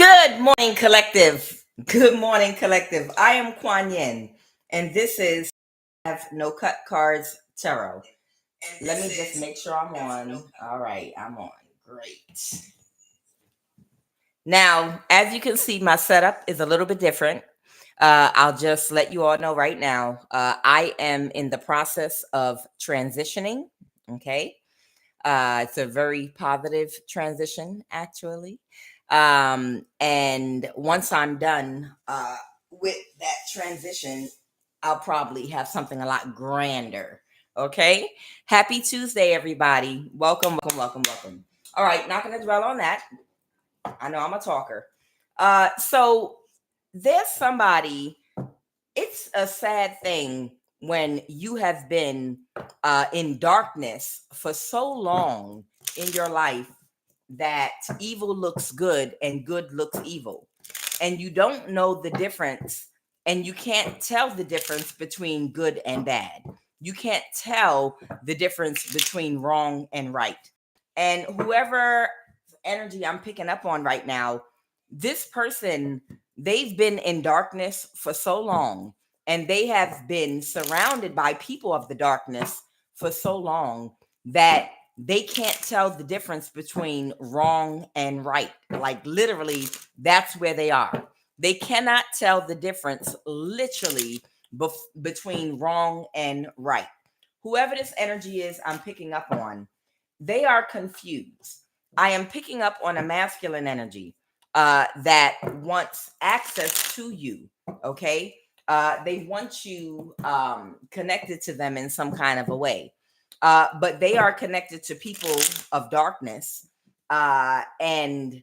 Good morning, collective. Good morning, collective. I am QUAN, and this is Have No Cut Cards Tarot. Let me just make sure I'm on. All right, I'm on. Great. Now, as you can see, my setup is a little bit different. I'll just let you all know right now. I am in the process of transitioning. Okay. It's a very positive transition, actually. And once I'm done with that transition, I'll probably have something a lot grander. Okay. Happy Tuesday, everybody. Welcome, welcome, welcome, welcome. All right. Not going to dwell on that. I know I'm a talker. So there's somebody, it's a sad thing when you have been in darkness for so long in your life that evil looks good and good looks evil, and you don't know the difference, and you can't tell the difference between good and bad. You can't tell the difference between wrong and right. And whoever energy I'm picking up on right now, this person, they've been in darkness for so long, and they have been surrounded by people of the darkness for so long that they can't tell the difference between wrong and right. Like literally, that's where they are. They cannot tell the difference literally between wrong and right. Whoever this energy is I'm picking up on, they are confused. I am picking up on a masculine energy that wants access to you. Okay. They want you connected to them in some kind of a way. But they are connected to people of darkness. And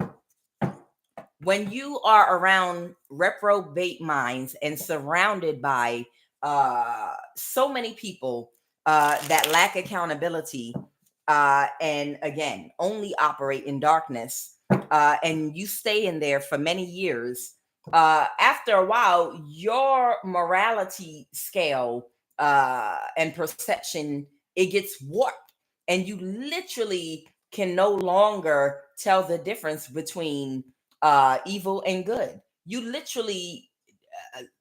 when you are around reprobate minds and surrounded by so many people that lack accountability, and again, only operate in darkness, and you stay in there for many years, after a while, your morality scale and perception, it gets warped, and you literally can no longer tell the difference between evil and good. You literally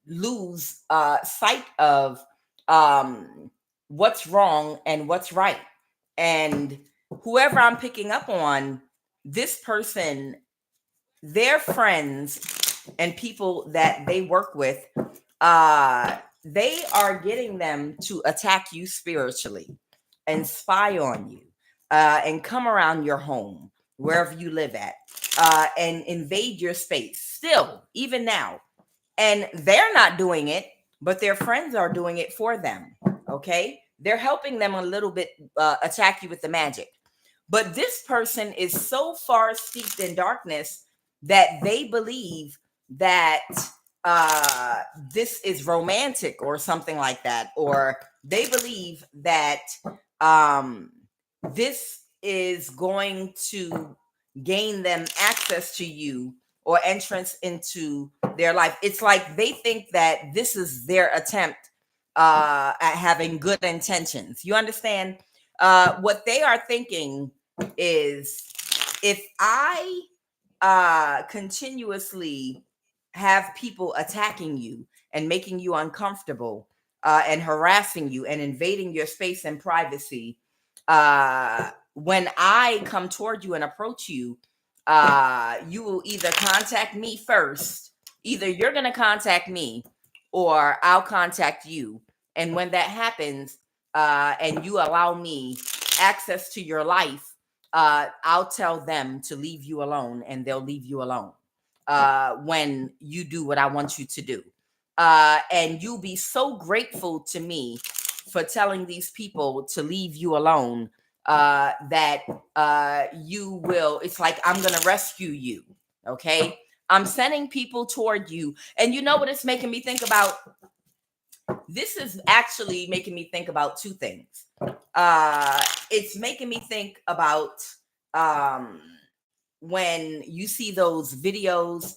lose sight of what's wrong and what's right. And whoever I'm picking up on, this person, their friends and people that they work with, they are getting them to attack you spiritually and spy on you, and come around your home, wherever you live at, and invade your space still, even now. And they're not doing it, but their friends are doing it for them. Okay. They're helping them a little bit attack you with the magic. But this person is so far steeped in darkness that they believe that this is romantic or something like that, or they believe that this is going to gain them access to you or entrance into their life. It's like they think that this is their attempt at having good intentions. You understand? What they are thinking is, if I continuously have people attacking you and making you uncomfortable, and harassing you and invading your space and privacy, when I come toward you and approach you, you will either contact me first, either you're going to contact me or I'll contact you. And when that happens, and you allow me access to your life, I'll tell them to leave you alone, and they'll leave you alone when you do what I want you to do. And you'll be so grateful to me for telling these people to leave you alone, that you will, it's like I'm going to rescue you. Okay. I'm sending people toward you. And you know what it's making me think about? This is actually making me think about two things. It's making me think about when you see those videos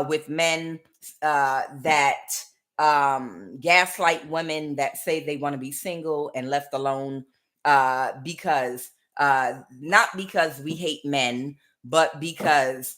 with men that gaslight women that say they want to be single and left alone, because not because we hate men, but because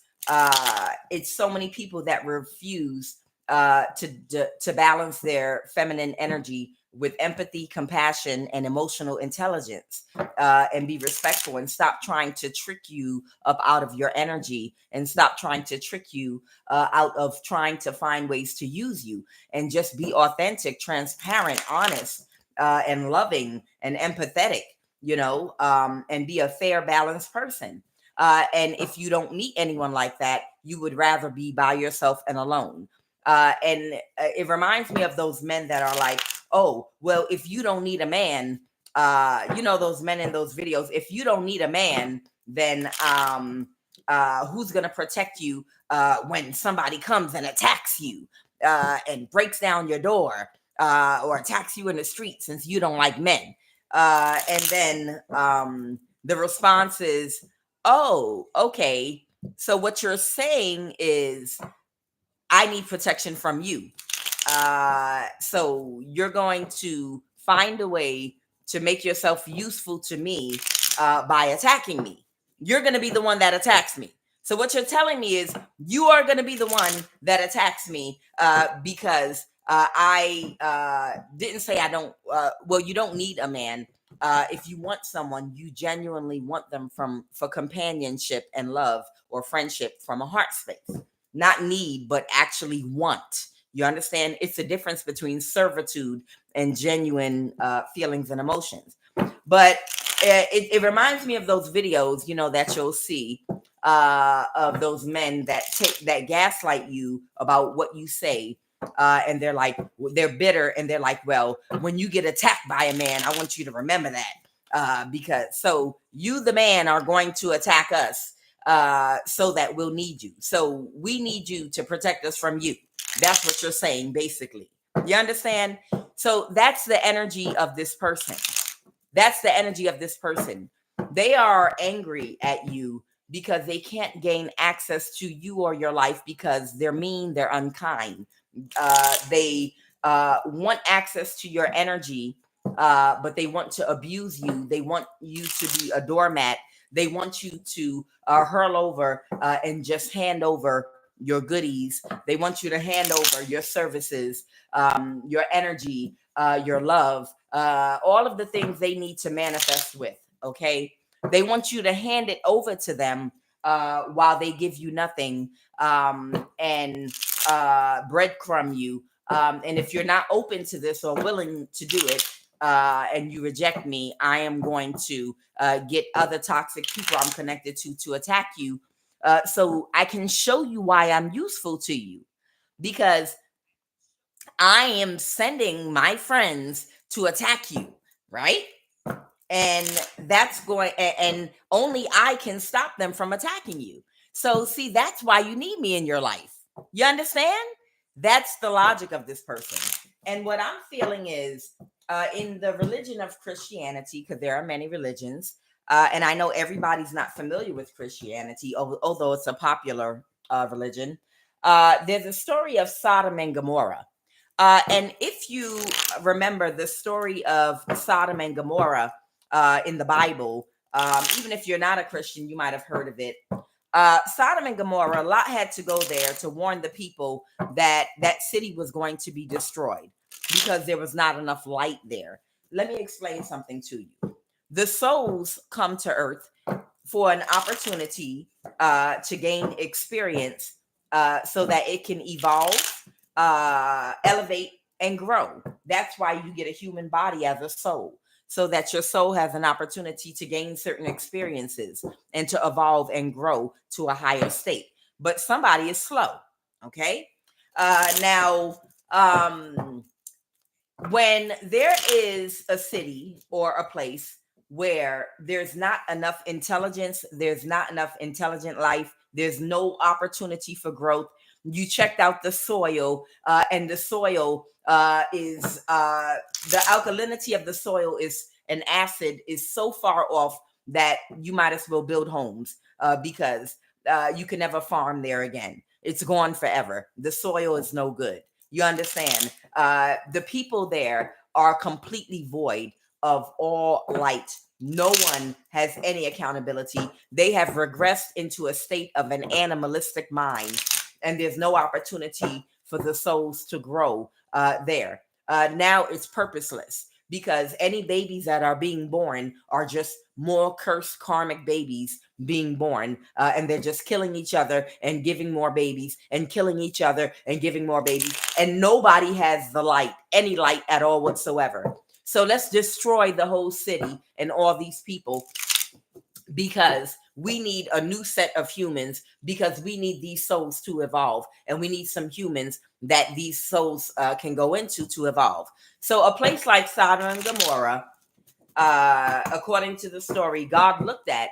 It's so many people that refuse to balance their feminine energy with empathy, compassion, and emotional intelligence, and be respectful, and stop trying to trick you up out of your energy, and stop trying to trick you out of trying to find ways to use you, and just be authentic, transparent, honest, and loving and empathetic, and be a fair, balanced person. And if you don't meet anyone like that, you would rather be by yourself and alone. And it reminds me of those men that are like, oh, well, if you don't need a man, those men in those videos, if you don't need a man, then who's going to protect you when somebody comes and attacks you and breaks down your door or attacks you in the street, since you don't like men? And then the response is, oh, okay. So what you're saying is, I need protection from you. So you're going to find a way to make yourself useful to me by attacking me. You're going to be the one that attacks me. So what you're telling me is, you are going to be the one that attacks me because I didn't say I don't. Well, you don't need a man. If you want someone, you genuinely want them for companionship and love or friendship from a heart space. Not need, but actually want. You understand? It's the difference between servitude and genuine feelings and emotions. But it reminds me of those videos, that you'll see of those men that gaslight you about what you say. And they're bitter, and they're like, well, when you get attacked by a man, I want you to remember that. Because so you, the man, are going to attack us so that we'll need you. So we need you to protect us from you. That's what you're saying, basically. You understand? So that's the energy of this person. That's the energy of this person. They are angry at you because they can't gain access to you or your life because they're mean, they're unkind. They want access to your energy, but they want to abuse you. They want you to be a doormat. They want you to hurl over and just hand over your goodies. They want you to hand over your services, your energy, your love, all of the things they need to manifest with. Okay. They want you to hand it over to them while they give you nothing and breadcrumb you. And if you're not open to this or willing to do it, and you reject me, I am going to get other toxic people I'm connected to attack you. So I can show you why I'm useful to you, because I am sending my friends to attack you, right? And that's going, and only I can stop them from attacking you. So see, that's why you need me in your life. You understand? That's the logic of this person. And what I'm feeling is in the religion of Christianity, because there are many religions, and I know everybody's not familiar with Christianity, although it's a popular religion. There's a story of Sodom and Gomorrah. And if you remember the story of Sodom and Gomorrah in the Bible, even if you're not a Christian, you might have heard of it. Sodom and Gomorrah, Lot had to go there to warn the people that that city was going to be destroyed because there was not enough light there. Let me explain something to you. The souls come to earth for an opportunity to gain experience so that it can evolve, elevate, and grow. That's why you get a human body as a soul, so that your soul has an opportunity to gain certain experiences and to evolve and grow to a higher state. But somebody is slow, okay? Now, when there is a city or a place where there's not enough intelligence, there's not enough intelligent life, there's no opportunity for growth, you checked out the soil, and the soil is the alkalinity of the soil is an acid is so far off that you might as well build homes because you can never farm there again. It's gone forever. The soil is no good. You understand? The people there are completely void of all light No one has any accountability. They have regressed into a state of an animalistic mind, and there's no opportunity for the souls to grow there. Now it's purposeless because any babies that are being born are just more cursed karmic babies being born, and they're just killing each other and giving more babies and killing each other and giving more babies, and nobody has the light, any light at all whatsoever. So let's destroy the whole city and all these people, because we need a new set of humans, because we need these souls to evolve, and we need some humans that these souls can go into to evolve. So a place like Sodom and Gomorrah, according to the story, God looked at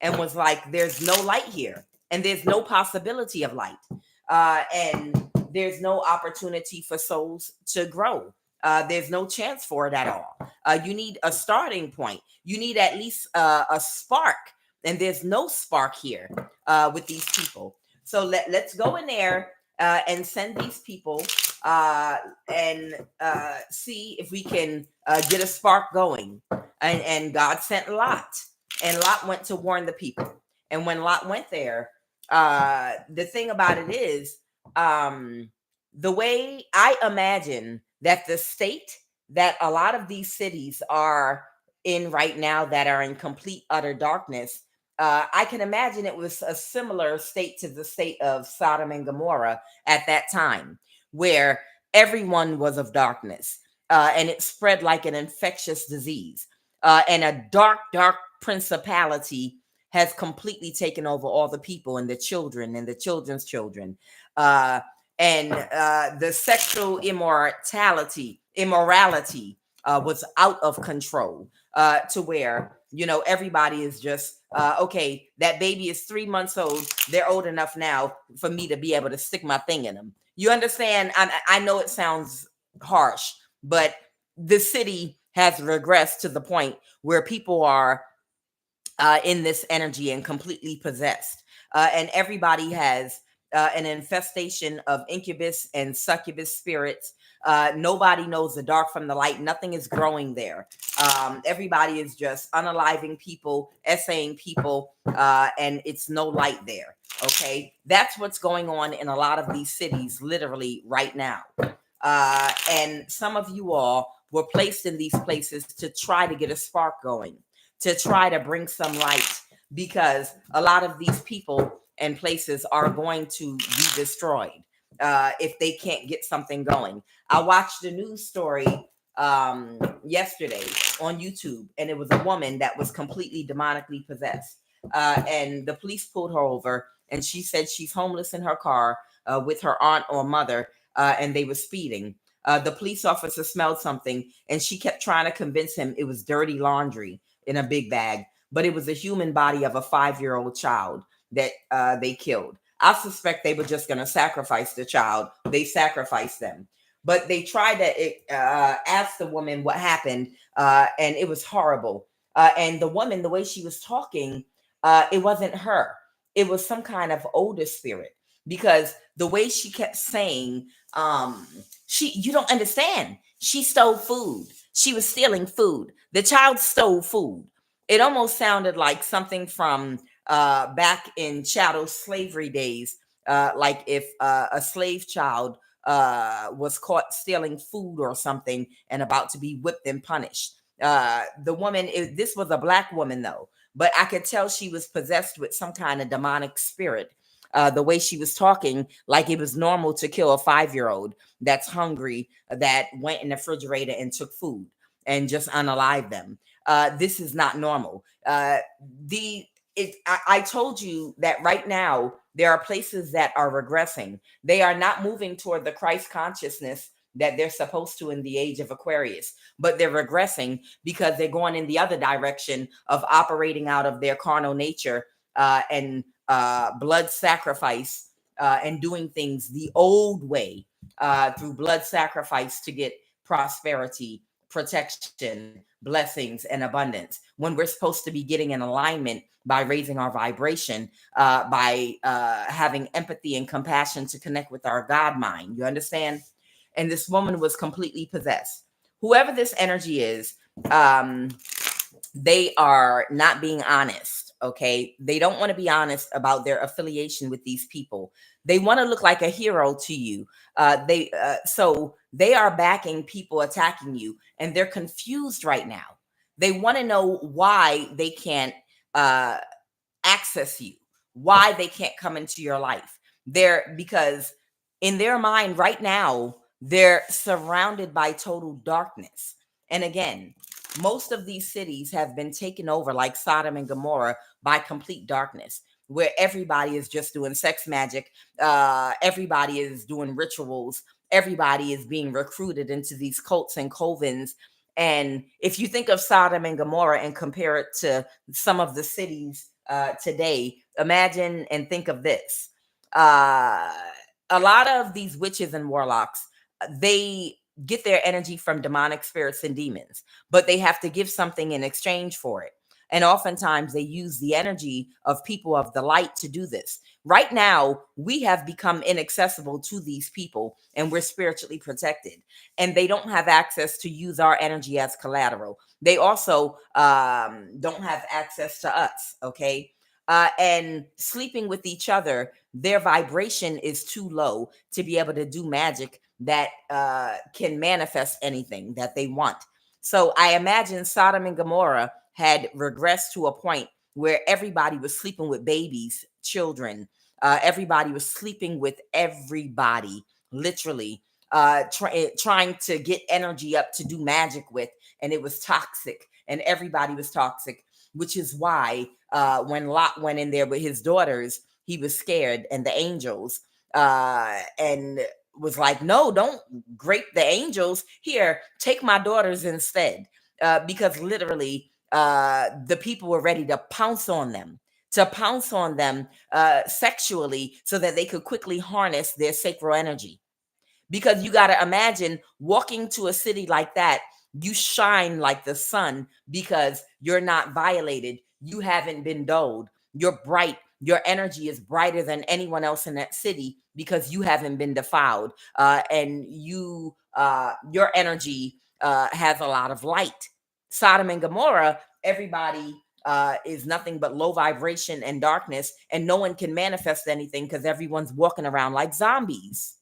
and was like, there's no light here, and there's no possibility of light, and there's no opportunity for souls to grow. There's no chance for it at all. You need a starting point. You need at least a spark, and there's no spark here with these people. So let's go in there and send these people and see if we can get a spark going. And God sent Lot, and Lot went to warn the people. And when Lot went there, the thing about it is, the way I imagine that the state that a lot of these cities are in right now, that are in complete utter darkness, I can imagine it was a similar state to the state of Sodom and Gomorrah at that time, where everyone was of darkness, and it spread like an infectious disease, and a dark principality has completely taken over all the people and the children and the children's children. And the sexual immorality was out of control, to where, everybody is just, okay, that baby is 3 months old. They're old enough now for me to be able to stick my thing in them. You understand? I know it sounds harsh, but the city has regressed to the point where people are in this energy and completely possessed. And everybody has an infestation of incubus and succubus spirits. Nobody knows the dark from the light. Nothing is growing there. Everybody is just unaliving people, essaying people, and it's no light there. Okay, that's what's going on in a lot of these cities, literally right now. And some of you all were placed in these places to try to get a spark going, to try to bring some light, because a lot of these people and places are going to be destroyed if they can't get something going. I watched a news story yesterday on YouTube, and it was a woman that was completely demonically possessed, and the police pulled her over, and she said she's homeless in her car with her aunt or mother, and they were speeding. The police officer smelled something, and she kept trying to convince him it was dirty laundry in a big bag, but it was a human body of a 5-year-old child that they killed. I suspect they were just going to sacrifice the child. They sacrificed them, but they tried to ask the woman what happened, and it was horrible. And the woman, the way she was talking, it wasn't her. It was some kind of older spirit, because the way she kept saying, you don't understand. She stole food. She was stealing food. The child stole food. It almost sounded like something from back in chattel slavery days, like if a slave child was caught stealing food or something and about to be whipped and punished. The woman, this was a Black woman though, but I could tell she was possessed with some kind of demonic spirit. The way she was talking, like it was normal to kill a 5-year-old that's hungry, that went in the refrigerator and took food and just unalive them. This is not normal. I told you that right now there are places that are regressing. They are not moving toward the Christ consciousness that they're supposed to in the age of Aquarius, but they're regressing because they're going in the other direction of operating out of their carnal nature and blood sacrifice and doing things the old way through blood sacrifice to get prosperity, protection, blessings, and abundance, when we're supposed to be getting in alignment by raising our vibration, by having empathy and compassion to connect with our God mind. You understand? And this woman was completely possessed. Whoever this energy is, they are not being honest. Okay, they don't want to be honest about their affiliation with these people. They want to look like a hero to you. So they are backing people attacking you, and they're confused right now. They want to know why they can't uh access you, why they can't come into your life. They're because in their mind right now, they're surrounded by total darkness. And again, most of these cities have been taken over, like Sodom and Gomorrah, by complete darkness, where everybody is just doing sex magic, everybody is doing rituals, everybody is being recruited into these cults and covens. And if you think of Sodom and Gomorrah and compare it to some of the cities today, imagine and think of this. Uh, a lot of these witches and warlocks, they get their energy from demonic spirits and demons, but they have to give something in exchange for it. And oftentimes they use the energy of people of the light to do this. Right now, we have become inaccessible to these people and we're spiritually protected. And they don't have access to use our energy as collateral. They also don't have access to us. Okay. And sleeping with each other, their vibration is too low to be able to do magic that can manifest anything that they want. So I imagine Sodom and Gomorrah had regressed to a point where everybody was sleeping with babies, children. Everybody was sleeping with everybody, literally, trying to get energy up to do magic with. And it was toxic, and everybody was toxic, which is why when Lot went in there with his daughters, he was scared, and the angels, and was like, no, don't grape the angels. Here, take my daughters instead. Because literally, the people were ready to pounce on them, sexually, so that they could quickly harness their sacral energy. Because you got to imagine walking to a city like that, you shine like the sun because you're not violated. You haven't been dulled. You're bright. Your energy is brighter than anyone else in that city because you haven't been defiled. And your energy has a lot of light. Sodom and Gomorrah, everybody is nothing but low vibration and darkness, and no one can manifest anything because everyone's walking around like zombies.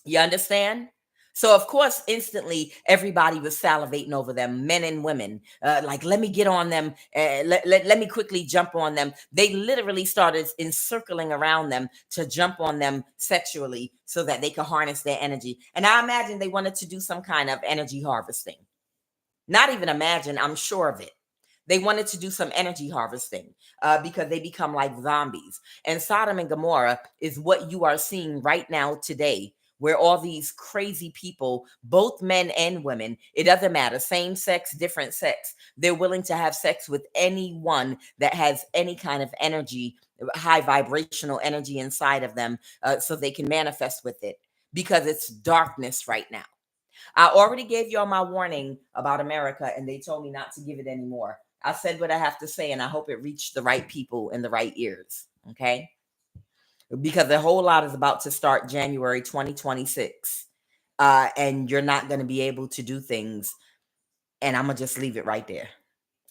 You understand? So of course, instantly everybody was salivating over them, men and women. Like, let me get on them. Let me quickly jump on them. They literally started encircling around them to jump on them sexually so that they could harness their energy. And I imagine they wanted to do some kind of energy harvesting. Not even imagine, I'm sure of it. They wanted to do some energy harvesting because they become like zombies. And Sodom and Gomorrah is what you are seeing right now today, where all these crazy people, both men and women, it doesn't matter, same sex, different sex, they're willing to have sex with anyone that has any kind of energy, high vibrational energy inside of them, so they can manifest with it because it's darkness right now. I already gave y'all my warning about America, and they told me not to give it anymore. I said what I have to say, and I hope it reached the right people in the right ears. Okay. Because a whole lot is about to start January 2026. And you're not going to be able to do things. And I'm going to just leave it right there.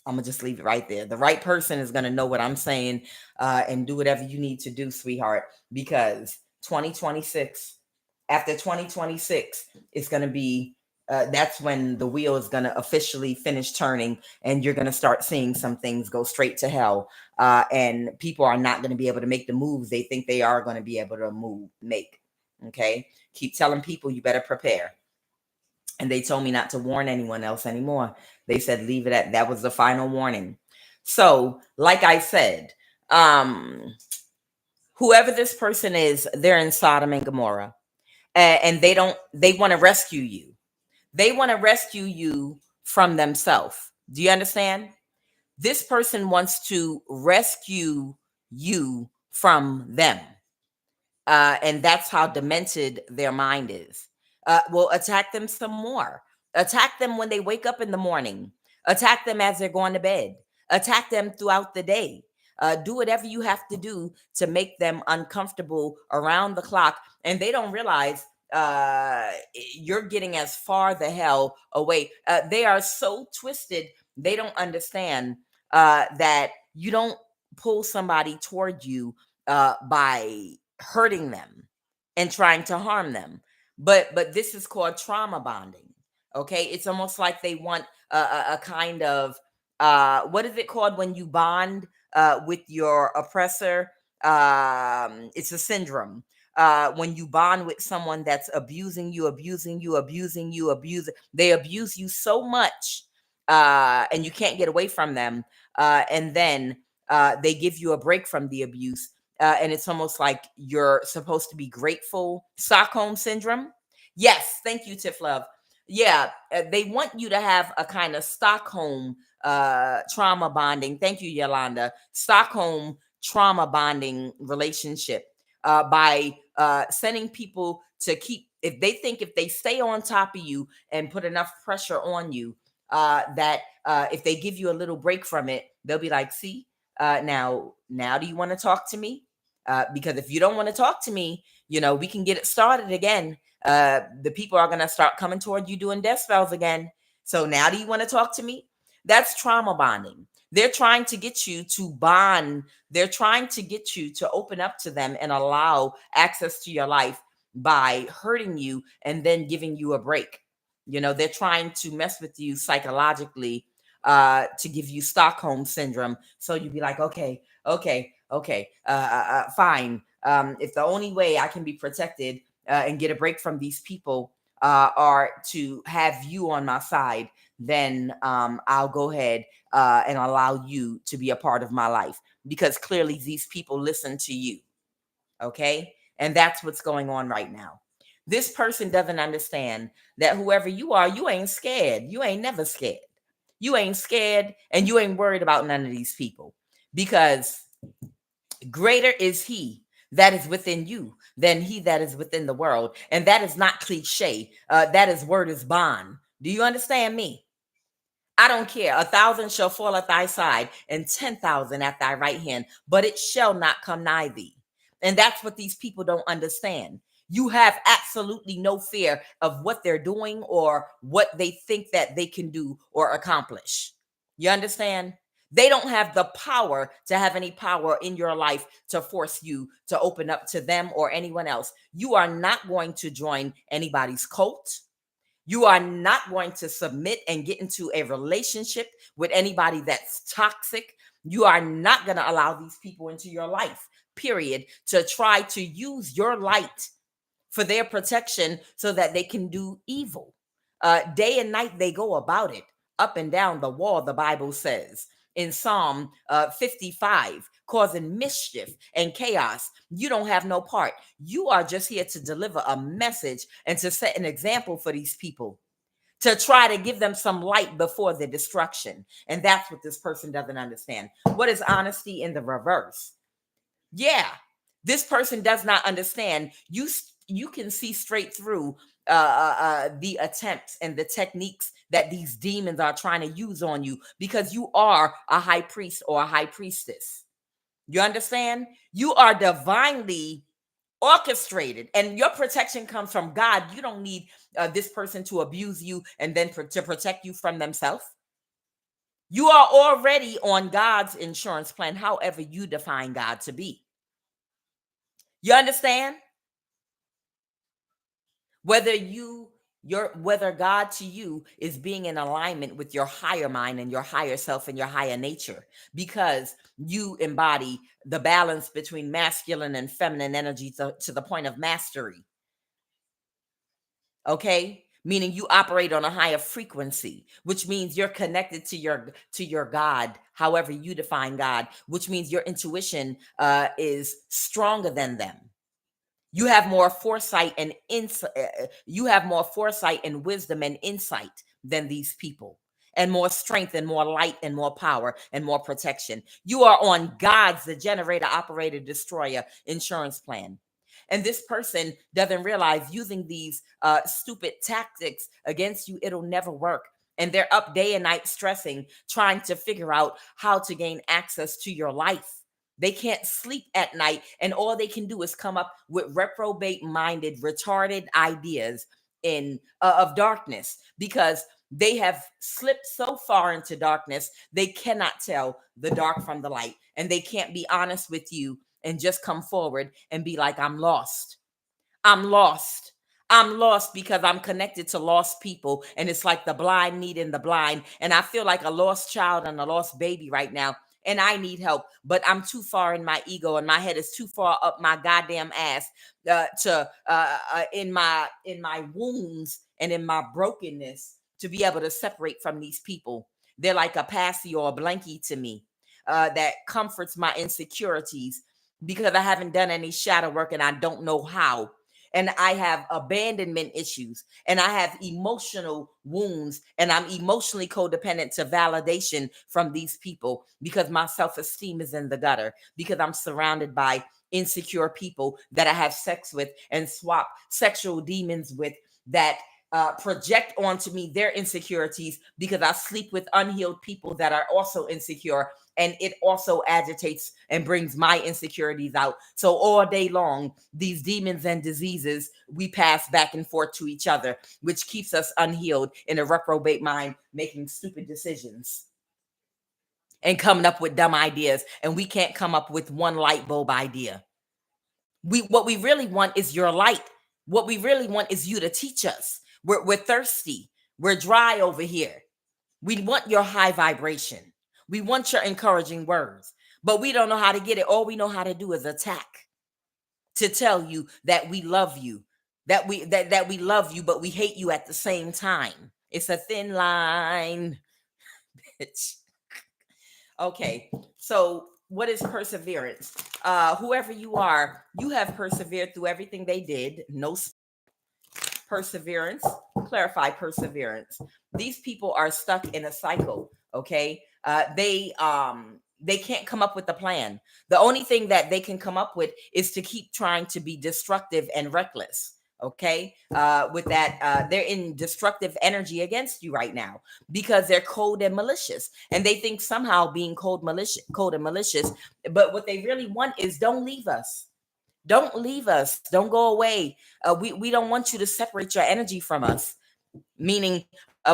I'm going to just leave it right there. The right person is going to know what I'm saying and do whatever you need to do, sweetheart, because 2026, after 2026, it's going to be that's when the wheel is going to officially finish turning, and you're going to start seeing some things go straight to hell. And people are not going to be able to make the moves they think they are going to be able to make. Okay. Keep telling people you better prepare. And they told me not to warn anyone else anymore. They said, leave it at that was the final warning. So, like I said, whoever this person is, they're in Sodom and Gomorrah. And they want to rescue you. They want to rescue you from themselves. Do you understand? This person wants to rescue you from them. And that's how demented their mind is. Well, attack them some more. Attack them when they wake up in the morning. Attack them as they're going to bed. Attack them throughout the day. Do whatever you have to do to make them uncomfortable around the clock. And they don't realize you're getting as far the hell away. They are so twisted They don't understand that you don't pull somebody toward you by hurting them and trying to harm them. But this is called trauma bonding. Okay, it's almost like they want a kind of what is it called when you bond with your oppressor? It's a syndrome. When you bond with someone that's abusing you, they abuse you so much, and you can't get away from them. And then they give you a break from the abuse. And it's almost like you're supposed to be grateful. Stockholm syndrome. Yes, thank you, Tiff Love. Yeah, they want you to have a kind of Stockholm trauma bonding. Thank you, Yolanda. Stockholm trauma bonding relationship by sending people to keep, if they think if they stay on top of you and put enough pressure on you, that if they give you a little break from it, they'll be like, see, now do you want to talk to me? Because if you don't want to talk to me, we can get it started again. The people are going to start coming toward you doing death spells again. So now do you want to talk to me? That's trauma bonding. They're trying to get you to bond. They're trying to get you to open up to them and allow access to your life by hurting you and then giving you a break. They're trying to mess with you psychologically to give you Stockholm syndrome. So you'd be like, okay, fine. If the only way I can be protected and get a break from these people are to have you on my side, then I'll go ahead and allow you to be a part of my life, because clearly these people listen to you. Okay. And that's what's going on right now. This person doesn't understand that whoever you are, you ain't scared. You ain't never scared. You ain't scared, and you ain't worried about none of these people, because greater is he that is within you than he that is within the world. And that is not cliche. That is word is bond. Do you understand me? I don't care. 1,000 shall fall at thy side and 10,000 at thy right hand, but it shall not come nigh thee. And that's what these people don't understand. You have absolutely no fear of what they're doing or what they think that they can do or accomplish. You understand? They don't have the power to have any power in your life to force you to open up to them or anyone else. You are not going to join anybody's cult. You are not going to submit and get into a relationship with anybody that's toxic. You are not going to allow these people into your life, period, to try to use your light for their protection so that they can do evil. Day and night they go about it, up and down the wall, the Bible says in Psalm 55, causing mischief and chaos. You don't have no part. You are just here to deliver a message and to set an example for these people, to try to give them some light before the destruction. And that's what this person doesn't understand. What is honesty in the reverse? Yeah, this person does not understand. You can see straight through the attempts and the techniques that these demons are trying to use on you, because you are a high priest or a high priestess. You understand? You are divinely orchestrated, and your protection comes from God. You don't need this person to abuse you and then to protect you from themselves. You are already on God's insurance plan, however you define God to be. You understand? Whether God to you is being in alignment with your higher mind and your higher self and your higher nature, because you embody the balance between masculine and feminine energy to the point of mastery. Okay, meaning you operate on a higher frequency, which means you're connected to your God, however you define God, which means your intuition is stronger than them. You have more foresight and you have more foresight and wisdom and insight than these people, and more strength and more light and more power and more protection. You are on God's, the generator, operator, destroyer insurance plan. And this person doesn't realize using these stupid tactics against you, it'll never work. And they're up day and night stressing, trying to figure out how to gain access to your life. They can't sleep at night, and all they can do is come up with reprobate-minded, retarded ideas of darkness, because They have slipped so far into darkness, they cannot tell the dark from the light. And they can't be honest with you and just come forward and be like, I'm lost. I'm lost. I'm lost because I'm connected to lost people. And it's like the blind leading the blind. And I feel like a lost child and a lost baby right now. And I need help, but I'm too far in my ego, and my head is too far up my goddamn ass in my wounds and in my brokenness to be able to separate from these people. They're like a passy or a blankie to me that comforts my insecurities because I haven't done any shadow work and I don't know how. And I have abandonment issues, and I have emotional wounds, and I'm emotionally codependent to validation from these people because my self-esteem is in the gutter, because I'm surrounded by insecure people that I have sex with and swap sexual demons with that project onto me their insecurities because I sleep with unhealed people that are also insecure, and it also agitates and brings my insecurities out. So all day long, these demons and diseases, we pass back and forth to each other, which keeps us unhealed in a reprobate mind, making stupid decisions and coming up with dumb ideas. And we can't come up with one light bulb idea. What we really want is your light. What we really want is you to teach us. We're thirsty. We're dry over here. We want your high vibration. We want your encouraging words, but we don't know how to get it. All we know how to do is attack, to tell you that we love you, that we love you, but we hate you at the same time. It's a thin line, bitch. Okay, so what is perseverance? Whoever you are, you have persevered through everything they did. No perseverance, clarify perseverance. These people are stuck in a cycle. Okay, they can't come up with a plan. The only thing that they can come up with is to keep trying to be destructive and reckless. Okay, with that, they're in destructive energy against you right now because they're cold and malicious, and they think somehow being cold and malicious. But what they really want is, don't leave us. Don't leave us. Don't go away. We don't want you to separate your energy from us. Meaning,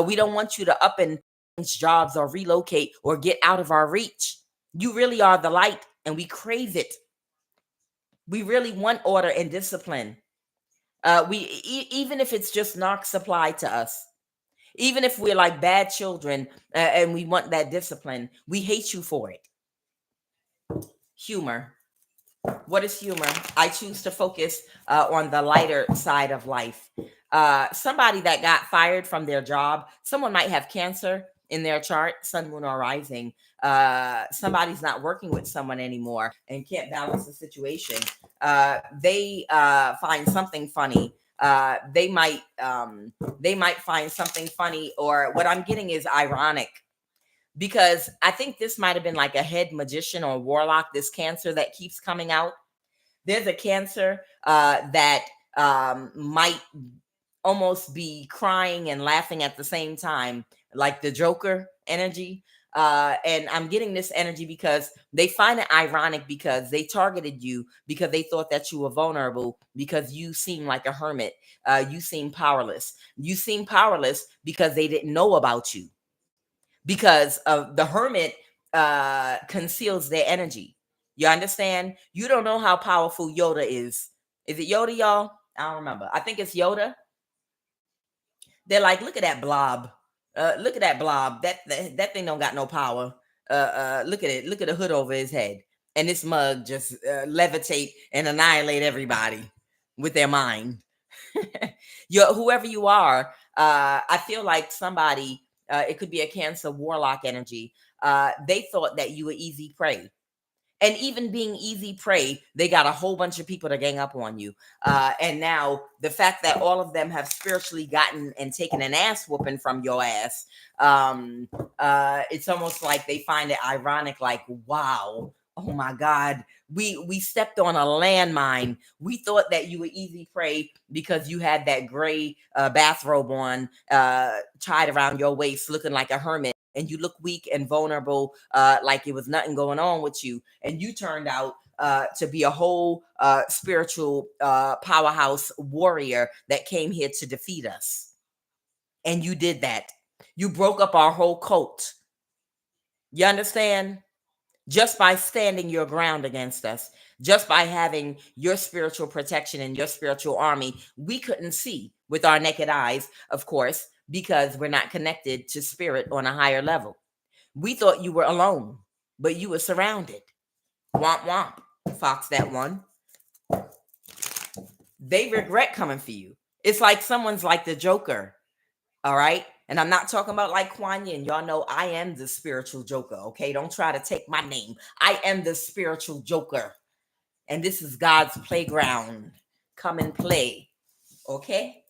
we don't want you to up and change jobs or relocate or get out of our reach. You really are the light, and we crave it. We really want order and discipline. Even if it's just narc supply to us, even if we're like bad children and we want that discipline, we hate you for it. Humor. What is humor? I choose to focus on the lighter side of life. Somebody that got fired from their job, someone might have cancer in their chart, sun, moon, or rising. Somebody's not working with someone anymore and can't balance the situation. They find something funny. They might find something funny, or what I'm getting is ironic, because I think this might have been like a head magician or warlock, this cancer that keeps coming out. There's a cancer that might almost be crying and laughing at the same time, like the Joker energy. And I'm getting this energy because they find it ironic because they targeted you because they thought that you were vulnerable because you seem like a hermit. You seem powerless. You seem powerless because they didn't know about you, because of the hermit conceals their energy. You understand? You don't know how powerful Yoda is. Is it Yoda, y'all? I don't remember. I think it's Yoda. They're like, look at that blob. Look at that blob. That thing don't got no power. Look at it. Look at the hood over his head. And this mug just levitate and annihilate everybody with their mind. Whoever you are, I feel like somebody, it could be a Cancer warlock energy. They thought that you were easy prey. And even being easy prey, they got a whole bunch of people to gang up on you. And now the fact that all of them have spiritually gotten and taken an ass whooping from your ass, it's almost like they find it ironic, like, wow, oh my God, we stepped on a landmine. We thought that you were easy prey because you had that gray bathrobe on, tied around your waist, looking like a hermit. And you look weak and vulnerable, like it was nothing going on with you. And you turned out to be a whole spiritual powerhouse warrior that came here to defeat us. And you did that. You broke up our whole cult. You understand? Just by standing your ground against us, just by having your spiritual protection and your spiritual army, we couldn't see with our naked eyes, of course, because we're not connected to spirit on a higher level. We thought you were alone, but you were surrounded. Womp womp. Fox that one. They regret coming for you. It's like someone's like the Joker. All right. And I'm not talking about like QUAN. Y'all know I am the spiritual Joker. Okay. Don't try to take my name. I am the spiritual Joker. And this is God's playground. Come and play. Okay.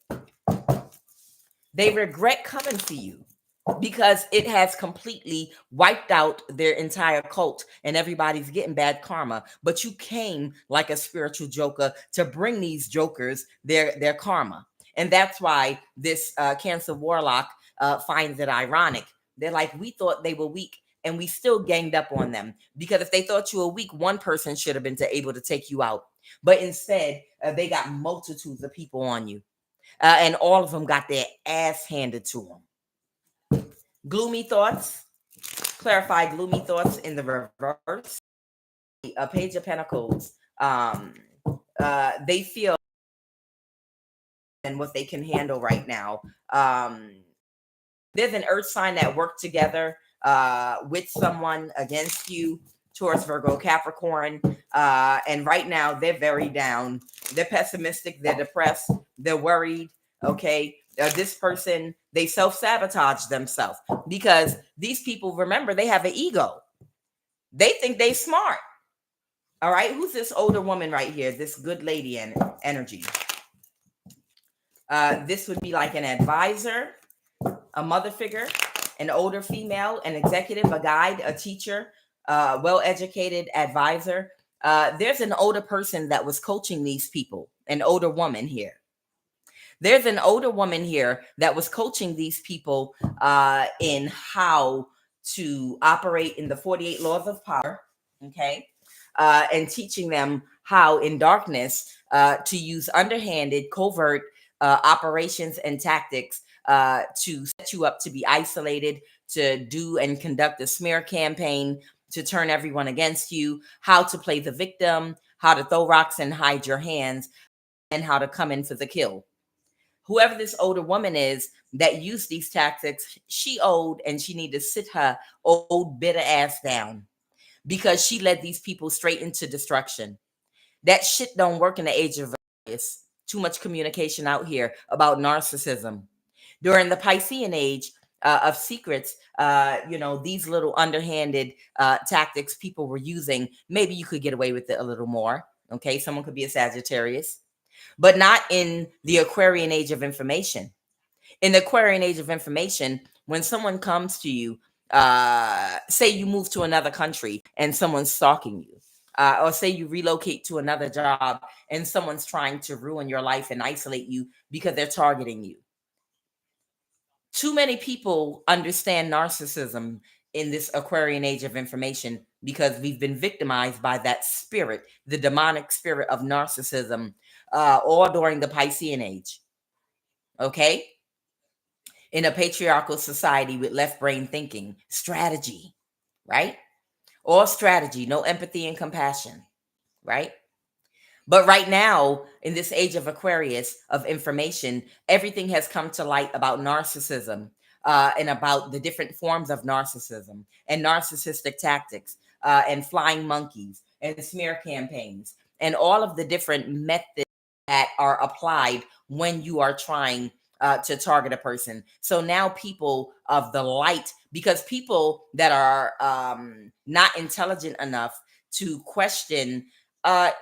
They regret coming for you because it has completely wiped out their entire cult and everybody's getting bad karma. But you came like a spiritual Joker to bring these jokers their karma. And that's why this Cancer Warlock finds it ironic. They're like, we thought they were weak and we still ganged up on them. Because if they thought you were weak, one person should have been able to take you out. But instead, they got multitudes of people on you. And all of them got their ass handed to them. Gloomy thoughts. Clarify gloomy thoughts in the reverse. A Page of Pentacles. They feel and what they can handle right now. There's an earth sign that worked together with someone against you. Taurus, Virgo, Capricorn. And right now they're very down. They're pessimistic. They're depressed. They're worried. Okay. This person, they self-sabotage themselves because these people, remember, they have an ego. They think they smart. All right. Who's this older woman right here? This good lady energy. This would be like an advisor, a mother figure, an older female, an executive, a guide, a teacher, well-educated advisor. There's an older person that was coaching these people, an older woman here. There's an older woman here that was coaching these people in how to operate in the 48 laws of power, okay? And teaching them how in darkness to use underhanded, covert operations and tactics to set you up to be isolated, to do and conduct a smear campaign, to turn everyone against you, how to play the victim, how to throw rocks and hide your hands, and how to come in for the kill. Whoever this older woman is that used these tactics, she owed and she needed to sit her old bitter ass down because she led these people straight into destruction. That shit don't work in the age of Aquarius. Too much communication out here about narcissism. During the Piscean age of secrets, these little underhanded tactics people were using, maybe you could get away with it a little more. Okay, someone could be a Sagittarius, but not in the Aquarian age of information. In the Aquarian age of information, when someone comes to you, say you move to another country and someone's stalking you, or say you relocate to another job and someone's trying to ruin your life and isolate you because they're targeting you. Too many people understand narcissism in this Aquarian age of information because we've been victimized by that spirit, the demonic spirit of narcissism, all during the Piscean age. Okay? In a patriarchal society with left brain thinking, strategy, right? All strategy, no empathy and compassion, right? But right now, in this age of Aquarius, of information, everything has come to light about narcissism and about the different forms of narcissism and narcissistic tactics and flying monkeys and smear campaigns and all of the different methods that are applied when you are trying to target a person. So now people of the light, because people that are not intelligent enough to question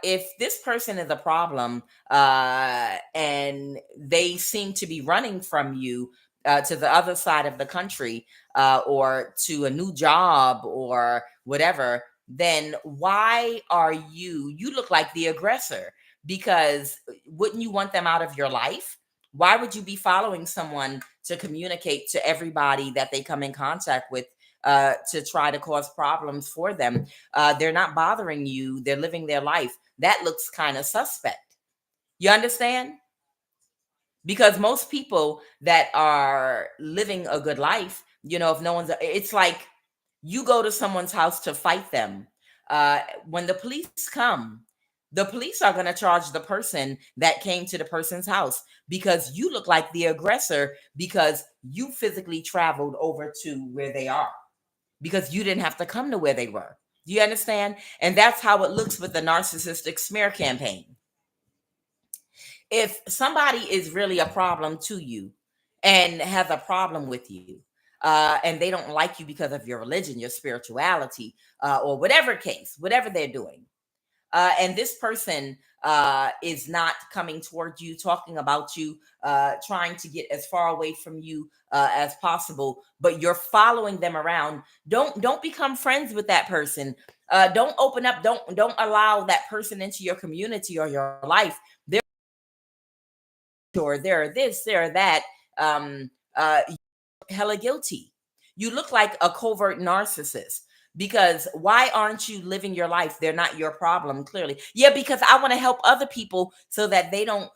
if this person is a problem and they seem to be running from you to the other side of the country or to a new job or whatever, then why are you look like the aggressor? Because wouldn't you want them out of your life? Why would you be following someone to communicate to everybody that they come in contact with to try to cause problems for them? They're not bothering you. They're living their life. That looks kind of suspect. You understand? Because most people that are living a good life If no one's, it's like you go to someone's house to fight them. When the police come, the police are going to charge the person that came to the person's house because you look like the aggressor because you physically traveled over to where they are because you didn't have to come to where they were. Do you understand? And that's how it looks with the narcissistic smear campaign. If somebody is really a problem to you and has a problem with you, and they don't like you because of your religion, your spirituality, or whatever case, whatever they're doing, and this person is not coming toward you, talking about you, trying to get as far away from you as possible, but you're following them around. Don't become friends with that person. Don't open up. Don't allow that person into your community or your life. They're this, they're that. Um, Hella guilty. You look like a covert narcissist. Because why aren't you living your life? They're not your problem, clearly. Yeah, because I want to help other people so that they don't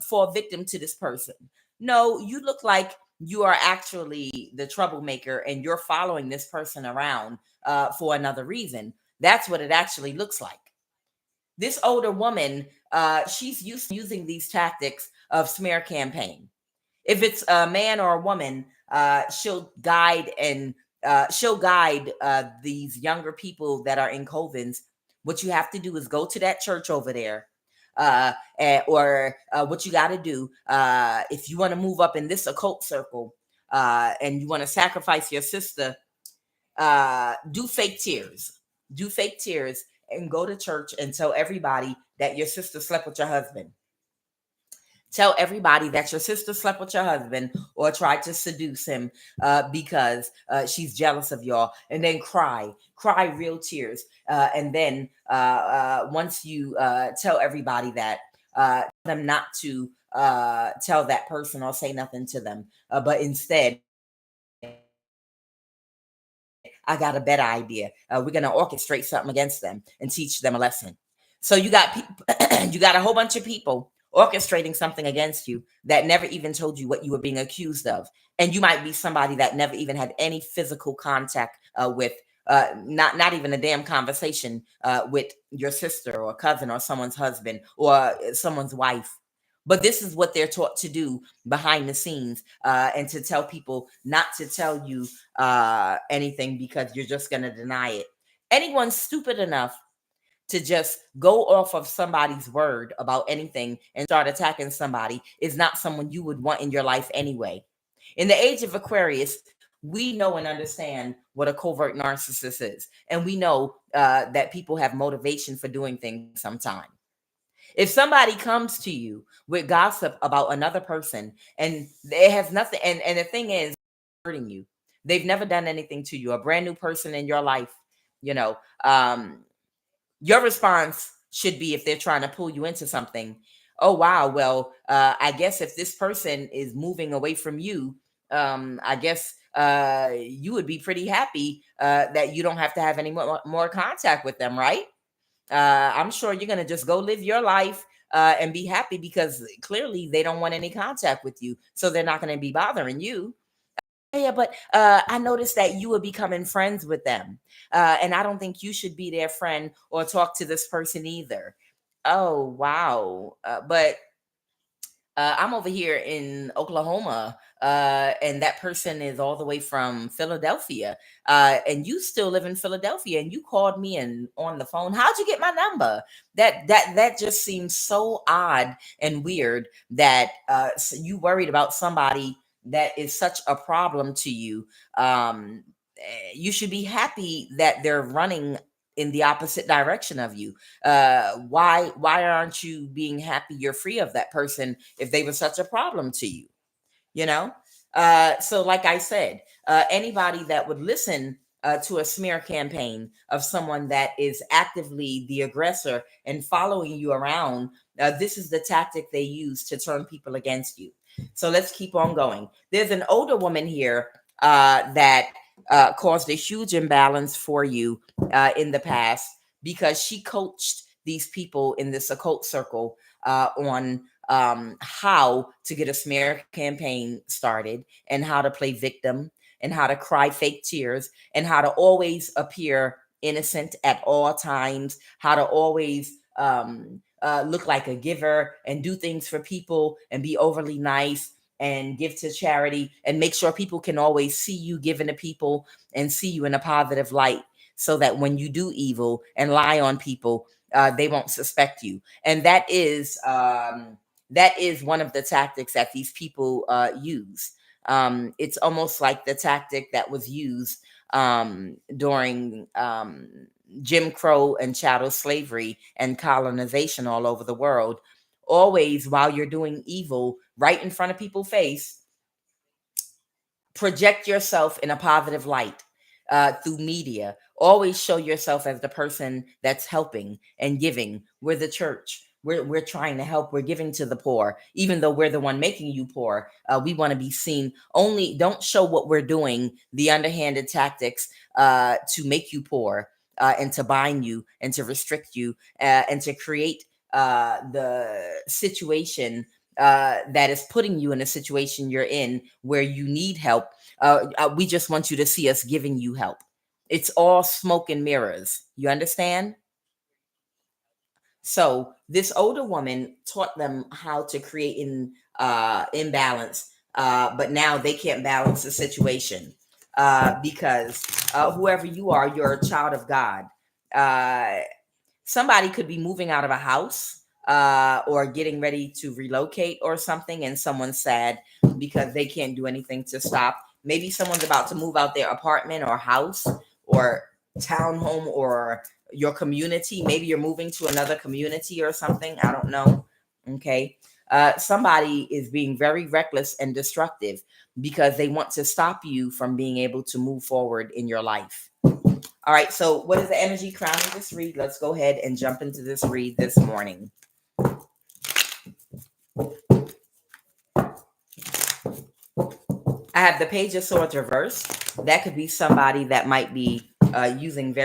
fall victim to this person. No, you look like you are actually the troublemaker and you're following this person around for another reason. That's what it actually looks like. This older woman, she's used to using these tactics of smear campaign. If it's a man or a woman, she'll guide these younger people that are in covens. What you have to do is go to that church over there, or what you got to do if you want to move up in this occult circle, and you want to sacrifice your sister. Do fake tears. Do fake tears and go to church and tell everybody that your sister slept with your husband. Tell everybody that your sister slept with your husband or tried to seduce him because she's jealous of y'all, and then cry real tears. And then once you tell everybody that, them not to tell that person or say nothing to them, but instead, I got a better idea. We're going to orchestrate something against them and teach them a lesson. So you got you got a whole bunch of people orchestrating something against you that never even told you what you were being accused of. And you might be somebody that never even had any physical contact with, not even a damn conversation with your sister or cousin or someone's husband or someone's wife. But this is what they're taught to do behind the scenes, and to tell people not to tell you anything because you're just going to deny it. Anyone stupid enough to just go off of somebody's word about anything and start attacking somebody is not someone you would want in your life anyway. In the age of Aquarius, we know and understand what a covert narcissist is. And we know that people have motivation for doing things sometimes. If somebody comes to you with gossip about another person and it has nothing, and the thing is hurting you, they've never done anything to you, a brand new person in your life, you know, your response should be, if they're trying to pull you into something, oh wow, well, I guess if this person is moving away from you, I guess you would be pretty happy that you don't have to have any more contact with them, right? I'm sure you're going to just go live your life and be happy because clearly they don't want any contact with you, so they're not going to be bothering you. Yeah, but I noticed that you were becoming friends with them. And I don't think you should be their friend or talk to this person either. Oh, wow. But I'm over here in Oklahoma, and that person is all the way from Philadelphia. And you still live in Philadelphia, and you called me and on the phone. How'd you get my number? That just seems so odd and weird that you worried about somebody that is such a problem to you. You should be happy that they're running in the opposite direction of you. Why aren't you being happy you're free of that person if they were such a problem to you? You know? So like I said, anybody that would listen to a smear campaign of someone that is actively the aggressor and following you around, this is the tactic they use to turn people against you. So let's keep on going. There's an older woman here that caused a huge imbalance for you in the past because she coached these people in this occult circle on how to get a smear campaign started and how to play victim and how to cry fake tears, and how to always appear innocent at all times, how to always look like a giver and do things for people and be overly nice and give to charity and make sure people can always see you giving to people and see you in a positive light, so that when you do evil and lie on people, they won't suspect you. And that is one of the tactics that these people use. It's almost like the tactic that was used during Jim Crow and chattel slavery and colonization all over the world. Always, while you're doing evil right in front of people's face, project yourself in a positive light through media. Always show yourself as the person that's helping and giving. We're the church. We're trying to help. We're giving to the poor, even though we're the one making you poor. We want to be seen. Only don't show what we're doing, the underhanded tactics to make you poor and to bind you and to restrict you and to create the situation that is putting you in a situation you're in where you need help. We just want you to see us giving you help. It's all smoke and mirrors. You understand? So this older woman taught them how to create an imbalance, but now they can't balance the situation because whoever you are, you're a child of God. Uh, Somebody could be moving out of a house or getting ready to relocate or something, and someone's sad because they can't do anything to stop. Maybe someone's about to move out their apartment or house or townhome or your community. Maybe you're moving to another community or something. I don't know. Okay. Somebody is being very reckless and destructive because they want to stop you from being able to move forward in your life. All right, so what is the energy crowning this read? Let's go ahead and jump into this read this morning. I have the Page of Swords reversed. That could be somebody that might be using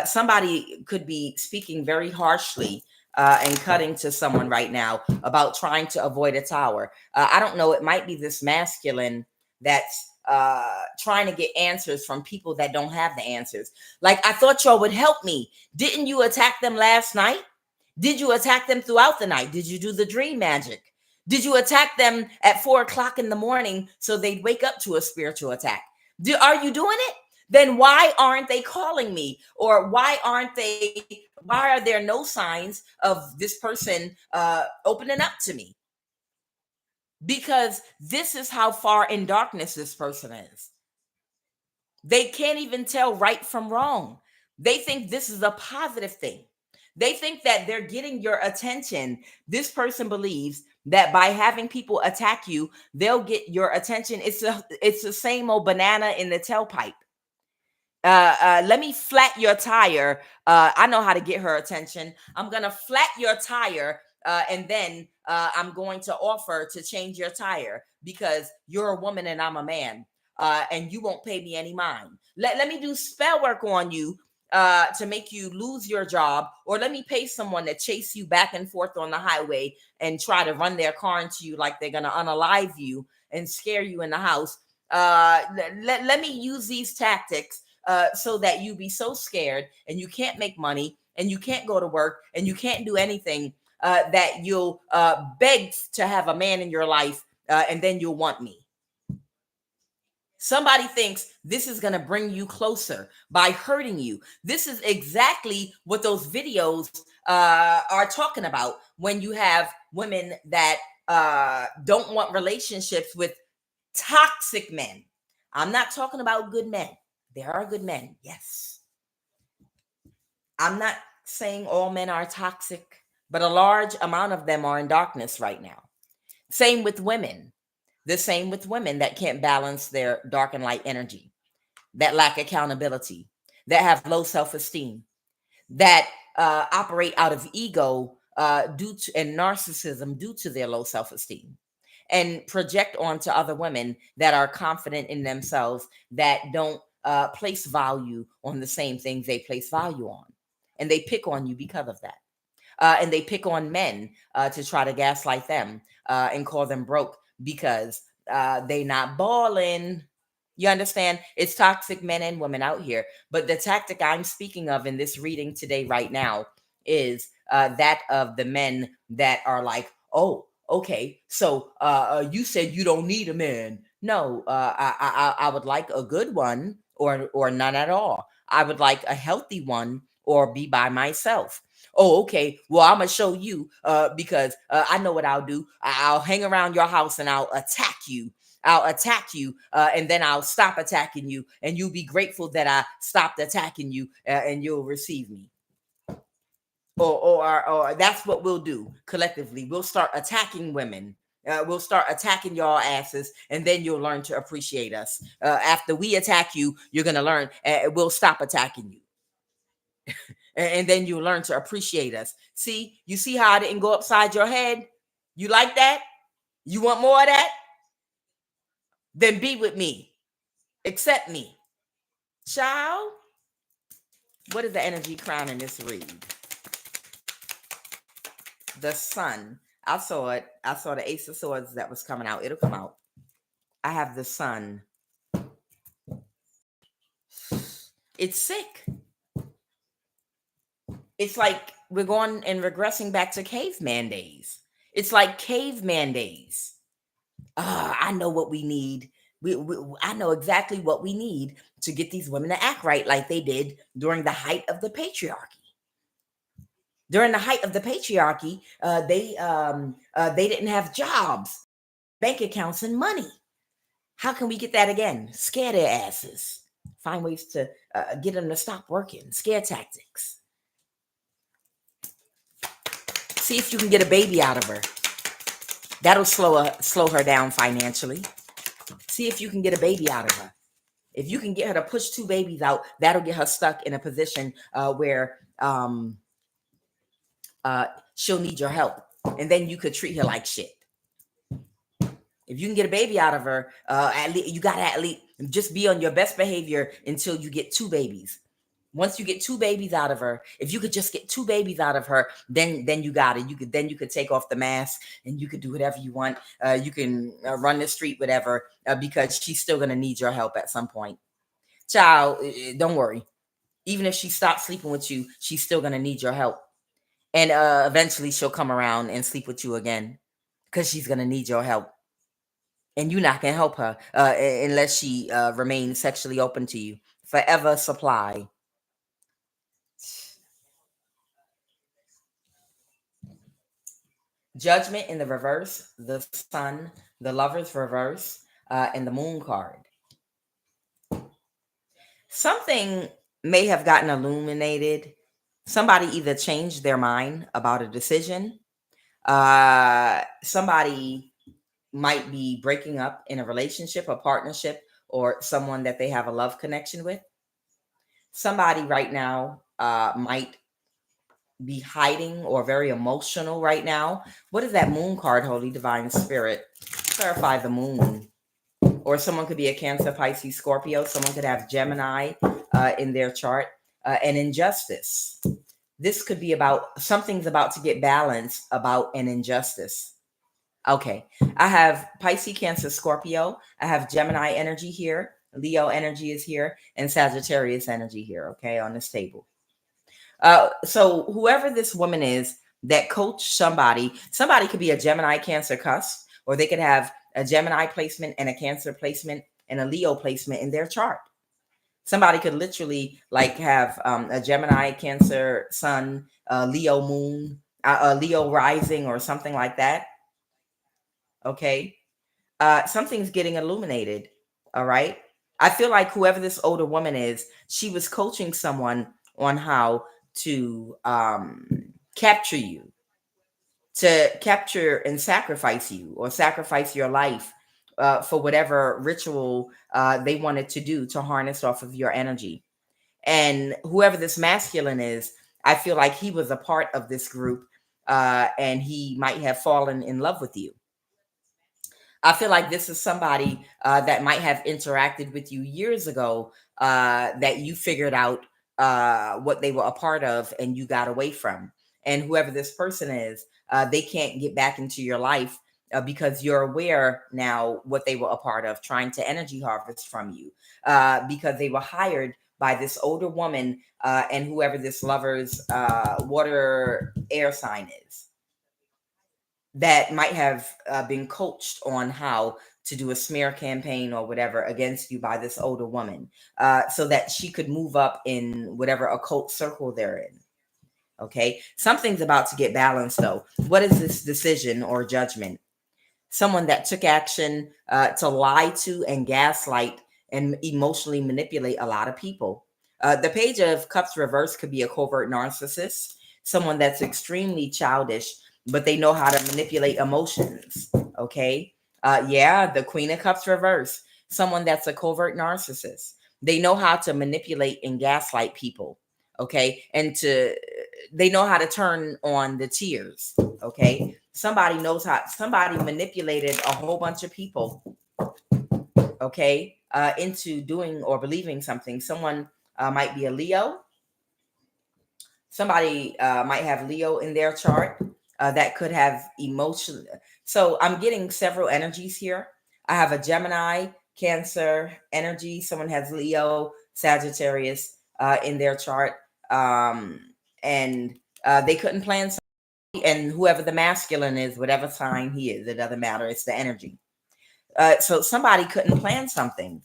somebody could be speaking very harshly and cutting to someone right now about trying to avoid a tower. I don't know. It might be this masculine that's trying to get answers from people that don't have the answers. Like, I thought y'all would help me. Didn't you attack them last night? Did you attack them throughout the night? Did you do the dream magic? Did you attack them at 4:00 in the morning so they'd wake up to a spiritual attack? Are you doing it? Then why aren't they calling me? Or why are there no signs of this person opening up to me? Because this is how far in darkness this person is. They can't even tell right from wrong. They think this is a positive thing. They think that they're getting your attention. This person believes that by having people attack you, they'll get your attention. It's the same old banana in the tailpipe. Let me flat your tire. I know how to get her attention. I'm gonna flat your tire, and then I'm going to offer to change your tire because you're a woman and I'm a man, and you won't pay me any mind. Let me do spell work on you to make you lose your job, or let me pay someone to chase you back and forth on the highway and try to run their car into you like they're gonna unalive you and scare you in the house. Let me use these tactics so that you be so scared and you can't make money and you can't go to work and you can't do anything that you'll beg to have a man in your life and then you'll want me. Somebody thinks this is going to bring you closer by hurting you. This is exactly what those videos are talking about when you have women that don't want relationships with toxic men. I'm not talking about good men. There are good men, yes. I'm not saying all men are toxic, but a large amount of them are in darkness right now. Same with women. The same with women that can't balance their dark and light energy, that lack accountability, that have low self-esteem, that operate out of ego due to and narcissism due to their low self-esteem, and project onto other women that are confident in themselves, that don't place value on the same things they place value on. And they pick on you because of that. And they pick on men to try to gaslight them and call them broke because they not balling. You understand? It's toxic men and women out here. But the tactic I'm speaking of in this reading today, right now, is that of the men that are like, oh, okay, so you said you don't need a man. No, I would like a good one, or none at all. I would like a healthy one, or be by myself. Oh, okay. Well, I'm gonna show you because I know what I'll do. I'll hang around your house and I'll attack you. I'll attack you, and then I'll stop attacking you, and you'll be grateful that I stopped attacking you, and you'll receive me. Or that's what we'll do collectively. We'll start attacking women. We'll start attacking y'all asses, and then you'll learn to appreciate us. After we attack you, you're gonna learn. We'll stop attacking you, and then you'll learn to appreciate us. See, you see how I didn't go upside your head? You like that? You want more of that? Then be with me. Accept me. Child, what is the energy crown in this read? The sun. I saw it. I saw the Ace of Swords that was coming out. It'll come out. I have the sun. It's sick. It's like we're going and regressing back to caveman days. It's like caveman days. I know what we need. I know exactly what we need to get these women to act right like they did during the height of the patriarchy. During the height of the patriarchy, they didn't have jobs, bank accounts, and money. How can we get that again? Scare their asses. Find ways to get them to stop working. Scare tactics. See if you can get a baby out of her. That'll slow her down financially. See if you can get a baby out of her. If you can get her to push 2 babies out, that'll get her stuck in a position where she'll need your help. And then you could treat her like shit. If you can get a baby out of her, at least you gotta at least just be on your best behavior until you get 2 babies. Once you get 2 babies out of her, if you could just get 2 babies out of her, then you got it. You could take off the mask and you could do whatever you want. You can run the street, whatever, because she's still gonna need your help at some point. Child, don't worry. Even if she stops sleeping with you, she's still gonna need your help. And eventually she'll come around and sleep with you again because she's gonna need your help. And you're not gonna help her unless she remains sexually open to you. Forever supply. Judgment in the reverse, the sun, the Lovers reverse, and the Moon card. Something may have gotten illuminated. Somebody either changed their mind about a decision. Somebody might be breaking up in a relationship, a partnership, or someone that they have a love connection with. Somebody right now might be hiding or very emotional right now. What is that Moon card, Holy Divine Spirit? Clarify the moon. Or someone could be a Cancer, Pisces, Scorpio. Someone could have Gemini in their chart. An injustice. This could be about something's about to get balanced about an injustice. Okay, I have Pisces, Cancer, Scorpio. I have Gemini energy here. Leo energy is here. And Sagittarius energy here, okay, on this table. So whoever this woman is that coached somebody could be a Gemini, Cancer cusp, or they could have a Gemini placement and a Cancer placement and a Leo placement in their chart. Somebody could literally like have a Gemini, Cancer, Sun, Leo moon, Leo rising, or something like that. Okay. Something's getting illuminated. All right. I feel like whoever this older woman is, she was coaching someone on how to capture you, to capture and sacrifice you, or sacrifice your life for whatever ritual they wanted to do to harness off of your energy. And whoever this masculine is, I feel like he was a part of this group and he might have fallen in love with you. I feel like this is somebody that might have interacted with you years ago that you figured out what they were a part of and you got away from. And whoever this person is, they can't get back into your life because you're aware now what they were a part of, trying to energy harvest from you, because they were hired by this older woman and whoever this lover's water air sign is, that might have been coached on how to do a smear campaign or whatever against you by this older woman, so that she could move up in whatever occult circle they're in. Okay, something's about to get balanced though. What is this decision or judgment? Someone that took action to lie to and gaslight and emotionally manipulate a lot of people. The Page of Cups reverse could be a covert narcissist, someone that's extremely childish, but they know how to manipulate emotions. Okay. Yeah, the Queen of Cups reverse, someone that's a covert narcissist. They know how to manipulate and gaslight people. Okay. And they know how to turn on the tears. Okay. Somebody knows how, somebody manipulated a whole bunch of people, okay, into doing or believing something. Someone might be a Leo. Somebody might have Leo in their chart that could have emotion. So I'm getting several energies here. I have a Gemini, Cancer energy. Someone has Leo, Sagittarius in their chart. And they couldn't plan something, and whoever the masculine is, whatever sign he is, it doesn't matter. It's the energy. So somebody couldn't plan something.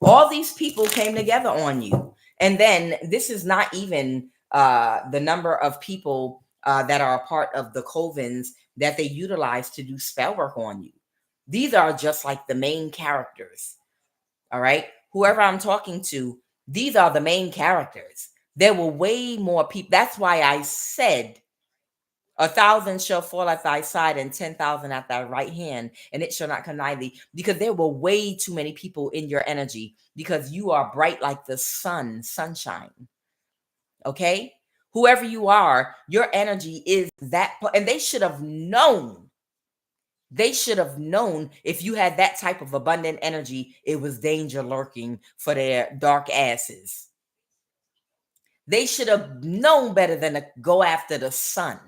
All these people came together on you. And then this is not even the number of people that are a part of the covens that they utilize to do spell work on you. These are just like the main characters. All right. Whoever I'm talking to, these are the main characters. There were way more people. That's why I said 1,000 shall fall at thy side and 10,000 at thy right hand, and it shall not come nigh thee. Because there were way too many people in your energy, because you are bright like the sun, sunshine. Okay? Whoever you are, your energy is that. And they should have known. They should have known if you had that type of abundant energy, it was danger lurking for their dark asses. They should have known better than to go after the sun.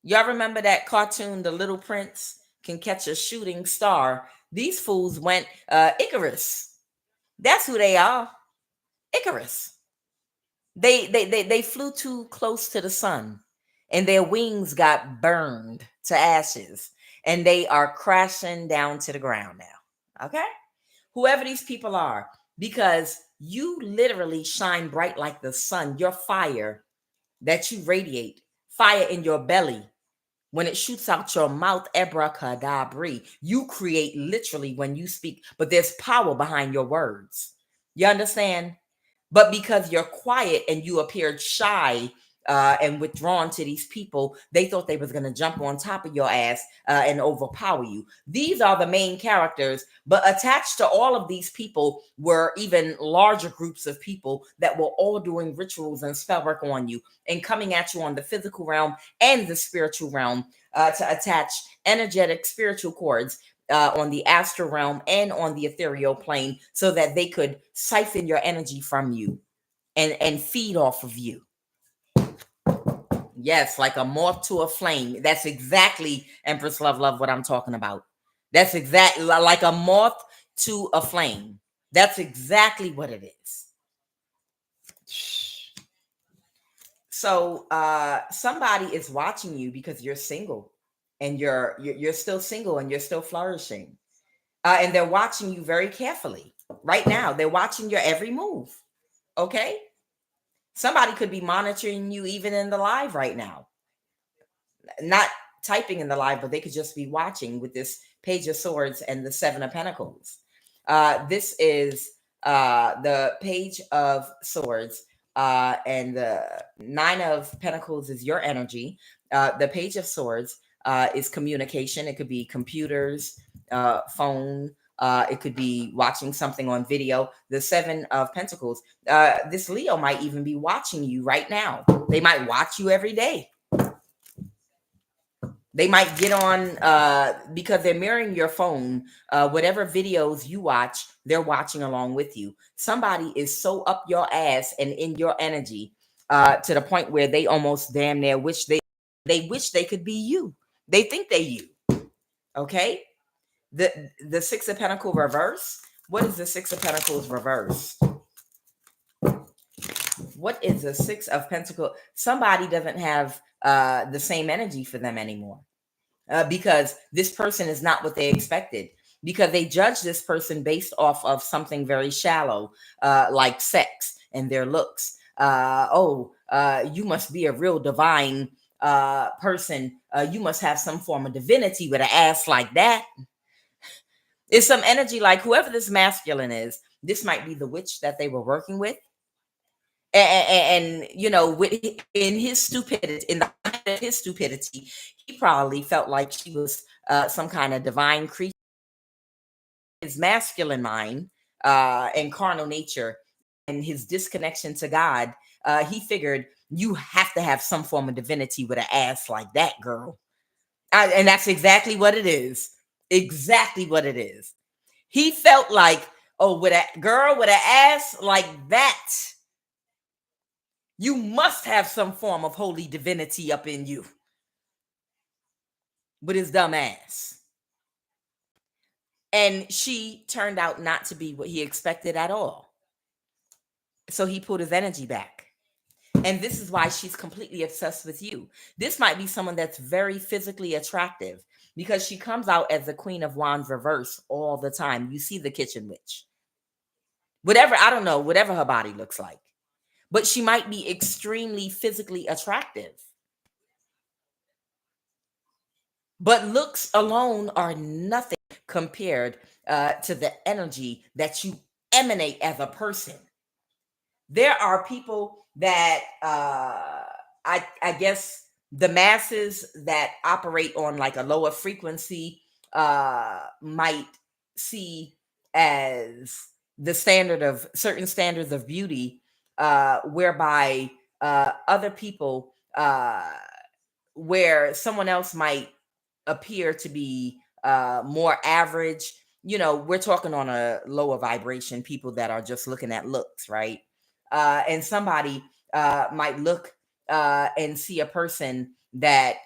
Y'all remember that cartoon, The Little Prince Can Catch a Shooting Star? These fools went Icarus. That's who they are. Icarus. They flew too close to the sun, and their wings got burned to ashes, and they are crashing down to the ground now. Okay? Whoever these people are, because you literally shine bright like the sun. Your fire that you radiate, fire in your belly, when it shoots out your mouth, abracadabra, you create literally when you speak, but there's power behind your words. You understand? But because you're quiet and you appeared shy and withdrawn to these people, they thought they was going to jump on top of your ass and overpower you. These are the main characters, but attached to all of these people were even larger groups of people that were all doing rituals and spell work on you and coming at you on the physical realm and the spiritual realm to attach energetic spiritual cords on the astral realm and on the ethereal plane, so that they could siphon your energy from you and feed off of you. Yes, like a moth to a flame. That's exactly, Empress Love, what I'm talking about. That's exactly like a moth to a flame. That's exactly what it is. So somebody is watching you because you're single, and you're still single and you're still flourishing. And they're watching you very carefully right now. They're watching your every move. Okay. Somebody could be monitoring you even in the live right now. Not typing in the live, but they could just be watching with this Page of Swords and the Seven of Pentacles. This is the Page of Swords. And the Nine of Pentacles is your energy. The Page of Swords is communication. It could be computers, phone. It could be watching something on video. The Seven of Pentacles. This Leo might even be watching you right now. They might watch you every day. They might get on because they're mirroring your phone. Whatever videos you watch, they're watching along with you. Somebody is so up your ass and in your energy to the point where they almost damn near wish they wish they could be you. They think they you. Okay. The Six of Pentacles reverse. What is the Six of Pentacles reverse? What is the Six of Pentacles? Somebody doesn't have the same energy for them anymore, because this person is not what they expected, because they judge this person based off of something very shallow, like sex and their looks. You must be a real divine person. You must have some form of divinity with an ass like that. It's some energy like whoever this masculine is, this might be the witch that they were working with. And you know, in his stupidity, in the height of his stupidity, he probably felt like she was some kind of divine creature. His masculine mind and carnal nature and his disconnection to God, he figured you have to have some form of divinity with an ass like that, girl. And that's exactly what it is. Exactly what it is. He felt like, oh, with a girl with an ass like that, you must have some form of holy divinity up in you. With his dumb ass. And she turned out not to be what he expected at all. So he pulled his energy back. And this is why she's completely obsessed with you. This might be someone that's very physically attractive, because she comes out as the Queen of Wands reverse all the time. You see the kitchen witch. Whatever, I don't know, whatever her body looks like. But she might be extremely physically attractive. But looks alone are nothing compared to the energy that you emanate as a person. There are people that I guess the masses that operate on like a lower frequency might see as the standard of certain standards of beauty, whereby other people, where someone else might appear to be more average. You know, we're talking on a lower vibration, people that are just looking at looks, right? And somebody might look and see a person that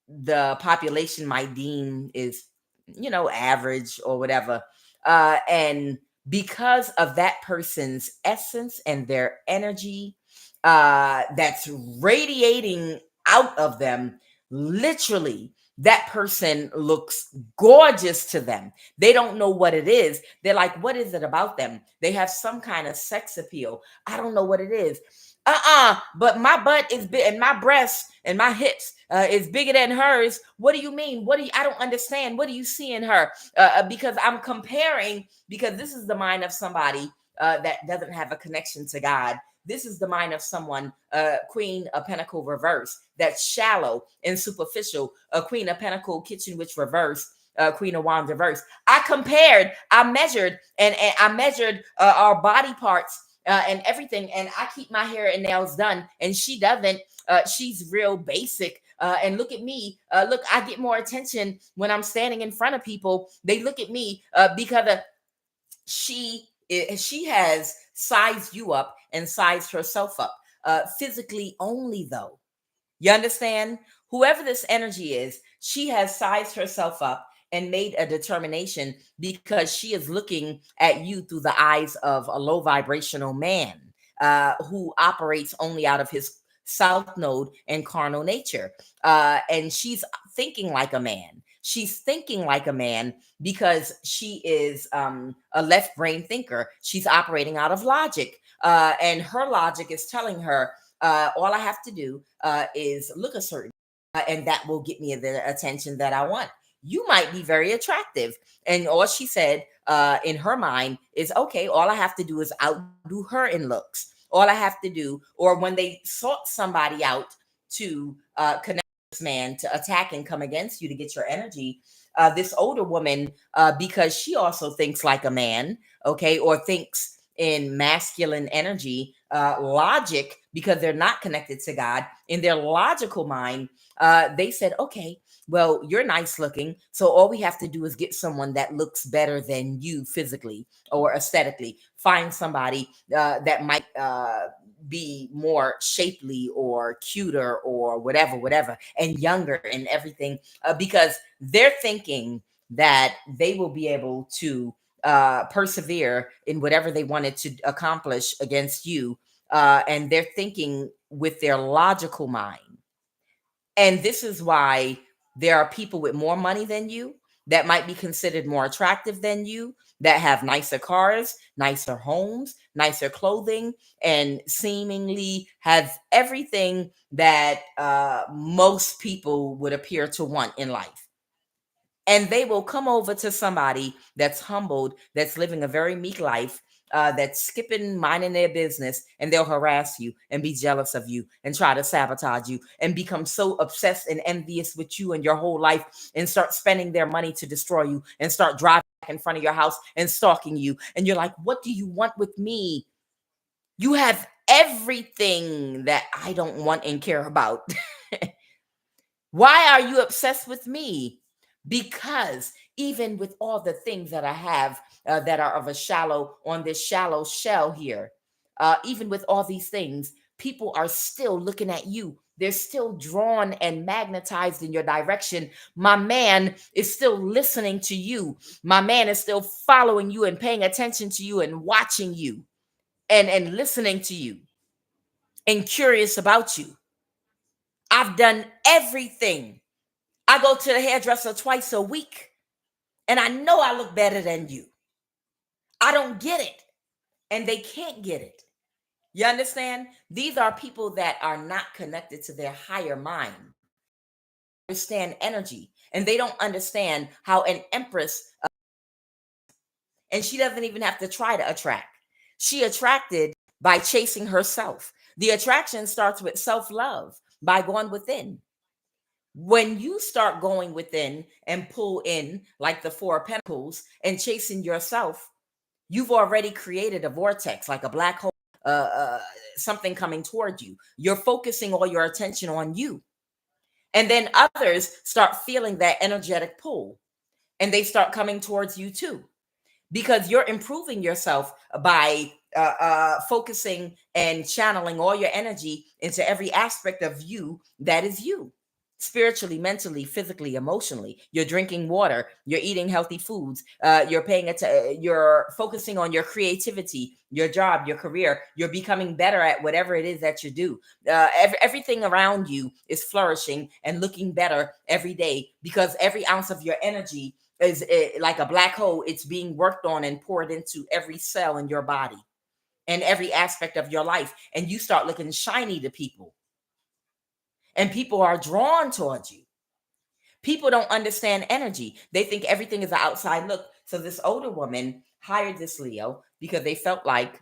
the population might deem is, you know, average or whatever. And because of that person's essence and their energy that's radiating out of them, literally, that person looks gorgeous to them. They don't know what it is. They're like, what is it about them? They have some kind of sex appeal. I don't know what it is. But my butt is big and my breasts and my hips is bigger than hers. What do you mean? I don't understand. What do you see in her? Because I'm comparing, because this is the mind of somebody that doesn't have a connection to God. This is the mind of someone, Queen of Pentacle reverse, that's shallow and superficial. A Queen of Pentacle kitchen witch reverse, Queen of Wands reverse. I compared, I measured, and I measured our body parts and everything. And I keep my hair and nails done, and she doesn't. She's real basic. And look at me. Look, I get more attention when I'm standing in front of people. They look at me because of she has sized you up and sized herself up, physically only, though. You understand? Whoever this energy is, she has sized herself up and made a determination, because she is looking at you through the eyes of a low vibrational man who operates only out of his south node and carnal nature. And she's thinking like a man. She's thinking like a man because she is a left brain thinker. She's operating out of logic. And her logic is telling her, all I have to do is look a certain, and that will get me the attention that I want. You might be very attractive, and all she said in her mind is, okay, all I have to do is outdo her in looks. All I have to do, or when they sought somebody out to connect this man to attack and come against you to get your energy, this older woman, because she also thinks like a man, okay, or thinks in masculine energy, logic, because they're not connected to God. In their logical mind, they said, okay, well, you're nice looking, so all we have to do is get someone that looks better than you physically or aesthetically. Find somebody that might be more shapely or cuter or whatever, and younger and everything, because they're thinking that they will be able to persevere in whatever they wanted to accomplish against you. And they're thinking with their logical mind. And this is why there are people with more money than you that might be considered more attractive than you, that have nicer cars, nicer homes, nicer clothing, and seemingly have everything that most people would appear to want in life. And they will come over to somebody that's humbled, that's living a very meek life, that's skipping, minding their business, and they'll harass you and be jealous of you and try to sabotage you and become so obsessed and envious with you and your whole life, and start spending their money to destroy you and start driving back in front of your house and stalking you. And you're like, what do you want with me? You have everything that I don't want and care about. Why are you obsessed with me? Because even with all the things that I have that are of a shallow, on this shallow shell here, even with all these things, people are still looking at you. They're still drawn and magnetized in your direction. My man is still listening to you. My man is still following you and paying attention to you and watching you and listening to you and curious about you. I've done everything. I go to the hairdresser twice a week, and I know I look better than you. I don't get it, and they can't get it. You understand? These are people that are not connected to their higher mind, understand energy, and they don't understand how an empress, and she doesn't even have to try to attract. She attracted by chasing herself. The attraction starts with self-love, by going within. When you start going within and pull in like the Four of Pentacles and chasing yourself, you've already created a vortex, like a black hole, something coming toward you. You're focusing all your attention on you. And then others start feeling that energetic pull, and they start coming towards you too, because you're improving yourself by focusing and channeling all your energy into every aspect of you that is you. Spiritually, mentally, physically, emotionally. You're drinking water, you're eating healthy foods, you're paying attention, you're focusing on your creativity, your job, your career. You're becoming better at whatever it is that you do. Everything around you is flourishing and looking better every day, because every ounce of your energy is like a black hole. It's being worked on and poured into every cell in your body and every aspect of your life. And you start looking shiny to people, and people are drawn towards you. People don't understand energy. They think everything is an outside look. So this older woman hired this Leo because they felt like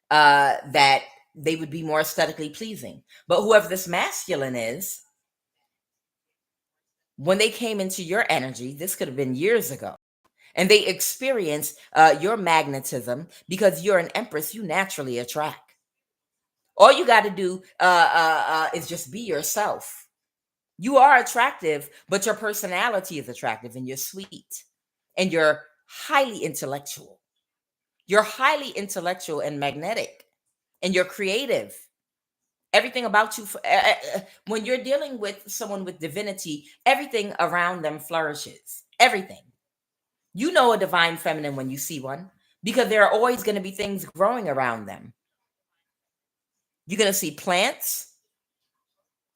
that they would be more aesthetically pleasing. But whoever this masculine is, when they came into your energy, this could have been years ago, and they experienced your magnetism, because you're an empress, you naturally attract. All you got to do is just be yourself. You are attractive, but your personality is attractive, and you're sweet, and you're highly intellectual. You're highly intellectual and magnetic, and you're creative. Everything about you, when you're dealing with someone with divinity, everything around them flourishes. Everything. You know a divine feminine when you see one, because there are always going to be things growing around them. You're going to see plants.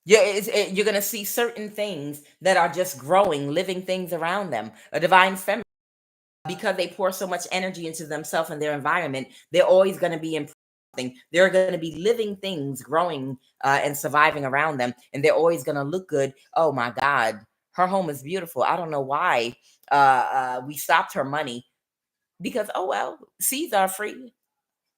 You're going to see certain things that are just growing, living things around them. A divine feminine, because they pour so much energy into themselves and their environment, they're always going to be improving. There are going to be living things growing and surviving around them, and they're always going to look good. Oh my God, her home is beautiful. I don't know why we stopped her money, because, oh well, seeds are free.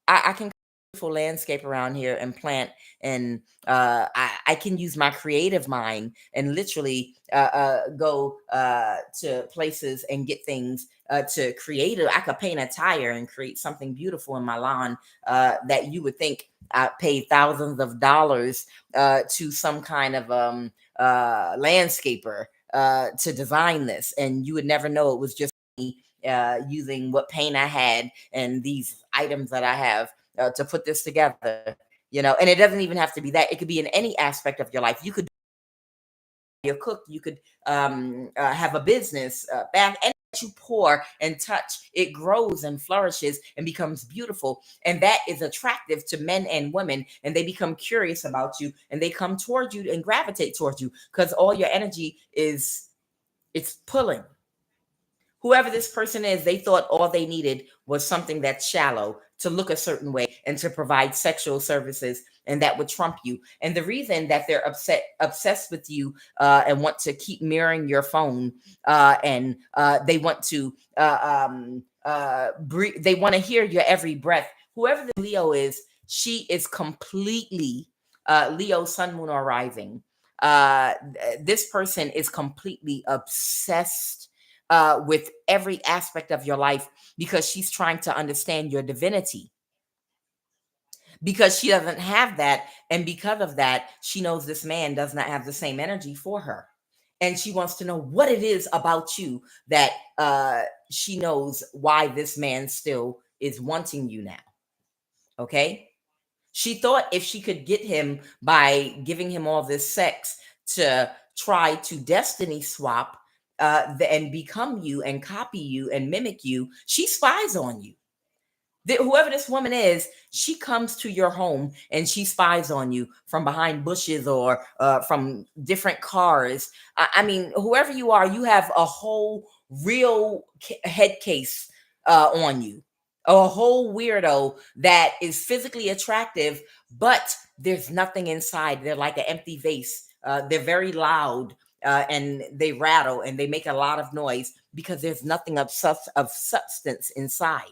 I can beautiful landscape around here and plant, and I can use my creative mind and literally go to places and get things to create it. I could paint a tire and create something beautiful in my lawn that you would think I paid thousands of dollars to some kind of landscaper to design this, and you would never know it was just me using what paint I had and these items that I have to put this together, and it doesn't even have to be that. It could be in any aspect of your life. You could a cook, you could have a business, bath, and you pour and touch, it grows and flourishes and becomes beautiful. And that is attractive to men and women. And they become curious about you and they come toward you and gravitate towards you because all your energy is, it's pulling. Whoever this person is, they thought all they needed was something that's shallow, to look a certain way and to provide sexual services, and that would trump you. And the reason that they're obsessed with you, and want to keep mirroring your phone, and they want to breathe, they want to hear your every breath. Whoever the Leo is, she is completely Leo, sun, moon, or rising. This person is completely obsessed with every aspect of your life because she's trying to understand your divinity, because she doesn't have that. And because of that, she knows this man does not have the same energy for her. And she wants to know what it is about you that she knows why this man still is wanting you now. Okay. She thought if she could get him by giving him all this sex to try to destiny swap, and become you and copy you and mimic you, she spies on you. Whoever this woman is, she comes to your home and she spies on you from behind bushes or from different cars. I mean, whoever you are, you have a whole real head case on you. A whole weirdo that is physically attractive, but there's nothing inside. They're like an empty vase. They're very loud, and they rattle and they make a lot of noise because there's nothing of substance inside.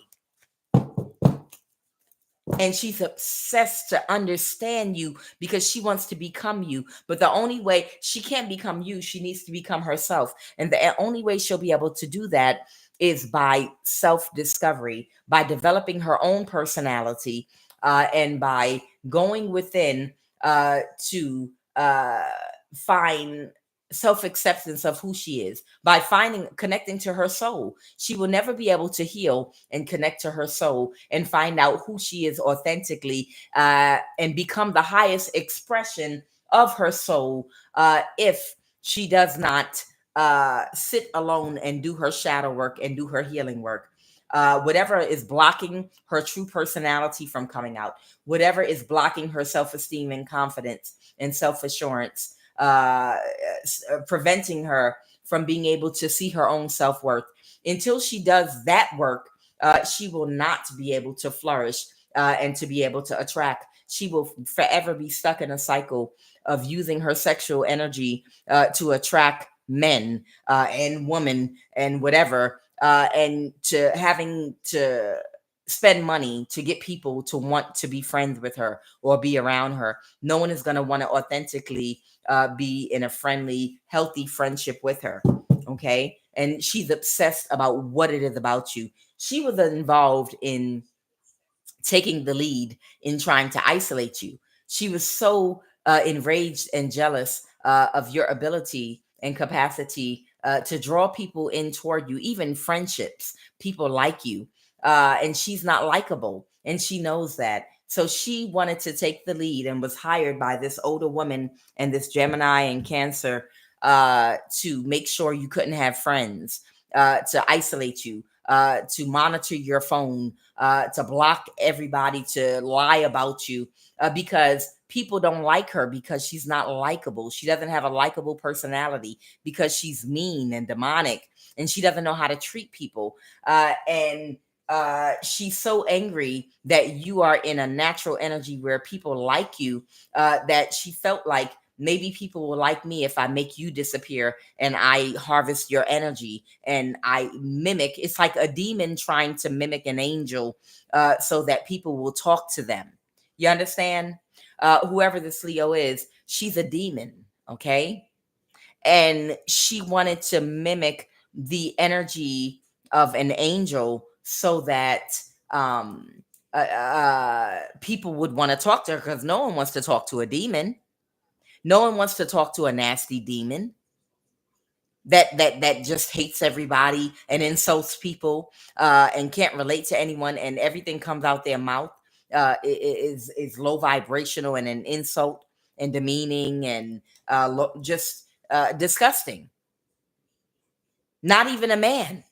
And she's obsessed to understand you because she wants to become you. But the only way she can't become you, she needs to become herself. And the only way she'll be able to do that is by self-discovery, by developing her own personality, and by going within to find self-acceptance of who she is. By connecting to her soul, she will never be able to heal and connect to her soul and find out who she is authentically, and become the highest expression of her soul, if she does not sit alone and do her shadow work and do her healing work. Whatever is blocking her true personality from coming out, whatever is blocking her self-esteem and confidence and self-assurance, preventing her from being able to see her own self-worth. Until she does that work, she will not be able to flourish, and to be able to attract. She will forever be stuck in a cycle of using her sexual energy to attract men, and women and whatever, and to having to spend money to get people to want to be friends with her or be around her. No one is going to want to authentically be in a friendly, healthy friendship with her. Okay. And she's obsessed about what it is about you. She was involved in taking the lead in trying to isolate you. She was so enraged and jealous of your ability and capacity to draw people in toward you, even friendships. People like you, and she's not likable, and she knows that. So she wanted to take the lead and was hired by this older woman and this Gemini and Cancer to make sure you couldn't have friends, to isolate you, to monitor your phone, to block everybody, to lie about you, because people don't like her because she's not likable. She doesn't have a likable personality because she's mean and demonic, and she doesn't know how to treat people. And she's so angry that you are in a natural energy where people like you, that she felt like maybe people will like me if I make you disappear and I harvest your energy and I mimic. It's like a demon trying to mimic an angel, so that people will talk to them. You understand? Whoever this Leo is, she's a demon. Okay. And she wanted to mimic the energy of an angel so that people would want to talk to her, because no one wants to talk to a demon. No one wants to talk to a nasty demon that just hates everybody and insults people, and can't relate to anyone, and everything comes out their mouth is low vibrational and an insult and demeaning, and just disgusting. Not even a man.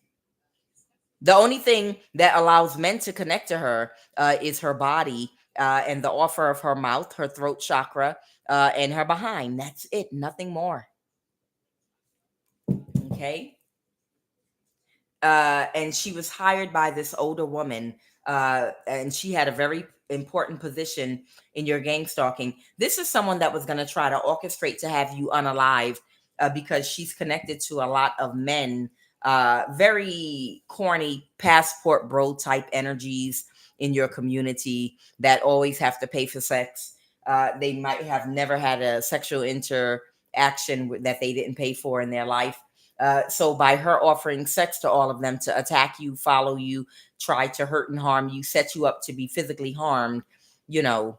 The only thing that allows men to connect to her is her body and the offer of her mouth, her throat chakra, and her behind. That's it. Nothing more. Okay. And she was hired by this older woman, and she had a very important position in your gang stalking. This is someone that was going to try to orchestrate to have you unalive because she's connected to a lot of men, very corny passport bro type energies in your community that always have to pay for sex. They might have never had a sexual interaction that they didn't pay for in their life. So by her offering sex to all of them to attack you, follow you, try to hurt and harm you, set you up to be physically harmed, you know,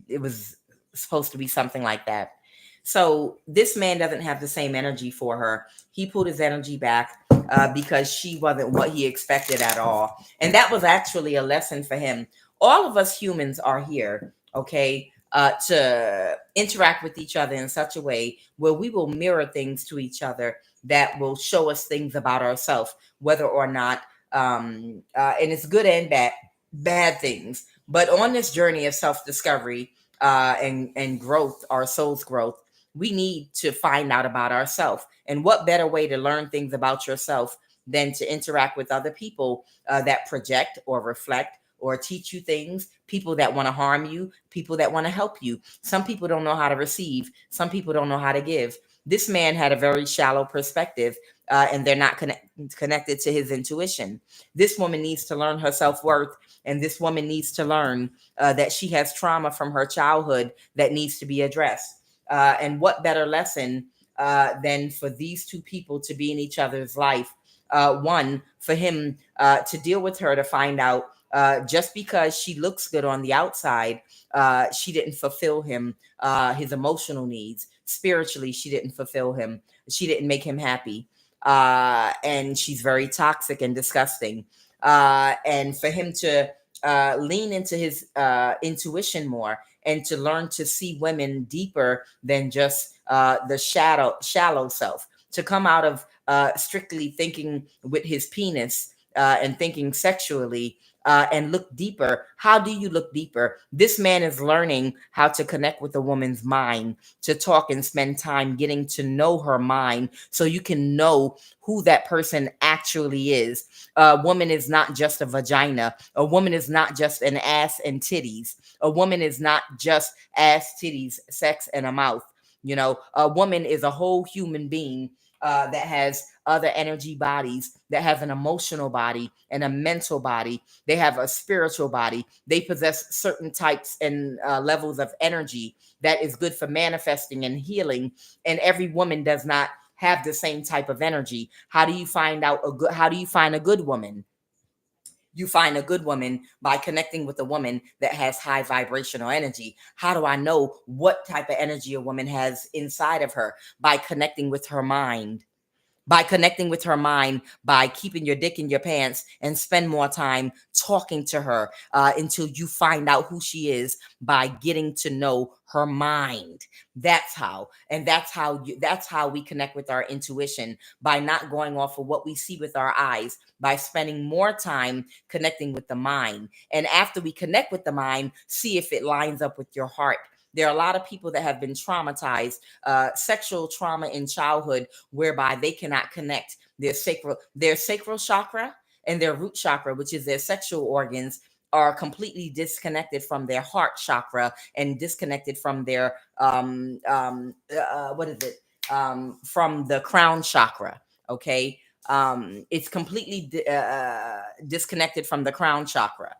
it was supposed to be something like that. So this man doesn't have the same energy for her. He pulled his energy back because she wasn't what he expected at all. And that was actually a lesson for him. All of us humans are here, okay, to interact with each other in such a way where we will mirror things to each other that will show us things about ourselves, whether or not, and it's good and bad things. But on this journey of self-discovery and growth, our soul's growth, we need to find out about ourselves. And what better way to learn things about yourself than to interact with other people that project or reflect or teach you things, people that want to harm you, people that want to help you. Some people don't know how to receive. Some people don't know how to give. This man had a very shallow perspective, and they're not connected to his intuition. This woman needs to learn her self-worth, and this woman needs to learn that she has trauma from her childhood that needs to be addressed. And what better lesson than for these two people to be in each other's life? One, for him to deal with her to find out just because she looks good on the outside, she didn't fulfill him, his emotional needs. Spiritually, she didn't fulfill him. She didn't make him happy. And she's very toxic and disgusting. And for him to lean into his intuition more and to learn to see women deeper than just the shallow self, to come out of strictly thinking with his penis and thinking sexually and look deeper. How do you look deeper? This man is learning how to connect with a woman's mind, to talk and spend time getting to know her mind so you can know who that person actually is. A woman is not just a vagina. A woman is not just an ass and titties. A woman is not just ass, titties, sex, and a mouth. You know, a woman is a whole human being that has other energy bodies, that have an emotional body and a mental body. They have a spiritual body. They possess certain types and levels of energy that is good for manifesting and healing. And every woman does not have the same type of energy. How do you find out how do you find a good woman? You find a good woman by connecting with a woman that has high vibrational energy. How do I know what type of energy a woman has inside of her? By connecting with her mind. By connecting with her mind, by keeping your dick in your pants and spend more time talking to her until you find out who she is, by getting to know her mind. That's how. And that's how we connect with our intuition, by not going off of what we see with our eyes, by spending more time connecting with the mind. And after we connect with the mind, see if it lines up with your heart. There are a lot of people that have been traumatized, sexual trauma in childhood, whereby they cannot connect their sacral chakra and their root chakra, which is their sexual organs, are completely disconnected from their heart chakra and disconnected from their what is it? From the crown chakra. Okay. It's completely disconnected from the crown chakra,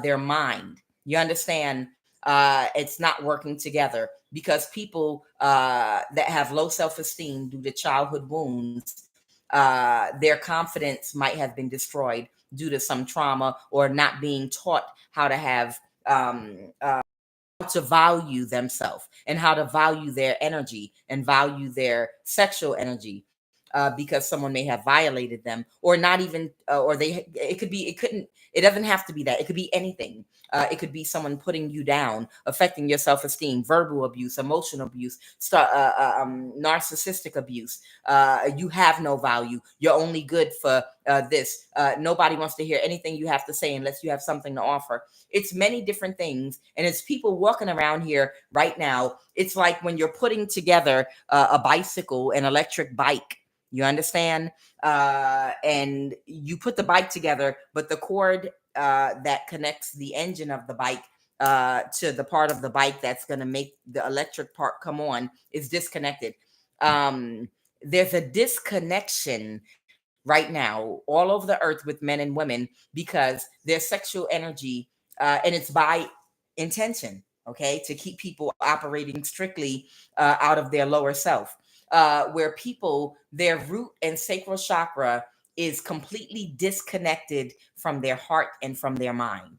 their mind. You understand? It's not working together because people that have low self-esteem due to childhood wounds, their confidence might have been destroyed due to some trauma or not being taught how to have to value themselves and how to value their energy and value their sexual energy. because someone may have violated them, or not even, or it doesn't have to be that. It could be anything. It could be someone putting you down, affecting your self-esteem, verbal abuse, emotional abuse, narcissistic abuse. You have no value. You're only good for this. Nobody wants to hear anything you have to say unless you have something to offer. It's many different things. And it's people walking around here right now. It's like when you're putting together a bicycle, an electric bike. You understand? And you put the bike together, but the cord that connects the engine of the bike to the part of the bike that's going to make the electric part come on is disconnected. There's a disconnection right now all over the earth with men and women because their sexual energy, and it's by intention, okay, to keep people operating strictly out of their lower self, where people, their root and sacral chakra is completely disconnected from their heart and from their mind.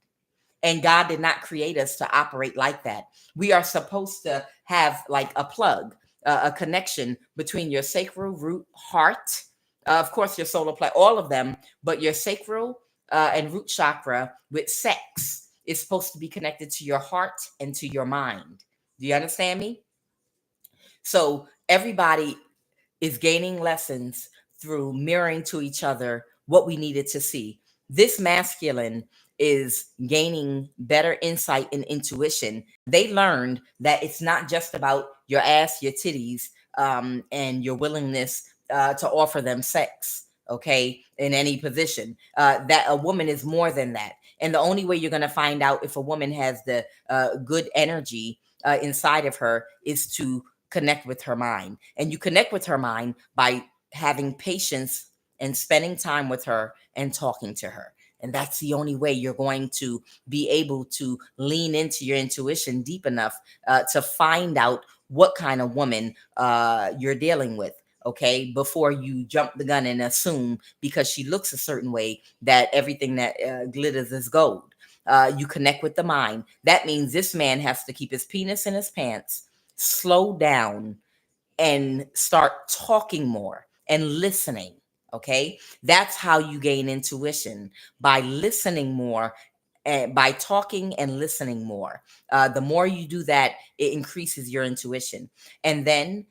And God did not create us to operate like that. We are supposed to have like a plug, a connection between your sacral, root, heart, of course, your solar plexus, all of them, but your sacral and root chakra with sex is supposed to be connected to your heart and to your mind. Do you understand me? So everybody is gaining lessons through mirroring to each other what we needed to see. This masculine is gaining better insight and intuition. They learned that it's not just about your ass, your titties, and your willingness to offer them sex, okay, in any position. That a woman is more than that. And the only way you're going to find out if a woman has the good energy inside of her is to connect with her mind. And you connect with her mind by having patience and spending time with her and talking to her. And that's the only way you're going to be able to lean into your intuition deep enough to find out what kind of woman you're dealing with. Okay, before you jump the gun and assume because she looks a certain way that everything that glitters is gold. You connect with the mind. That means this man has to keep his penis in his pants, slow down, and start talking more and listening. Okay, that's how you gain intuition, by listening more and by talking and listening more. The more you do that, it increases your intuition. And then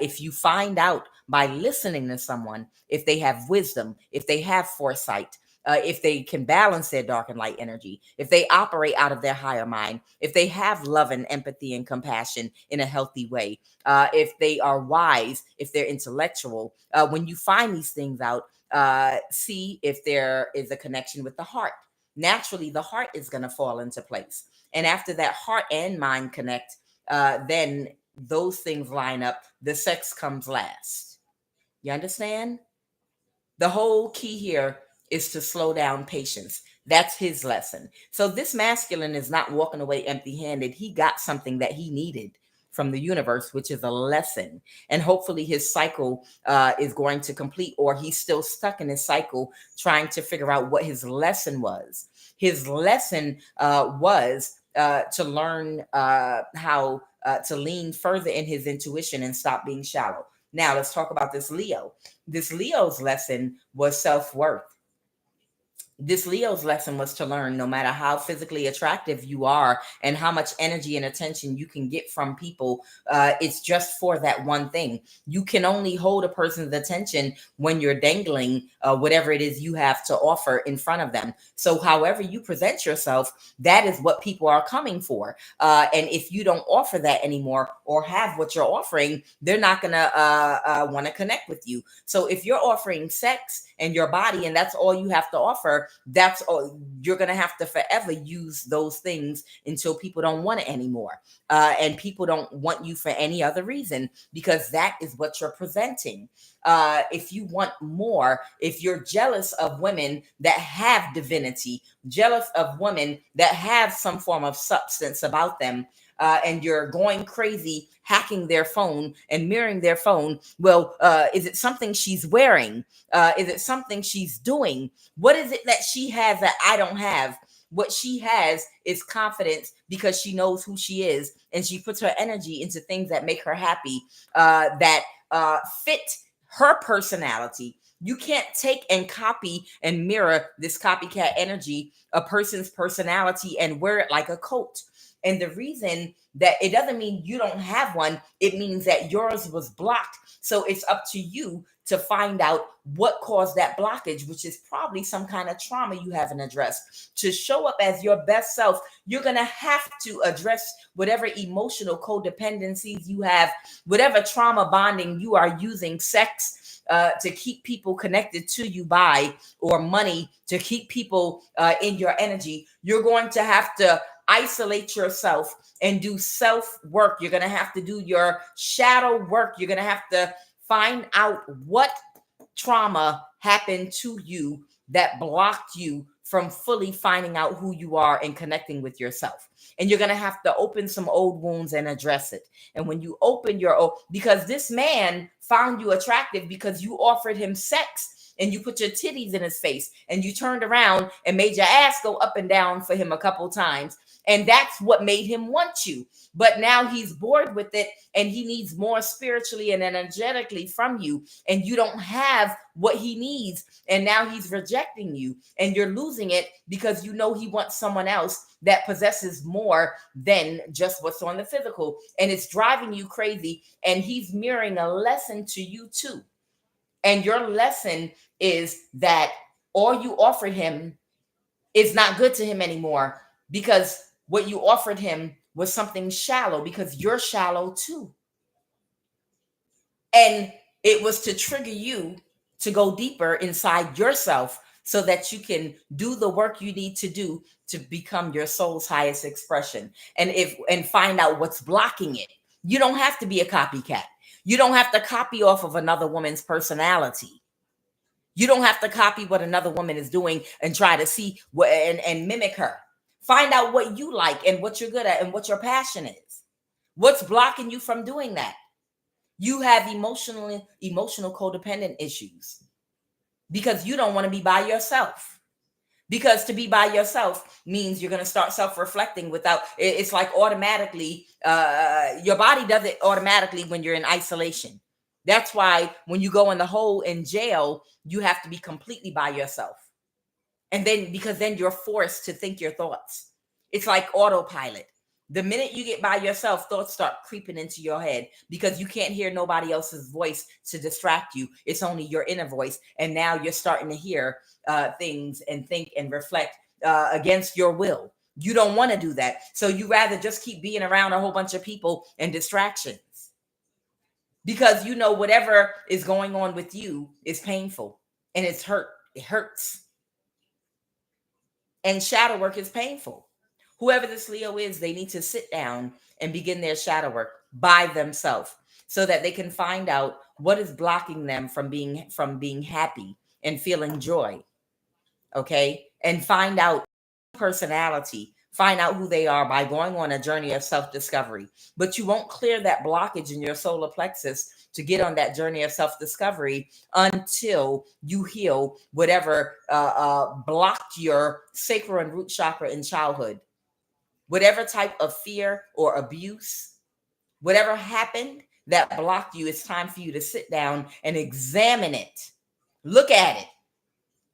if you find out by listening to someone, if they have wisdom, if they have foresight, if they can balance their dark and light energy, if they operate out of their higher mind, if they have love and empathy and compassion in a healthy way, if they are wise, if they're intellectual, when you find these things out, see if there is a connection with the heart. Naturally, the heart is going to fall into place. And after that heart and mind connect, then those things line up. The sex comes last. You understand? The whole key here is to slow down patience. That's his lesson. So this masculine is not walking away empty-handed. He got something that he needed from the universe, which is a lesson. And hopefully his cycle is going to complete, or he's still stuck in his cycle trying to figure out what his lesson was. His lesson was to learn how to lean further in his intuition and stop being shallow. Now let's talk about this Leo. This Leo's lesson was self-worth. This Leo's lesson was to learn, no matter how physically attractive you are and how much energy and attention you can get from people, it's just for that one thing. You can only hold a person's attention when you're dangling whatever it is you have to offer in front of them. So however you present yourself, that is what people are coming for. And if you don't offer that anymore or have what you're offering, they're not going to want to connect with you. So if you're offering sex and your body, and that's all you have to offer, that's all you're going to have to forever use those things until people don't want it anymore. And people don't want you for any other reason, because that is what you're presenting. If you want more, if you're jealous of women that have divinity, jealous of women that have some form of substance about them, and you're going crazy, hacking their phone and mirroring their phone. Well, is it something she's wearing? Is it something she's doing? What is it that she has that I don't have? What she has is confidence, because she knows who she is, and she puts her energy into things that make her happy, that fit her personality. You can't take and copy and mirror this copycat energy, a person's personality, and wear it like a coat. And the reason that it doesn't mean you don't have one, it means that yours was blocked. So it's up to you to find out what caused that blockage, which is probably some kind of trauma you haven't addressed. To show up as your best self, you're going to have to address whatever emotional codependencies you have, whatever trauma bonding you are using, sex to keep people connected to you by, or money to keep people in your energy. You're going to have to isolate yourself and do self work. You're going to have to do your shadow work. You're going to have to find out what trauma happened to you that blocked you from fully finding out who you are and connecting with yourself. And you're going to have to open some old wounds and address it. And when you open your own, because this man found you attractive because you offered him sex and you put your titties in his face and you turned around and made your ass go up and down for him a couple times. And that's what made him want you. But now he's bored with it and he needs more spiritually and energetically from you. And you don't have what he needs. And now he's rejecting you and you're losing it because you know he wants someone else that possesses more than just what's on the physical. And it's driving you crazy. And he's mirroring a lesson to you too. And your lesson is that all you offered him is not good to him anymore, because what you offered him was something shallow, because you're shallow too. And it was to trigger you to go deeper inside yourself so that you can do the work you need to do to become your soul's highest expression and find out what's blocking it. You don't have to be a copycat. You don't have to copy off of another woman's personality. You don't have to copy what another woman is doing and try to see what and mimic her. Find out what you like and what you're good at and what your passion is. What's blocking you from doing that? You have emotional codependent issues because you don't want to be by yourself. Because to be by yourself means you're going to start self-reflecting without, it's like automatically, your body does it automatically when you're in isolation. That's why when you go in the hole in jail, you have to be completely by yourself. And then, because then you're forced to think your thoughts. It's like autopilot. The minute you get by yourself, thoughts start creeping into your head because you can't hear nobody else's voice to distract you. It's only your inner voice. And now you're starting to hear things and think and reflect against your will. You don't want to do that. So you rather just keep being around a whole bunch of people and distractions. Because you know whatever is going on with you is painful and it's hurt. It hurts. And shadow work is painful. Whoever this Leo is, they need to sit down and begin their shadow work by themselves so that they can find out what is blocking them from being happy and feeling joy. Okay? And find out personality. Find out who they are by going on a journey of self-discovery. But you won't clear that blockage in your solar plexus to get on that journey of self-discovery until you heal whatever blocked your sacral and root chakra in childhood. Whatever type of fear or abuse, whatever happened that blocked you, it's time for you to sit down and examine it. Look at it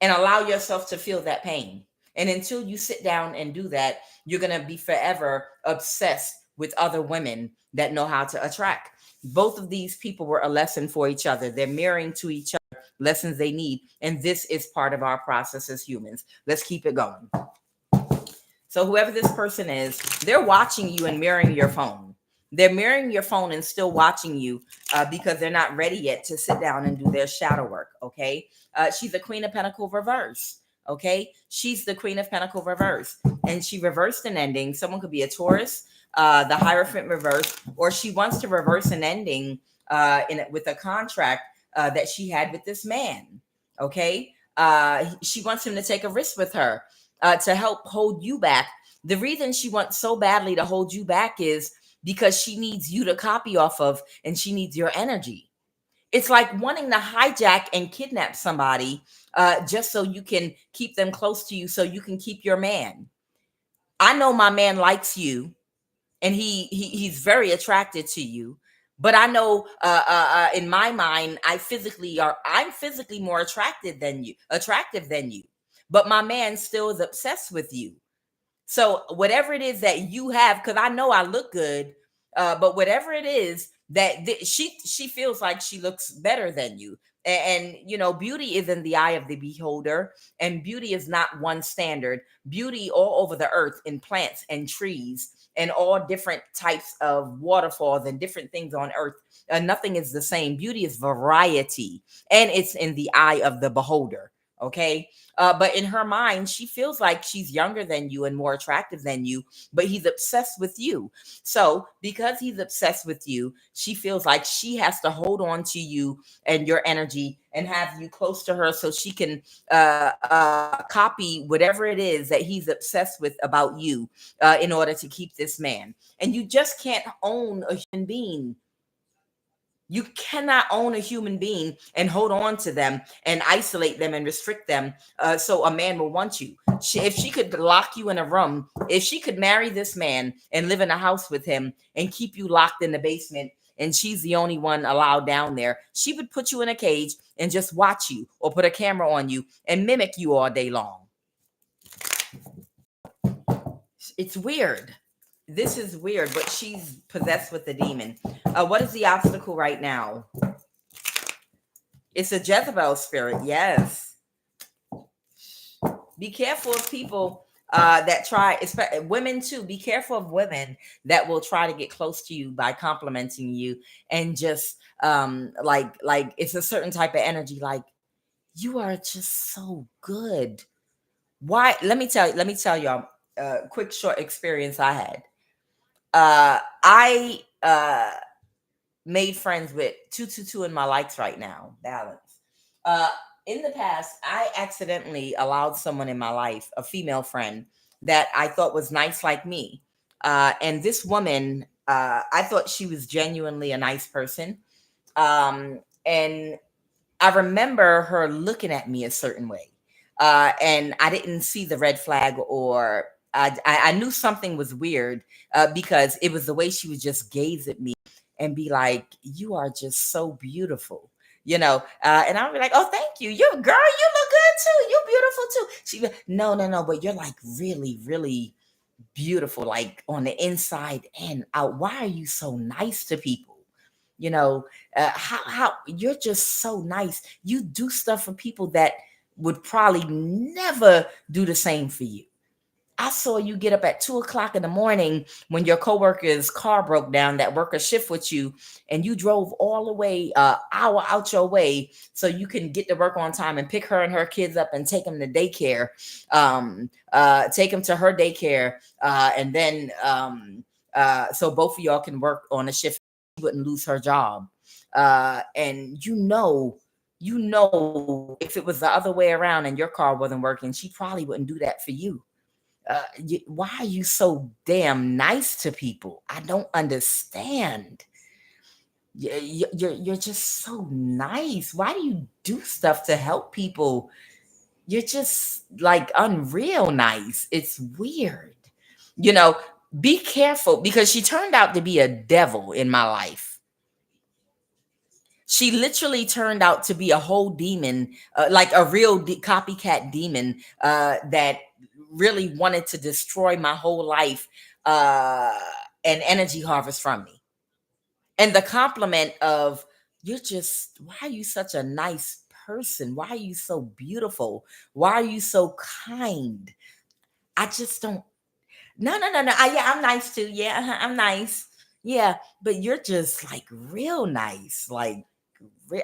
and allow yourself to feel that pain. And until you sit down and do that, you're going to be forever obsessed with other women that know how to attract. Both of these people were a lesson for each other. They're mirroring to each other lessons they need. And this is part of our process as humans. Let's keep it going. So whoever this person is, they're watching you and mirroring your phone. They're mirroring your phone and still watching you because they're not ready yet to sit down and do their shadow work. Okay. She's a Queen of Pentacles reverse. Okay. She's the Queen of Pentacles reverse, and she reversed an ending. Someone could be a Taurus, the Hierophant reverse, or she wants to reverse an ending with a contract that she had with this man. Okay. She wants him to take a risk with her to help hold you back. The reason she wants so badly to hold you back is because she needs you to copy off of, and she needs your energy. It's like wanting to hijack and kidnap somebody just so you can keep them close to you, so you can keep your man. I know my man likes you, and he's very attracted to you, But I know, in my mind, I'm physically more attractive than you. But my man still is obsessed with you. So whatever it is that you have, because I know I look good, but whatever it is that she feels like she looks better than you. And you know, beauty is in the eye of the beholder, and beauty is not one standard. Beauty all over the earth, in plants and trees and all different types of waterfalls and different things on earth. Nothing is the same. Beauty is variety, and it's in the eye of the beholder. Okay. But in her mind, she feels like she's younger than you and more attractive than you, but he's obsessed with you. So, because he's obsessed with you, she feels like she has to hold on to you and your energy and have you close to her so she can copy whatever it is that he's obsessed with about you in order to keep this man. And you just can't own a human being. You cannot own a human being and hold on to them and isolate them and restrict them so a man will want you. If she could lock you in a room, if she could marry this man and live in a house with him and keep you locked in the basement, and she's the only one allowed down there, she would put you in a cage and just watch you or put a camera on you and mimic you all day long. It's weird. This is weird, but she's possessed with the demon. What is the obstacle right now? It's a Jezebel spirit. Yes. Be careful of people that try, especially women too. Be careful of women that will try to get close to you by complimenting you and just like it's a certain type of energy. Like, you are just so good. Why? Let me tell y'all a quick short experience I had. I made friends with 222 in my likes right now. Balance. Uh, in the past, I accidentally allowed someone in my life, a female friend, that I thought was nice like me. And this woman, I thought she was genuinely a nice person. And I remember her looking at me a certain way. And I didn't see the red flag, or I knew something was weird because it was the way she would just gaze at me and be like, "You are just so beautiful." You know, and I would be like, "Oh, thank you. You girl, you look good too. You beautiful too." She be, no, but you're like really, really beautiful, like on the inside and out. Why are you so nice to people? You know, how you're just so nice. You do stuff for people that would probably never do the same for you. I saw you get up at 2 o'clock in the morning when your coworker's car broke down, that worker shift with you, and you drove all the way hour out your way so you can get to work on time and pick her and her kids up and take them to daycare, take them to her daycare, and then so both of y'all can work on a shift. She wouldn't lose her job, and if it was the other way around and your car wasn't working, she probably wouldn't do that for you. Why are you so damn nice to people? I don't understand. You're just so nice. Why do you do stuff to help people? You're just like unreal nice. It's weird. You know, be careful, because she turned out to be a devil in my life. She literally turned out to be a whole demon, like a real copycat demon that really wanted to destroy my whole life uh, and energy harvest from me. And the compliment of, "You're just, why are you such a nice person? Why are you so beautiful? Why are you so kind?" I just don't. No. Yeah, I'm nice too. Yeah, I'm nice. Yeah, but you're just like real nice. Like,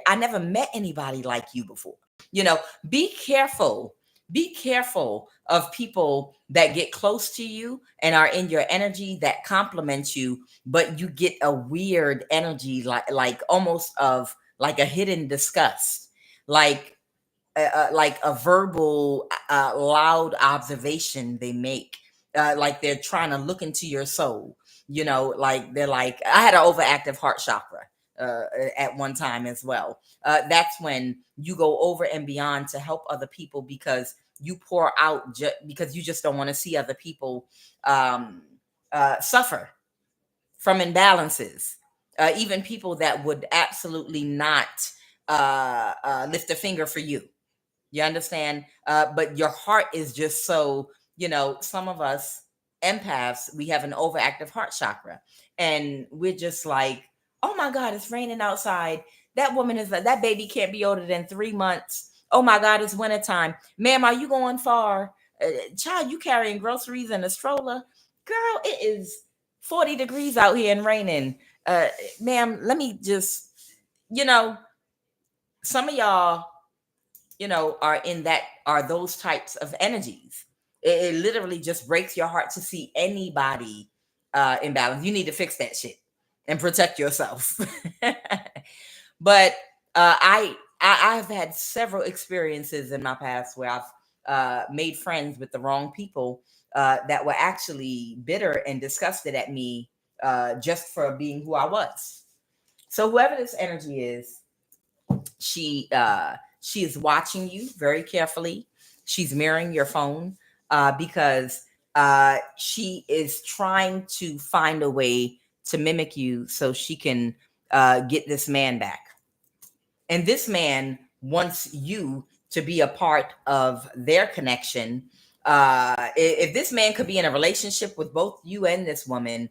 I never met anybody like you before. You know, be careful. Be careful of people that get close to you and are in your energy that compliment you, but you get a weird energy, like almost of like a hidden disgust, like a verbal, loud observation they make, like they're trying to look into your soul. You know, like they're like, I had an overactive heart chakra at one time as well. That's when you go over and beyond to help other people, because you pour out because you just don't want to see other people suffer from imbalances. even people that would absolutely not lift a finger for you. You understand? But your heart is just so, some of us empaths, we have an overactive heart chakra. And we're just like, oh my God, it's raining outside. That woman is like, that baby can't be older than 3 months. Oh my God, it's wintertime. Ma'am, are you going far? Child, you carrying groceries in a stroller? Girl, it is 40 degrees out here and raining. Ma'am, let me just, you know, some of y'all, are those types of energies. It literally just breaks your heart to see anybody in balance. You need to fix that shit and protect yourself. But I've had several experiences in my past where I've made friends with the wrong people that were actually bitter and disgusted at me just for being who I was. So whoever this energy is, she is watching you very carefully. She's mirroring your phone because she is trying to find a way to mimic you so she can get this man back. And this man wants you to be a part of their connection. If this man could be in a relationship with both you and this woman,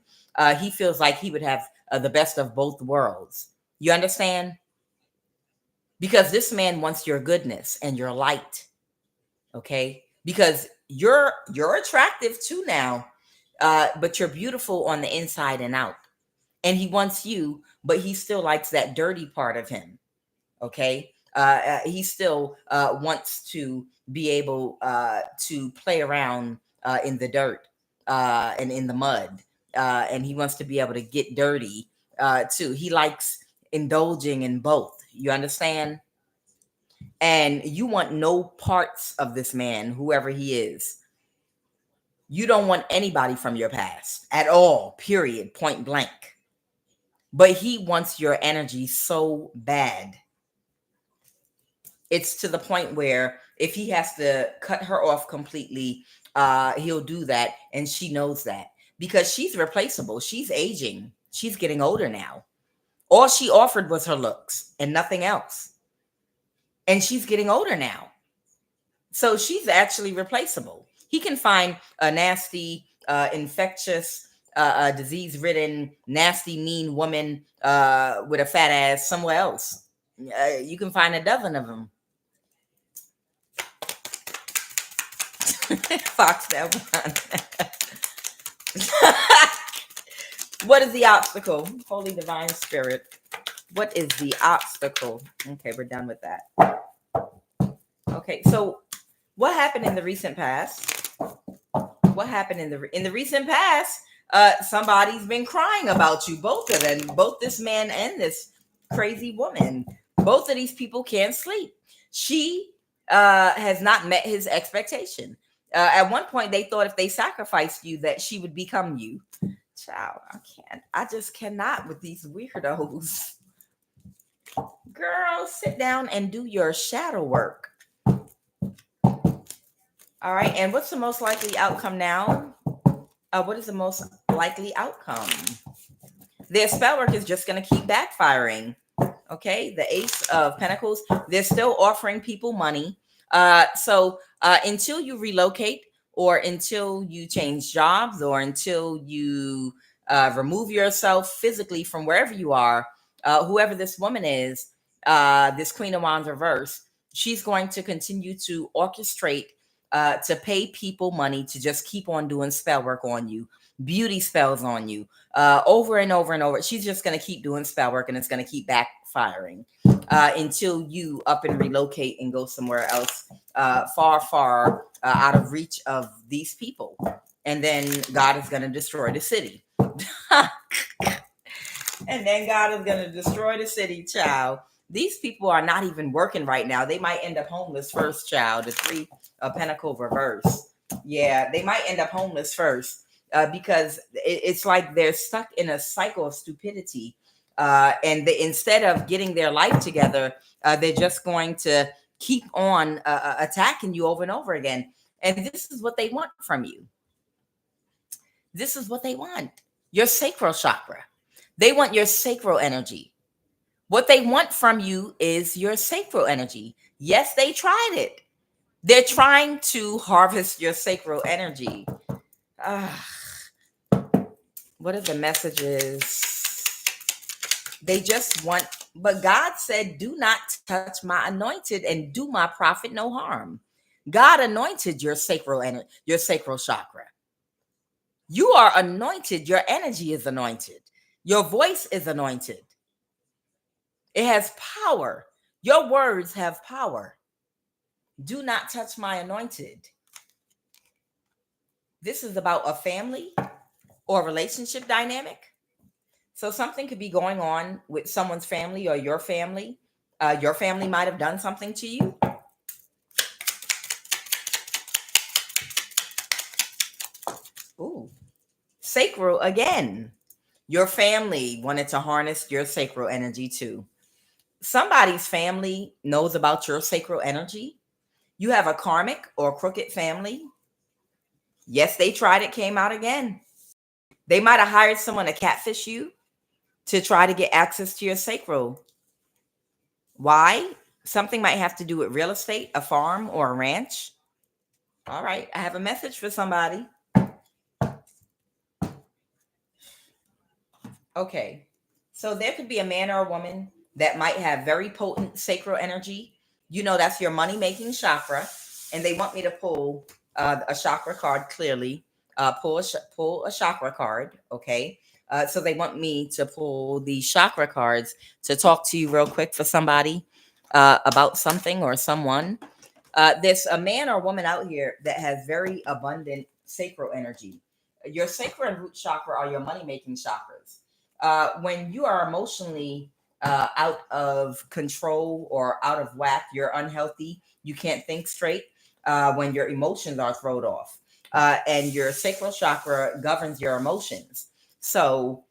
he feels like he would have the best of both worlds. You understand? Because this man wants your goodness and your light. Okay? Because you're attractive too now, but you're beautiful on the inside and out. And he wants you, but he still likes that dirty part of him. Okay? He still wants to be able to play around in the dirt and in the mud. And he wants to be able to get dirty too. He likes indulging in both. You understand? And you want no parts of this man, whoever he is. You don't want anybody from your past at all, period, point blank. But he wants your energy so bad. It's to the point where if he has to cut her off completely, he'll do that. And she knows that because she's replaceable. She's aging. She's getting older now. All she offered was her looks and nothing else. And she's getting older now. So she's actually replaceable. He can find a nasty, infectious, disease-ridden, nasty, mean woman with a fat ass somewhere else. You can find a dozen of them. Fox that one. What is the obstacle? Holy Divine Spirit. What is the obstacle? Okay, we're done with that. Okay, so what happened in the recent past? What happened in the recent past? Somebody's been crying about you, both of them, both this man and this crazy woman. Both of these people can't sleep. She has not met his expectation. At one point, they thought if they sacrificed you, that she would become you. Child, I just cannot with these weirdos. Girl, sit down and do your shadow work. All right, and what's the most likely outcome now? What is the most likely outcome? Their spell work is just going to keep backfiring. Okay, the Ace of Pentacles, they're still offering people money. So until you relocate or until you change jobs or until you remove yourself physically from wherever you are, whoever this woman is, this Queen of Wands reverse, she's going to continue to orchestrate to pay people money to just keep on doing spell work on you, beauty spells on you, over and over and over. She's just going to keep doing spell work and it's going to keep backfiring until you up and relocate and go somewhere else, far, far out of reach of these people. And then God is going to destroy the city. And then God is going to destroy the city, child. These people are not even working right now. They might end up homeless first, child. The Three of Pentacles reverse. Yeah, they might end up homeless first because it's like they're stuck in a cycle of stupidity. And instead of getting their life together, they're just going to keep on attacking you over and over again. And this is what they want from you. This is what they want. Your sacral chakra. They want your sacral energy. What they want from you is your sacral energy. Yes, they tried it. They're trying to harvest your sacral energy. Ah, what are the messages? They just want, but God said, do not touch my anointed and do my prophet no harm. God anointed your sacral energy, your sacral chakra. You are anointed. Your energy is anointed. Your voice is anointed. It has power. Your words have power. Do not touch my anointed. This is about a family or relationship dynamic. So something could be going on with someone's family or your family. Your family might have done something to you. Ooh, sacral again. Your family wanted to harness your sacral energy too. Somebody's family knows about your sacral energy. You have a karmic or crooked family. Yes, they tried it, came out again. They might have hired someone to catfish you to try to get access to your sacral. Why? Something might have to do with real estate, a farm, or a ranch. All right, I have a message for somebody. Okay, so there could be a man or a woman that might have very potent sacral energy. You know, that's your money making chakra. And they want me to pull a chakra card clearly. Pull a chakra card. Okay. So they want me to pull the chakra cards to talk to you real quick for somebody about something or someone. There's a man or woman out here that has very abundant sacral energy. Your sacral and root chakra are your money making chakras. When you are emotionally out of control or out of whack, you're unhealthy, you can't think straight, when your emotions are thrown off. And your sacral chakra governs your emotions. So,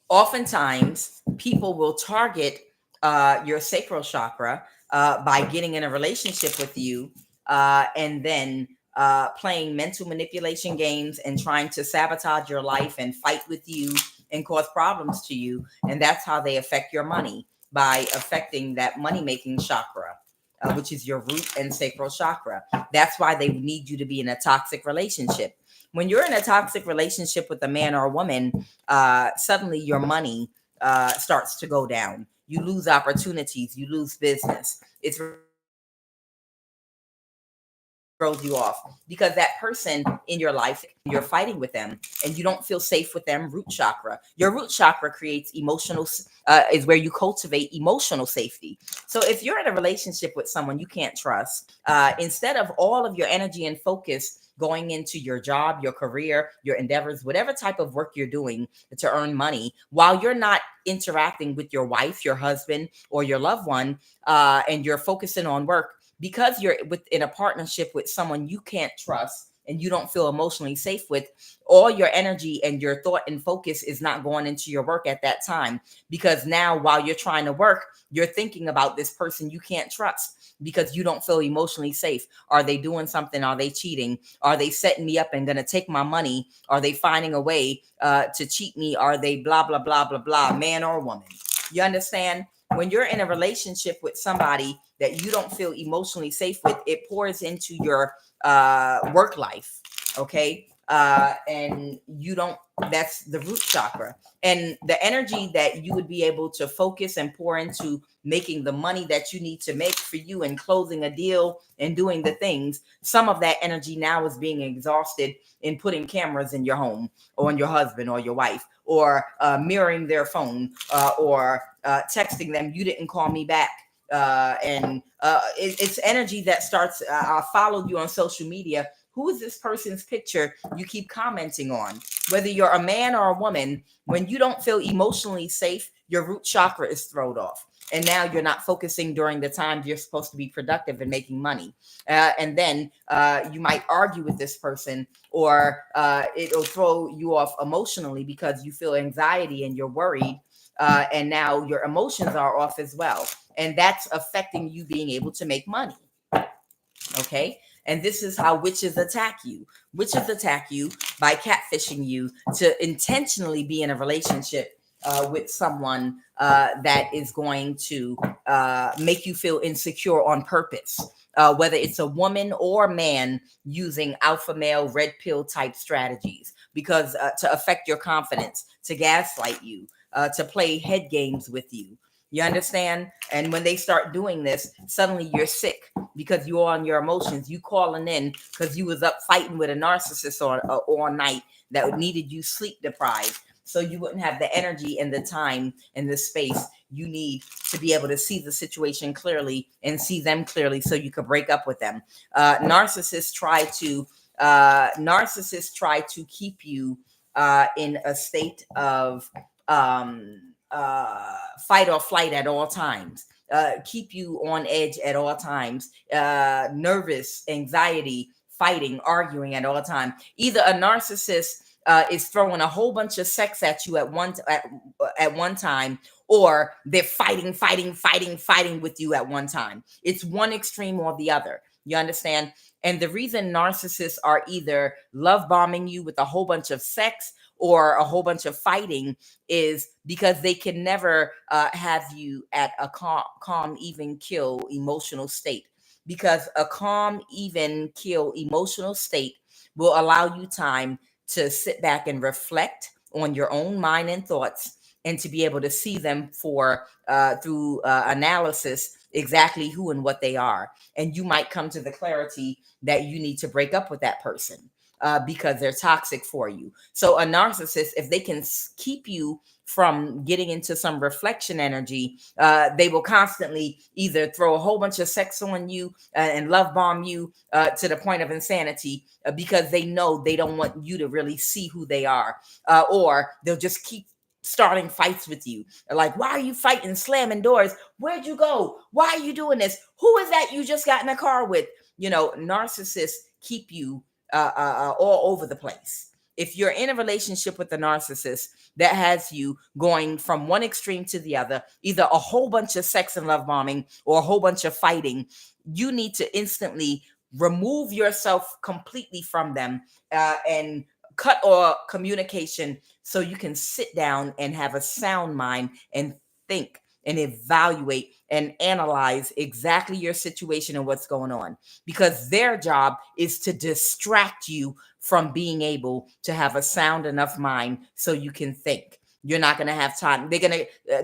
oftentimes people will target your sacral chakra by getting in a relationship with you and then playing mental manipulation games and trying to sabotage your life and fight with you and cause problems to you. And that's how they affect your money, by affecting that money making chakra, which is your root and sacral chakra. That's why they need you to be in a toxic relationship. When you're in a toxic relationship with a man or a woman, suddenly your money starts to go down. You lose opportunities, you lose business. It's throws you off because that person in your life, you're fighting with them and you don't feel safe with them. Root chakra, your root chakra creates emotional, is where you cultivate emotional safety. So if you're in a relationship with someone you can't trust, instead of all of your energy and focus going into your job, your career, your endeavors, whatever type of work you're doing to earn money, while you're not interacting with your wife, your husband, or your loved one, and you're focusing on work, because you're in a partnership with someone you can't trust and you don't feel emotionally safe with, all your energy and your thought and focus is not going into your work at that time. Because now while you're trying to work, you're thinking about this person you can't trust because you don't feel emotionally safe. Are they doing something? Are they cheating? Are they setting me up and going to take my money? Are they finding a way to cheat me? Are they blah, blah, blah, blah, blah, man or woman? You understand? When you're in a relationship with somebody that you don't feel emotionally safe with, it pours into your work life. Okay. And you don't, that's the root chakra. And the energy that you would be able to focus and pour into making the money that you need to make for you and closing a deal and doing the things, some of that energy now is being exhausted in putting cameras in your home or on your husband or your wife, or mirroring their phone, or texting them, you didn't call me back. It's energy that starts, I followed you on social media. Who is this person's picture you keep commenting on? Whether you're a man or a woman, when you don't feel emotionally safe, your root chakra is thrown off. And now you're not focusing during the time you're supposed to be productive and making money. And then you might argue with this person, or it'll throw you off emotionally because you feel anxiety and you're worried. And now your emotions are off as well. And that's affecting you being able to make money. Okay. And this is how witches attack you. Witches attack you by catfishing you to intentionally be in a relationship with someone that is going to make you feel insecure on purpose. Whether it's a woman or man using alpha male red pill type strategies, because to affect your confidence, to gaslight you, to play head games with you. You understand? And when they start doing this, suddenly you're sick because you're on your emotions. You calling in because you was up fighting with a narcissist all night that needed you sleep deprived. So you wouldn't have the energy and the time and the space you need to be able to see the situation clearly and see them clearly so you could break up with them. Narcissists try to keep you in a state of fight or flight at all times, keep you on edge at all times, nervous, anxiety, fighting, arguing at all times. Either a narcissist is throwing a whole bunch of sex at you at one time, or they're fighting with you at one time. It's one extreme or the other. You understand? And the reason narcissists are either love bombing you with a whole bunch of sex or a whole bunch of fighting is because they can never have you at a calm, even kill emotional state. Because a calm, even kill emotional state will allow you time to sit back and reflect on your own mind and thoughts, and to be able to see them for through analysis exactly who and what they are. And you might come to the clarity that you need to break up with that person because they're toxic for you. So a narcissist, if they can keep you from getting into some reflection energy, they will constantly either throw a whole bunch of sex on you and love bomb you to the point of insanity because they know they don't want you to really see who they are, or they'll just keep starting fights with you. Like, why are you fighting, slamming doors? Where'd you go? Why are you doing this? Who is that you just got in a car with? You know, narcissists keep you all over the place. If you're in a relationship with a narcissist that has you going from one extreme to the other, either a whole bunch of sex and love bombing or a whole bunch of fighting, you need to instantly remove yourself completely from them and cut all communication so you can sit down and have a sound mind and think and evaluate and analyze exactly your situation and what's going on, because their job is to distract you from being able to have a sound enough mind so you can think. You're not going to have time.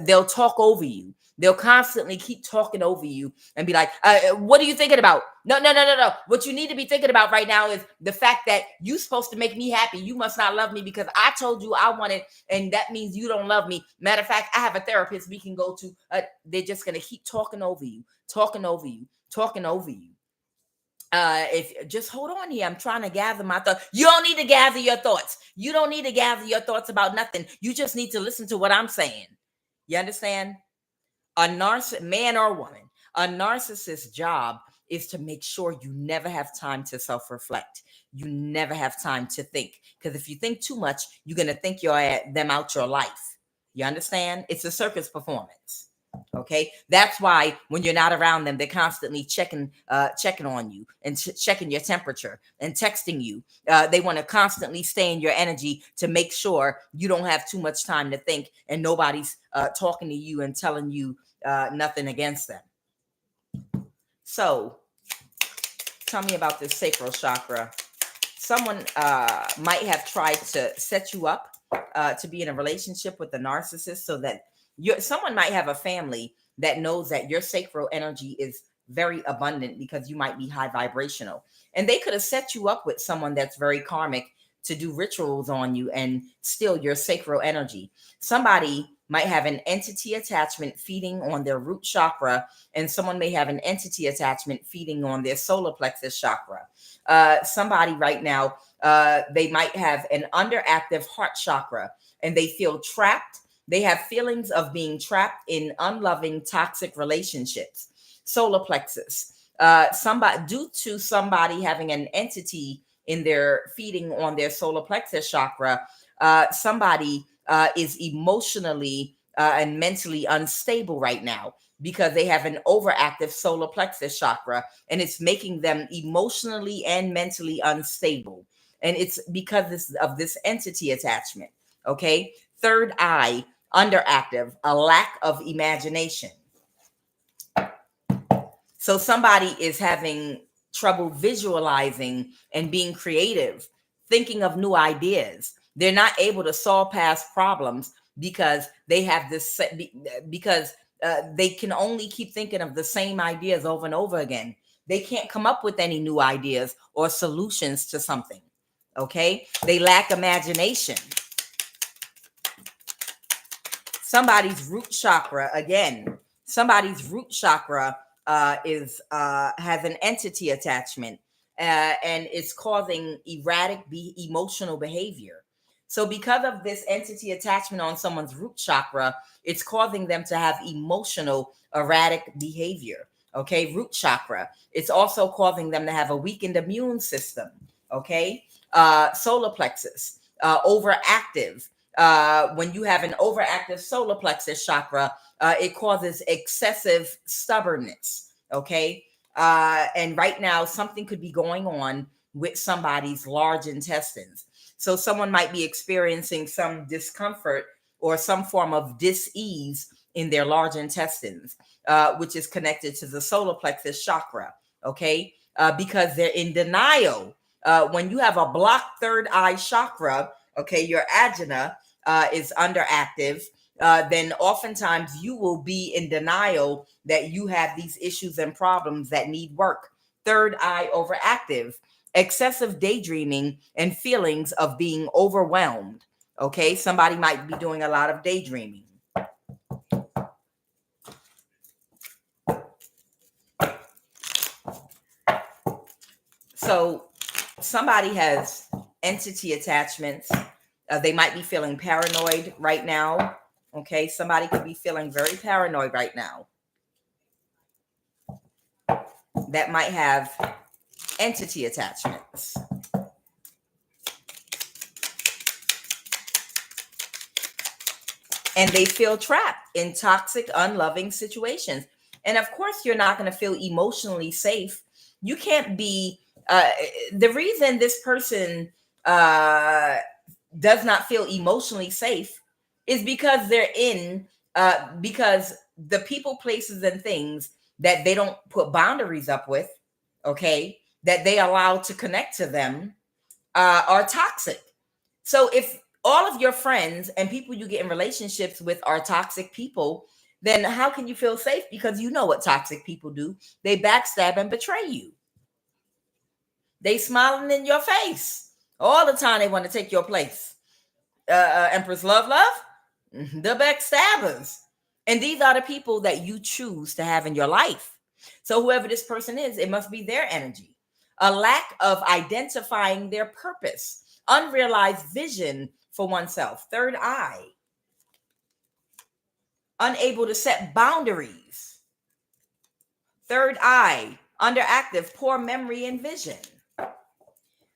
They'll talk over you. They'll constantly keep talking over you and be like, what are you thinking about? No. What you need to be thinking about right now is the fact that you're supposed to make me happy. You must not love me because I told you I wanted, and that means you don't love me. Matter of fact, I have a therapist we can go to. They're just going to keep talking over you. If just hold on here, I'm trying to gather my thoughts. You don't need to gather your thoughts. You don't need to gather your thoughts about nothing. You just need to listen to what I'm saying. You understand? Man or woman, a narcissist's job is to make sure you never have time to self-reflect. You never have time to think, because if you think too much, you're going to think them out your life. You understand? It's a circus performance. Okay, that's why when you're not around them, they're constantly checking on you and checking your temperature and texting you. They want to constantly stay in your energy to make sure you don't have too much time to think, and nobody's talking to you and telling you nothing against them. So, tell me about this sacral chakra. Someone might have tried to set you up to be in a relationship with a narcissist so that someone might have a family that knows that your sacral energy is very abundant because you might be high vibrational. And they could have set you up with someone that's very karmic to do rituals on you and steal your sacral energy. Somebody might have an entity attachment feeding on their root chakra, and someone may have an entity attachment feeding on their solar plexus chakra. Somebody right now, they might have an underactive heart chakra and they feel trapped. They have feelings of being trapped in unloving, toxic relationships. Solar plexus. Due to somebody having an entity in their feeding on their solar plexus chakra, somebody is emotionally and mentally unstable right now because they have an overactive solar plexus chakra, and it's making them emotionally and mentally unstable. And it's because of this entity attachment. Okay. Third eye, underactive, a lack of imagination. So somebody is having trouble visualizing and being creative, thinking of new ideas. They're not able to solve past problems because they have this, because they can only keep thinking of the same ideas over and over again. They can't come up with any new ideas or solutions to something. Okay. They lack imagination. Somebody's root chakra, again, somebody's root chakra has an entity attachment, and it's causing erratic emotional behavior. So because of this entity attachment on someone's root chakra, it's causing them to have emotional erratic behavior. Okay, root chakra. It's also causing them to have a weakened immune system. Okay, solar plexus, overactive. When you have an overactive solar plexus chakra, it causes excessive stubbornness. Okay. And right now, something could be going on with somebody's large intestines. So someone might be experiencing some discomfort or some form of dis-ease in their large intestines, which is connected to the solar plexus chakra. Okay. Because they're in denial. When you have a blocked third eye chakra, okay, your ajna is underactive, then oftentimes you will be in denial that you have these issues and problems that need work. Third eye overactive, excessive daydreaming and feelings of being overwhelmed. Okay, somebody might be doing a lot of daydreaming. So somebody has entity attachments. They might be feeling paranoid right now. Okay, somebody could be feeling very paranoid right now. That might have entity attachments. And they feel trapped in toxic, unloving situations. And of course, you're not going to feel emotionally safe. You can't be, the reason this person does not feel emotionally safe is because they're in, because the people, places, and things that they don't put boundaries up with, okay, that they allow to connect to them are toxic. So if all of your friends and people you get in relationships with are toxic people, then how can you feel safe? Because you know what toxic people do. They backstab and betray you. They smiling in your face all the time. They want to take your place. Empress Love, the backstabbers. And these are the people that you choose to have in your life. So whoever this person is, it must be their energy. A lack of identifying their purpose, unrealized vision for oneself, third eye, unable to set boundaries, third eye, underactive, poor memory and vision.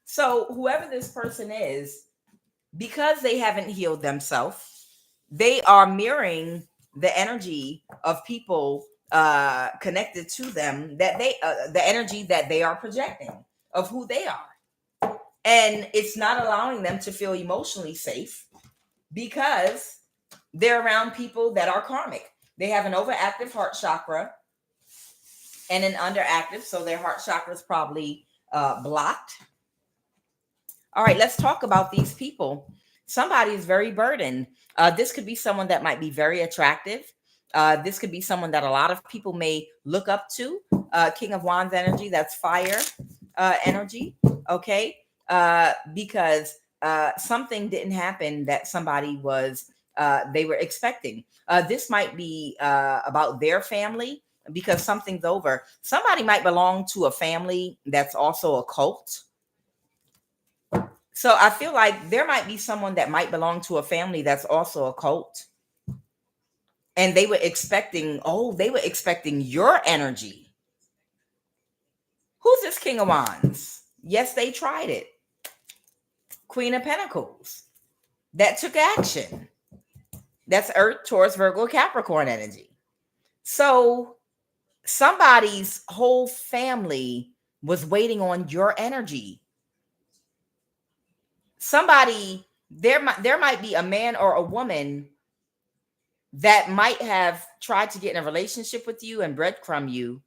So whoever this person is, because they haven't healed themselves, they are mirroring the energy of people connected to them, that they the energy that they are projecting of who they are. And it's not allowing them to feel emotionally safe because they're around people that are karmic. They have an overactive heart chakra and an underactive, so their heart chakra is probably blocked. All right, let's talk about these people. Somebody is very burdened. This could be someone that might be very attractive. This could be someone that a lot of people may look up to. King of Wands energy, that's fire energy. Okay, because something didn't happen that somebody was they were expecting. This might be about their family because something's over. Somebody might belong to a family that's also a cult. So I feel like there might be someone that might belong to a family that's also a cult. And they were expecting, they were expecting your energy. Who's this King of Wands? Yes, they tried it. Queen of Pentacles. That took action. That's Earth, Taurus, Virgo, Capricorn energy. So somebody's whole family was waiting on your energy. Somebody, there might be a man or a woman that might have tried to get in a relationship with you and breadcrumb you,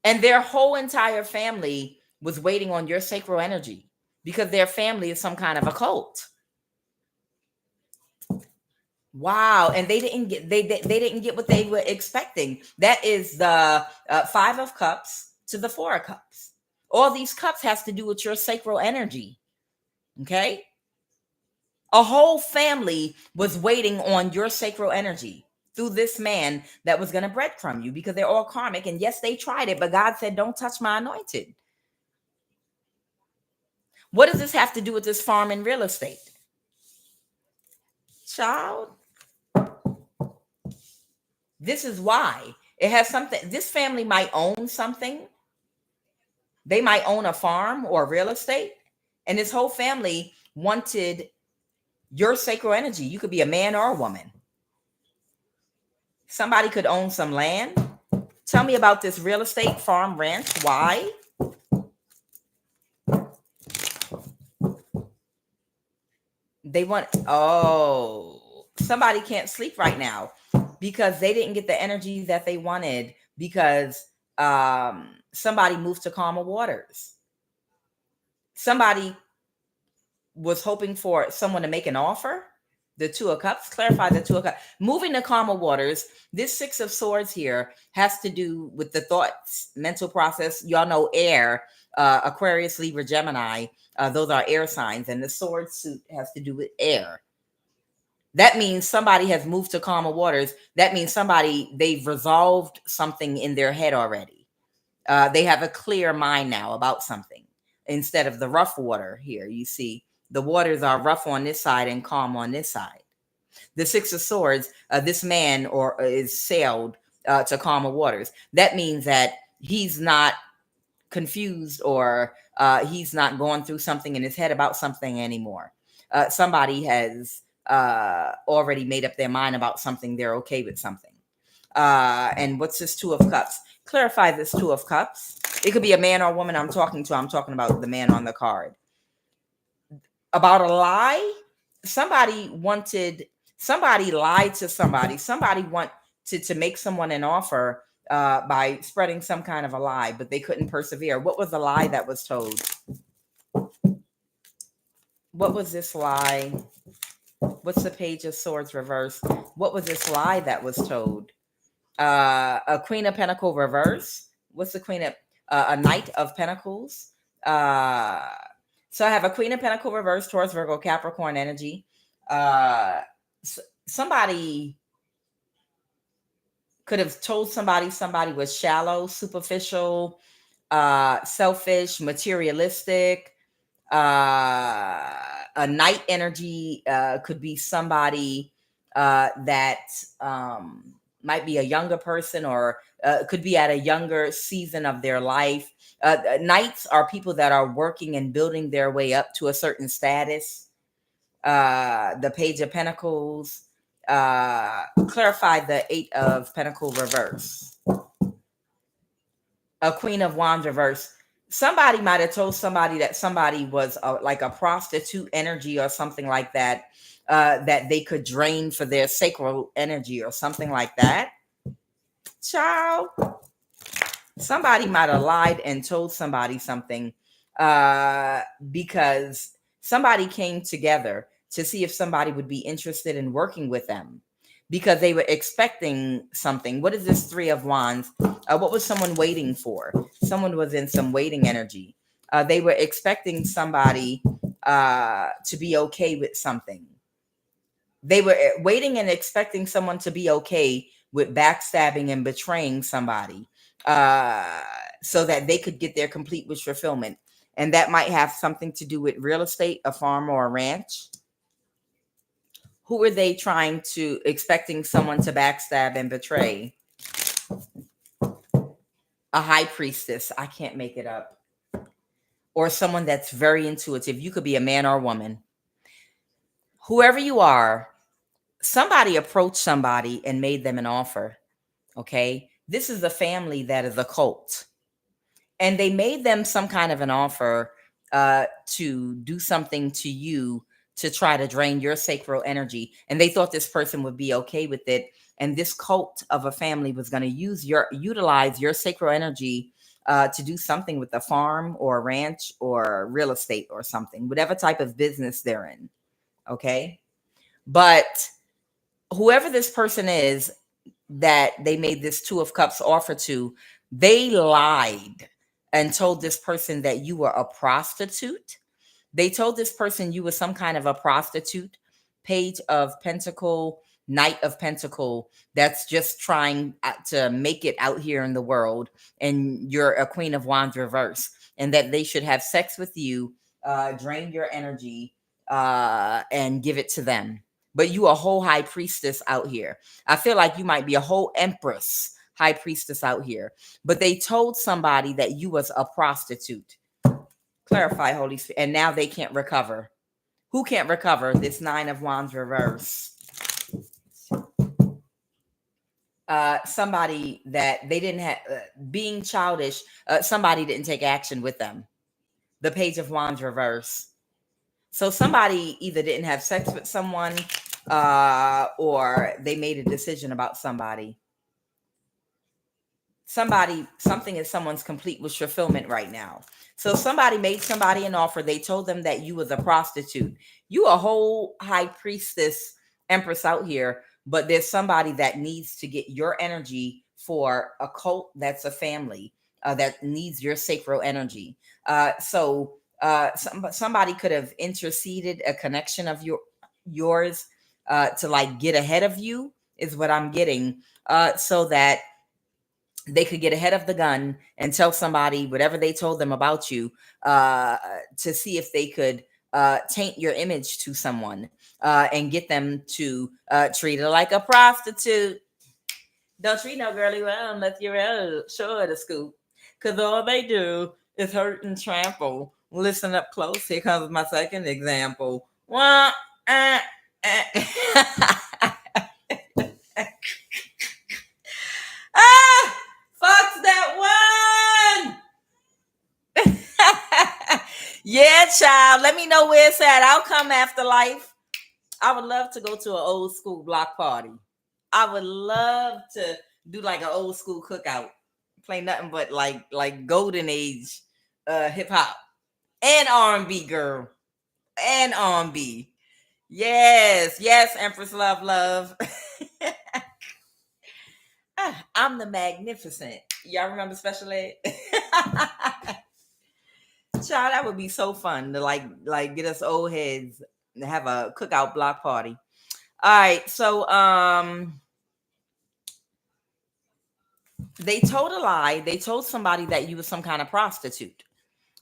and their whole entire family was waiting on your sacral energy because their family is some kind of a cult. Wow, and they didn't get what they were expecting. That is the 5 of Cups to the 4 of Cups. All these cups has to do with your sacral energy. Okay, a whole family was waiting on your sacral energy through this man that was going to breadcrumb you because they're all karmic. And yes, they tried it, but God said, "Don't touch my anointed." What does this have to do with this farm and real estate, child? This is why it has something. This family might own something. They might own a farm or real estate, and this whole family wanted your sacral energy. You could be a man or a woman. Somebody could own some land. Tell me about this real estate, farm, ranch. Why? They want, oh, somebody can't sleep right now because they didn't get the energy that they wanted because somebody moved to calmer waters. Somebody was hoping for someone to make an offer. The 2 of Cups, clarify the 2 of Cups. Moving to calmer waters, this 6 of Swords here has to do with the thoughts, mental process. Y'all know air, Aquarius, Libra, Gemini. Those are air signs. And the sword suit has to do with air. That means somebody has moved to calmer waters. That means they've resolved something in their head already. They have a clear mind now about something instead of the rough water here. You see, the waters are rough on this side and calm on this side. The 6 of Swords, this man is sailed to calmer waters. That means that he's not confused or he's not going through something in his head about something anymore. Somebody has already made up their mind about something. They're okay with something. And what's this 2 of Cups? Clarify this 2 of Cups. It could be a man or a woman I'm talking to. I'm talking about the man on the card. About a lie. Somebody lied to somebody. Somebody wanted to make someone an offer by spreading some kind of a lie, but they couldn't persevere. What was the lie that was told? What was this lie? What's the Page of Swords reversed? What was this lie that was told? A Queen of Pentacles reverse. What's the Queen of a Knight of Pentacles? So I have a Queen of Pentacles reverse, Taurus, Virgo, Capricorn energy. Somebody could have told somebody was shallow, superficial, selfish, materialistic. A Knight energy could be somebody that might be a younger person or could be at a younger season of their life. Knights are people that are working and building their way up to a certain status. The Page of Pentacles. Clarify the 8 of Pentacles reverse. A Queen of Wands reverse. Somebody might have told somebody that somebody was like a prostitute energy or something like that, that they could drain for their sacral energy or something like that. Child, somebody might have lied and told somebody something because somebody came together to see if somebody would be interested in working with them because they were expecting something. What is this 3 of Wands? What was someone waiting for? Someone was in some waiting energy. They were expecting somebody to be okay with something. They were waiting and expecting someone to be okay with backstabbing and betraying somebody so that they could get their complete wish fulfillment. And that might have something to do with real estate, a farm, or a ranch. Who are they expecting someone to backstab and betray? A high priestess. I can't make it up. Or someone that's very intuitive. You could be a man or a woman. Whoever you are, somebody approached somebody and made them an offer. Okay. This is a family that is occult. And they made them some kind of an offer to do something to you to try to drain your sacral energy. And they thought this person would be okay with it. And this cult of a family was going to utilize your sacral energy to do something with a farm or a ranch or real estate or something, whatever type of business they're in. Okay. But whoever this person is that they made this Two of Cups offer to, they lied and told this person that you were a prostitute. They told this person you were some kind of a prostitute, Page of Pentacle, Knight of Pentacle, that's just trying to make it out here in the world, and you're a Queen of Wands reverse, and that they should have sex with you, drain your energy, and give it to them. But you a whole high priestess out here. I feel like you might be a whole empress, high priestess out here. But they told somebody that you was a prostitute. Clarify, Holy Spirit. And now they can't recover. Who can't recover? This Nine of Wands reverse. Somebody that they didn't have, being childish, somebody didn't take action with them. The Page of Wands reverse. So somebody either didn't have sex with someone, or they made a decision about somebody. Something in someone's complete wish fulfillment right now. So somebody made somebody an offer. They told them that you was a prostitute. You a whole high priestess empress out here, but there's somebody that needs to get your energy for a cult that's a family that needs your sacral energy. Somebody could have interceded a connection of yours to like get ahead of you, is what I'm getting, so that they could get ahead of the gun and tell somebody whatever they told them about you, to see if they could taint your image to someone, and get them to treat her like a prostitute. Don't treat no girlie well unless you're show her the scoop, because all they do is hurt and trample. Listen up close. Here comes my second example. Wah, ah, ah. Ah, fuck that one. Yeah, child. Let me know where it's at. I'll come after life. I would love to go to an old school block party. I would love to do like an old school cookout. Play nothing but like golden age hip hop and R&B, girl. And R&B. Yes, yes, Empress Love. I'm the Magnificent. Y'all remember Special Ed? Child, that would be so fun to like get us old heads and have a cookout block party. All right, so they told a lie. They told somebody that you was some kind of prostitute.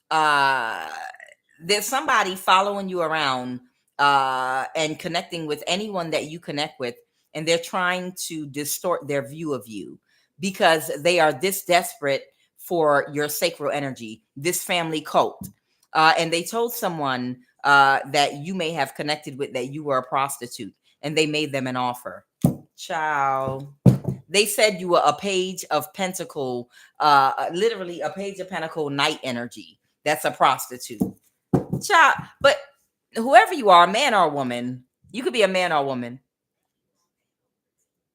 There's somebody following you around and connecting with anyone that you connect with, and they're trying to distort their view of you because they are this desperate for your sacral energy, this family cult. And they told someone that you may have connected with that you were a prostitute, and they made them an offer. Ciao. They said you were a Page of Pentacle, literally a Page of Pentacle Knight energy. That's a prostitute. Child, but whoever you are, man or woman, you could be a man or woman.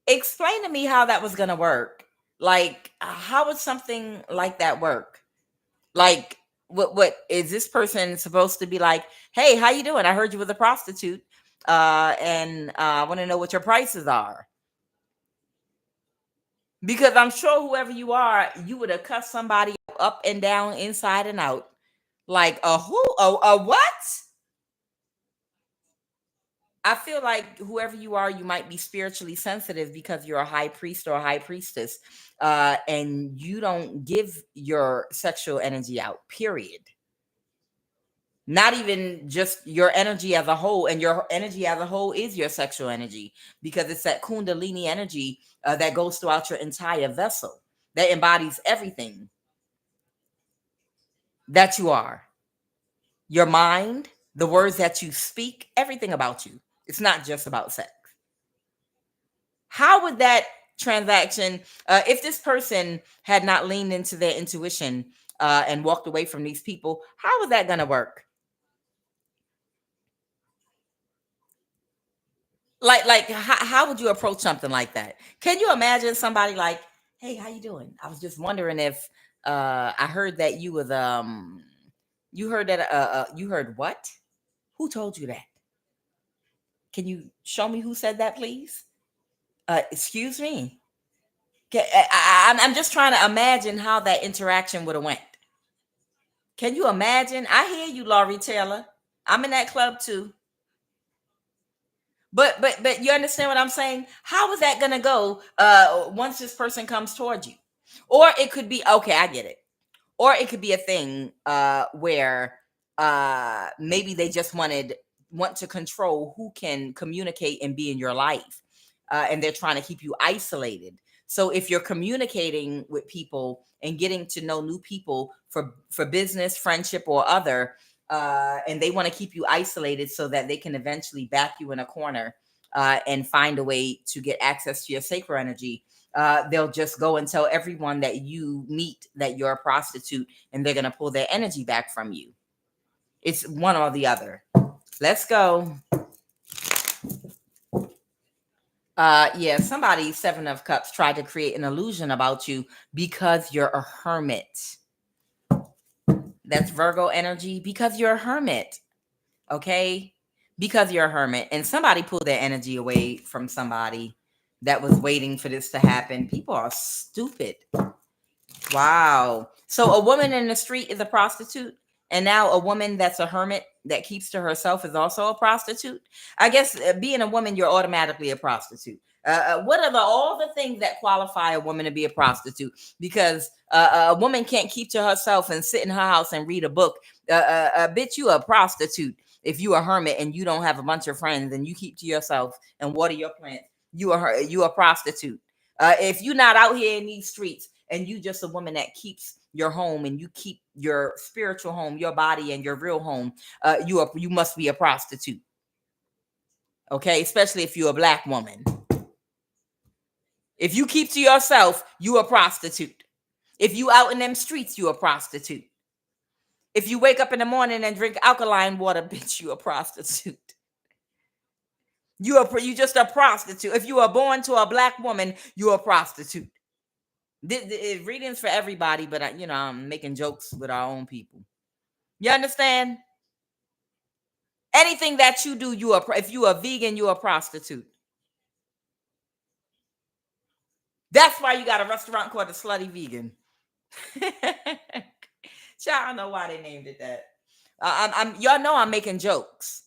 Explain to me how that was going to work. Like, how would something like that work? Like, what is this person supposed to be like? Hey, how you doing? I heard you was a prostitute, and I want to know what your prices are. Because I'm sure whoever you are, you would have cut somebody up and down, inside and out. Like a who? A what? I feel like whoever you are, you might be spiritually sensitive because you're a high priest or a high priestess, and you don't give your sexual energy out, period. Not even just your energy as a whole, and your energy as a whole is your sexual energy, because it's that kundalini energy that goes throughout your entire vessel, that embodies everything that you are. Your mind, the words that you speak, everything about you. It's not just about sex. How would that transaction, if this person had not leaned into their intuition and walked away from these people, how is that going to work? Like how would you approach something like that? Can you imagine somebody like, hey, how you doing? I was just wondering if I heard that you was you heard that you heard what? Who told you that? Can you show me who said that, please? Excuse me. I'm just trying to imagine how that interaction would have went. Can you imagine? I hear you, Laurie Taylor. I'm in that club too. But you understand what I'm saying? How is that gonna go once this person comes towards you? Or it could be, okay, I get it. Or it could be a thing where maybe they just want to control who can communicate and be in your life. And they're trying to keep you isolated. So if you're communicating with people and getting to know new people for business, friendship, or other, and they want to keep you isolated so that they can eventually back you in a corner and find a way to get access to your sacred energy, they'll just go and tell everyone that you meet that you're a prostitute, and they're going to pull their energy back from you. It's one or the other. Let's go. Yeah, somebody, Seven of Cups, tried to create an illusion about you because you're a hermit. That's Virgo energy, because you're a hermit. Okay? Because you're a hermit. And somebody pulled their energy away from somebody that was waiting for this to happen. People are stupid. Wow. So a woman in the street is a prostitute, and now a woman that's a hermit that keeps to herself is also a prostitute. I guess being a woman, you're automatically a prostitute. What are all the things that qualify a woman to be a prostitute? Because a woman can't keep to herself and sit in her house and read a book. Bitch, you a prostitute. If you a hermit and you don't have a bunch of friends and you keep to yourself and water your plants, you a prostitute. If you're not out here in these streets and you just a woman that keeps your home and you keep your spiritual home, your body, and your real home, you must be a prostitute. Okay, especially if you're a black woman. If you keep to yourself, you a prostitute. If you out in them streets, you a prostitute. If you wake up in the morning and drink alkaline water, bitch, you a prostitute. You just a prostitute. If you are born to a black woman, you a prostitute. Readings for everybody, but I'm making jokes with our own people. You understand? Anything that you do, if you are vegan, you a prostitute. That's why you got a restaurant called the Slutty Vegan. I don't know why they named it that. Y'all know I'm making jokes,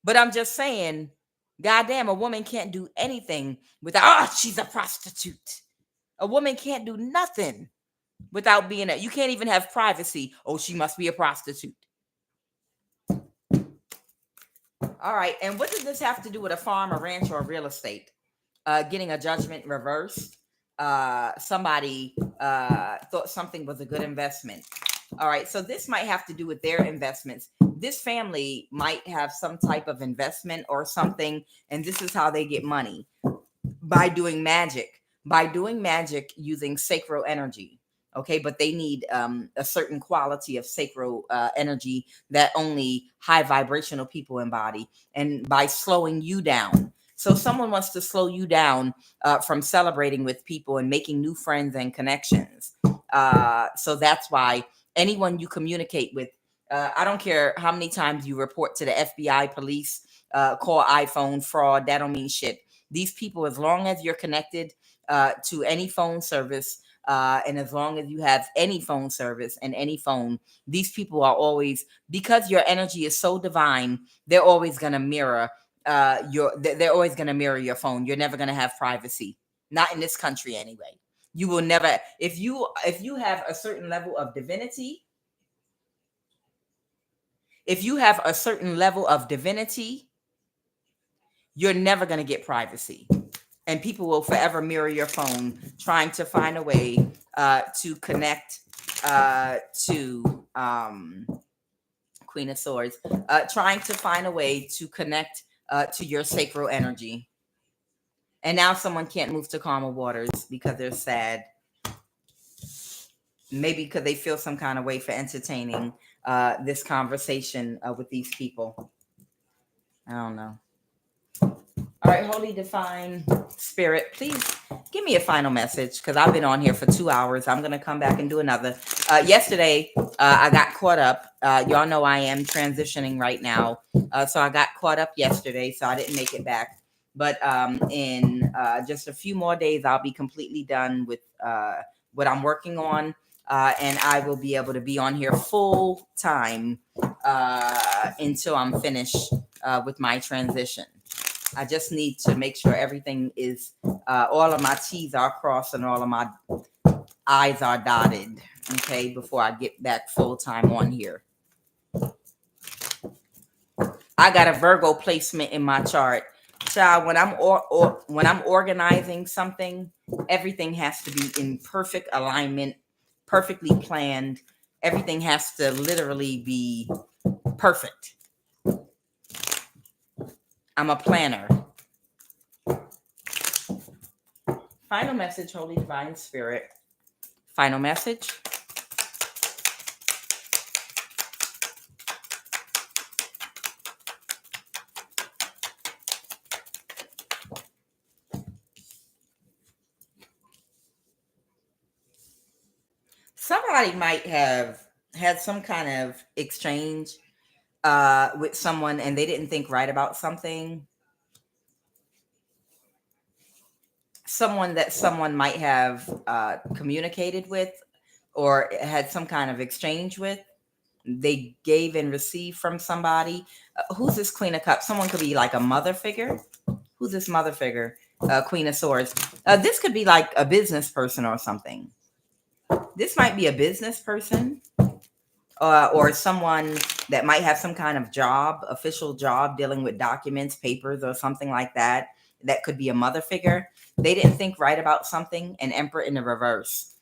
but I'm just saying, goddamn, a woman can't do anything without. She's a prostitute. A woman can't do nothing without being you can't even have privacy. Oh, she must be a prostitute. All right. And what does this have to do with a farm, a ranch, or real estate? Getting a judgment reversed. Somebody thought something was a good investment. All right. So this might have to do with their investments. This family might have some type of investment or something, and this is how they get money: by doing magic. By doing magic using sacral energy. Okay, but they need a certain quality of sacral energy that only high vibrational people embody, and by slowing you down. So someone wants to slow you down from celebrating with people and making new friends and connections. So that's why anyone you communicate with, I don't care how many times you report to the FBI, police, call iPhone fraud, that don't mean shit. These people, as long as you're connected to any phone service, and as long as you have any phone service and any phone, these people are always, because your energy is so divine, they're always going to mirror they're always going to mirror your phone. You're never going to have privacy. Not in this country anyway. You will never, if you have a certain level of divinity, you're never going to get privacy. And people will forever mirror your phone, trying to find a way to connect to Queen of Swords, trying to find a way to connect to your sacral energy. And now someone can't move to calmer waters because they're sad. Maybe because they feel some kind of way for entertaining this conversation with these people. I don't know. All right, Holy Divine Spirit, please give me a final message because I've been on here for 2 hours. I'm going to come back and do another. Yesterday, I got caught up. Y'all know I am transitioning right now. So I got caught up yesterday, so I didn't make it back. But in just a few more days, I'll be completely done with what I'm working on. And I will be able to be on here full time until I'm finished with my transition. I just need to make sure everything is, all of my T's are crossed and all of my I's are dotted, okay, before I get back full time on here. I got a Virgo placement in my chart. Child, when I'm organizing something, everything has to be in perfect alignment, perfectly planned. Everything has to literally be perfect. I'm a planner. Final message, Holy Divine Spirit. Final message. Somebody might have had some kind of exchange with someone and they didn't think right about something. Someone that someone might have communicated with or had some kind of exchange with. They gave and received from somebody. Who's this Queen of Cups? Someone could be like a mother figure. Who's this mother figure? Queen of Swords. This could be like a business person or something. This might be a business person or someone that might have some kind of job, official job dealing with documents, papers, or something like that. That could be a mother figure. They didn't think right about something, an Emperor in the reverse.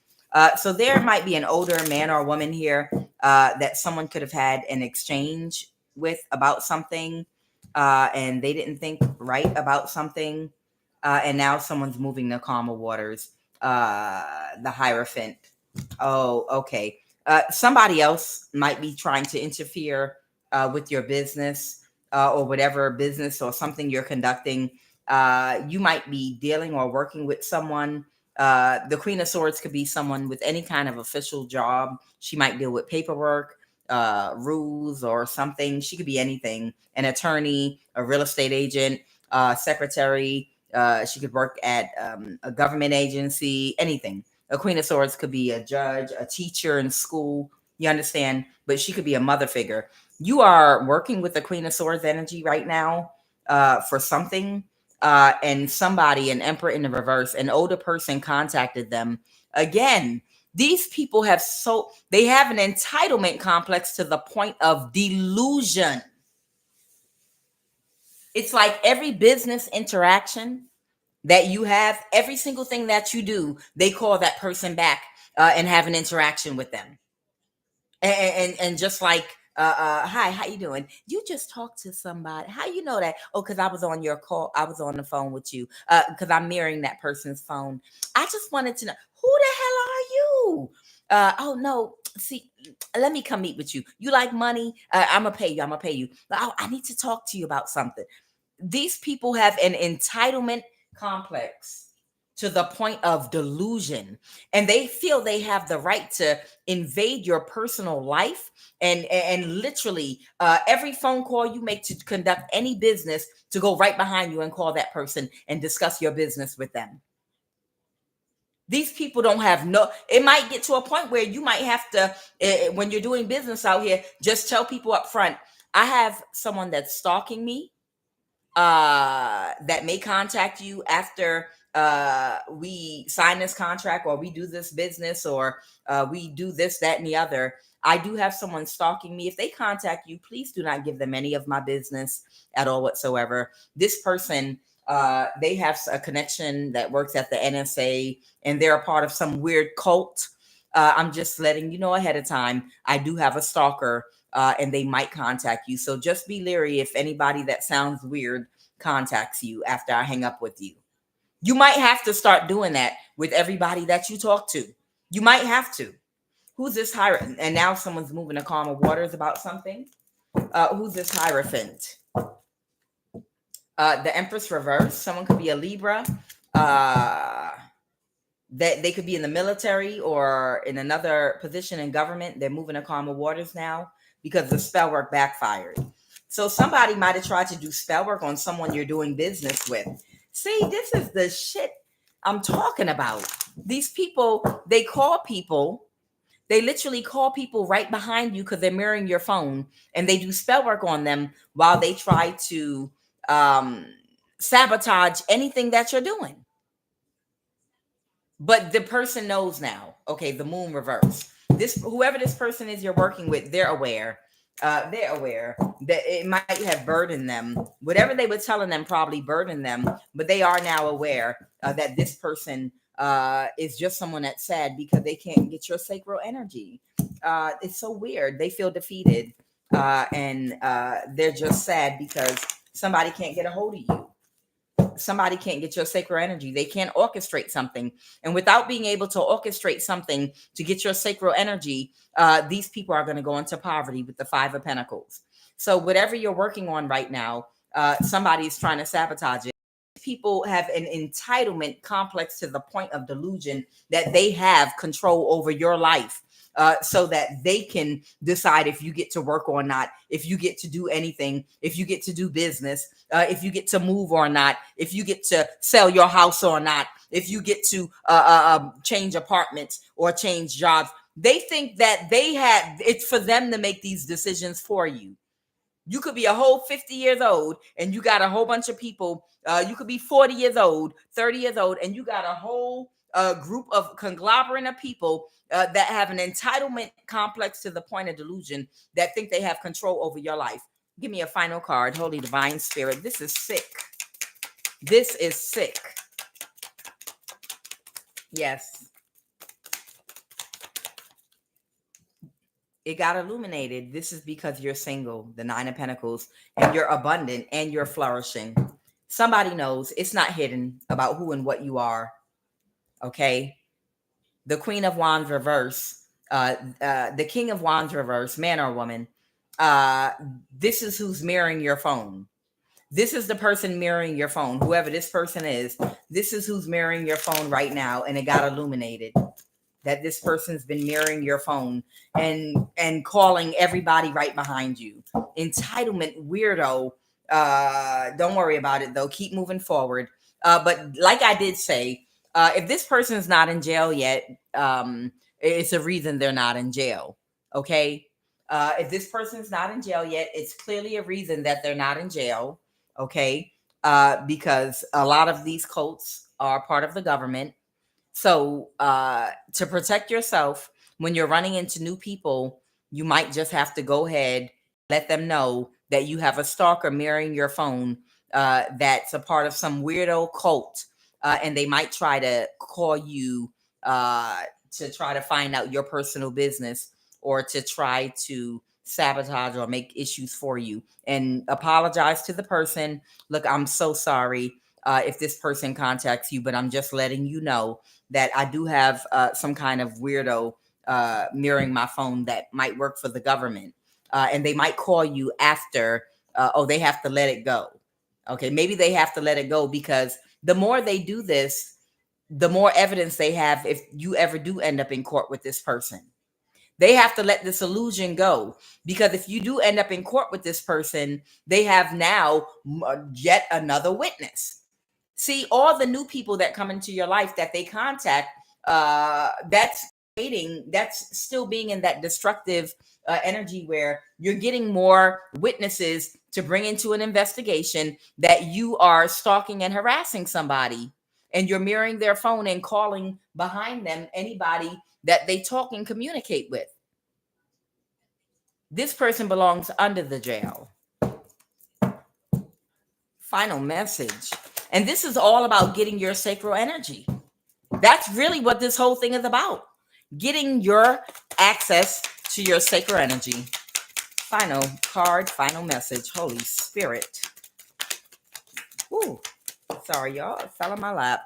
So there might be an older man or woman here that someone could have had an exchange with about something, and they didn't think right about something, and now someone's moving to calmer waters. The Hierophant. Oh, okay. Somebody else might be trying to interfere with your business or whatever business or something you're conducting. You might be dealing or working with someone. The Queen of Swords could be someone with any kind of official job. She might deal with paperwork, rules, or something. She could be anything: an attorney, a real estate agent, secretary. She could work at a government agency, anything. A Queen of Swords could be a judge, a teacher in school. You understand? But she could be a mother figure. You are working with the Queen of Swords energy right now for something. And somebody, an Emperor in the reverse, an older person contacted them. Again, these people they have an entitlement complex to the point of delusion. It's like every business interaction that you have, every single thing that you do, they call that person back and have an interaction with them. And just like, hi, how you doing? You just talked to somebody. How you know that? Oh, because I was on your call. I was on the phone with you because I'm mirroring that person's phone. I just wanted to know, who the hell are you? Oh, no. See, let me come meet with you. You like money? I'm going to pay you. I'm going to pay you. I need to talk to you about something. These people have an entitlement complex to the point of delusion, and they feel they have the right to invade your personal life and literally every phone call you make to conduct any business, to go right behind you and call that person and discuss your business with them. These people don't have it might get to a point where you might have to, when you're doing business out here, just tell people up front, I have someone that's stalking me that may contact you after we sign this contract, or we do this business, or we do this, that, and the other. I do have someone stalking me. If they contact you, please do not give them any of my business at all whatsoever. This person, they have a connection that works at the NSA, and they're a part of some weird cult. I'm just letting you know ahead of time. I do have a stalker, and they might contact you. So just be leery if anybody that sounds weird contacts you after I hang up with you. You might have to start doing that with everybody that you talk to. You might have to. Who's this Hierophant? And now someone's moving to calmer waters about something. Who's this Hierophant? The Empress reverse. Someone could be a Libra. That they could be in the military or in another position in government. They're moving to calmer waters now because the spell work backfired. So somebody might have tried to do spell work on someone you're doing business with. See, this is the shit I'm talking about. These people, they call people. They literally call people right behind you because they're mirroring your phone, and they do spell work on them while they try to sabotage anything that you're doing. But the person knows now. Okay, the moon reverse. Whoever this person is you're working with, they're aware. They're aware that it might have burdened them. Whatever they were telling them probably burdened them, but they are now aware that this person is just someone that's sad because they can't get your sacral energy. It's so weird. They feel defeated, and they're just sad because somebody can't get a hold of you. Somebody can't get your sacral energy. They can't orchestrate something. And without being able to orchestrate something to get your sacral energy, these people are going to go into poverty with the Five of Pentacles. So whatever you're working on right now, somebody's trying to sabotage it. People have an entitlement complex to the point of delusion that they have control over your life. So that they can decide if you get to work or not, if you get to do anything, if you get to do business, if you get to move or not, if you get to sell your house or not, if you get to change apartments or change jobs. They think that it's for them to make these decisions for you. You could be a whole 50 years old and you got a whole bunch of people. You could be 40 years old, 30 years old, and you got a whole group of conglomerate of people that have an entitlement complex to the point of delusion that think they have control over your life. Give me a final card. Holy Divine Spirit. This is sick. This is sick. Yes. It got illuminated. This is because you're single, the Nine of Pentacles, and you're abundant and you're flourishing. Somebody knows. It's not hidden about who and what you are. Okay. The Queen of Wands reverse, the King of Wands reverse, man or woman. This is who's mirroring your phone. This is the person mirroring your phone. Whoever this person is, this is who's mirroring your phone right now. And it got illuminated that this person's been mirroring your phone and calling everybody right behind you. Entitlement weirdo. Don't worry about it though. Keep moving forward. But like I did say, if this person is not in jail yet, it's a reason they're not in jail. Okay. If this person's not in jail yet, it's clearly a reason that they're not in jail. Okay. Because a lot of these cults are part of the government. So to protect yourself when you're running into new people, you might just have to go ahead, let them know that you have a stalker mirroring your phone that's a part of some weirdo cult. And they might try to call you to try to find out your personal business or to try to sabotage or make issues for you. And apologize to the person. Look, I'm so sorry if this person contacts you, but I'm just letting you know that I do have some kind of weirdo mirroring my phone that might work for the government. And they might call you after, they have to let it go. Okay, maybe they have to let it go because the more they do this, the more evidence they have if you ever do end up in court with this person. They have to let this illusion go because if you do end up in court with this person, they have now yet another witness. See, all the new people that come into your life that they contact, that's still being in that destructive energy where you're getting more witnesses to bring into an investigation that you are stalking and harassing somebody, and you're mirroring their phone and calling behind them anybody that they talk and communicate with. This person belongs under the jail. Final message. And this is all about getting your sacral energy. That's really what this whole thing is about. Getting your access to your sacral energy. Final card, final message. Holy Spirit. Ooh. Sorry, y'all. It fell on my lap.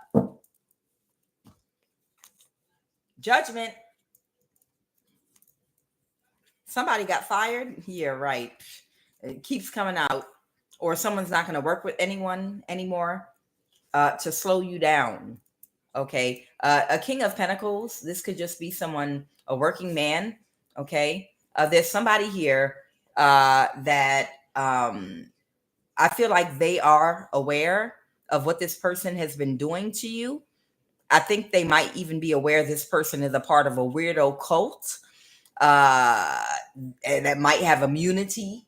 Judgment. Somebody got fired. Yeah, right. It keeps coming out. Or someone's not going to work with anyone anymore to slow you down. Okay. A King of Pentacles. This could just be someone, a working man. Okay. There's somebody here that I feel like they are aware of what this person has been doing to you. I think they might even be aware this person is a part of a weirdo cult uh, and that might have immunity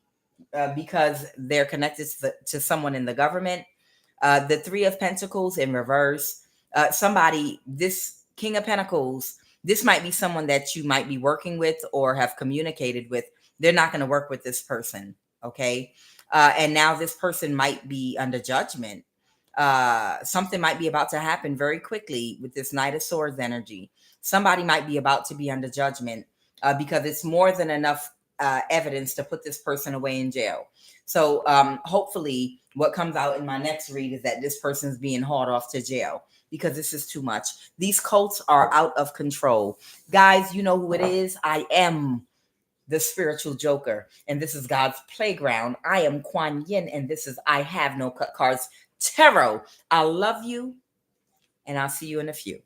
because they're connected to someone in the government. The Three of Pentacles in reverse. Somebody, this King of Pentacles, this might be someone that you might be working with or have communicated with. They're not going to work with this person. Okay. And now this person might be under judgment. Something might be about to happen very quickly with this Knight of Swords energy. Somebody might be about to be under judgment because it's more than enough evidence to put this person away in jail. So hopefully what comes out in my next read is that this person's being hauled off to jail because this is too much. These cults are out of control. Guys, you know who it is. I am the spiritual joker, and this is God's playground. I am Quan Yin, and this is I Have No Cut Cards Tarot. I love you, and I'll see you in a few.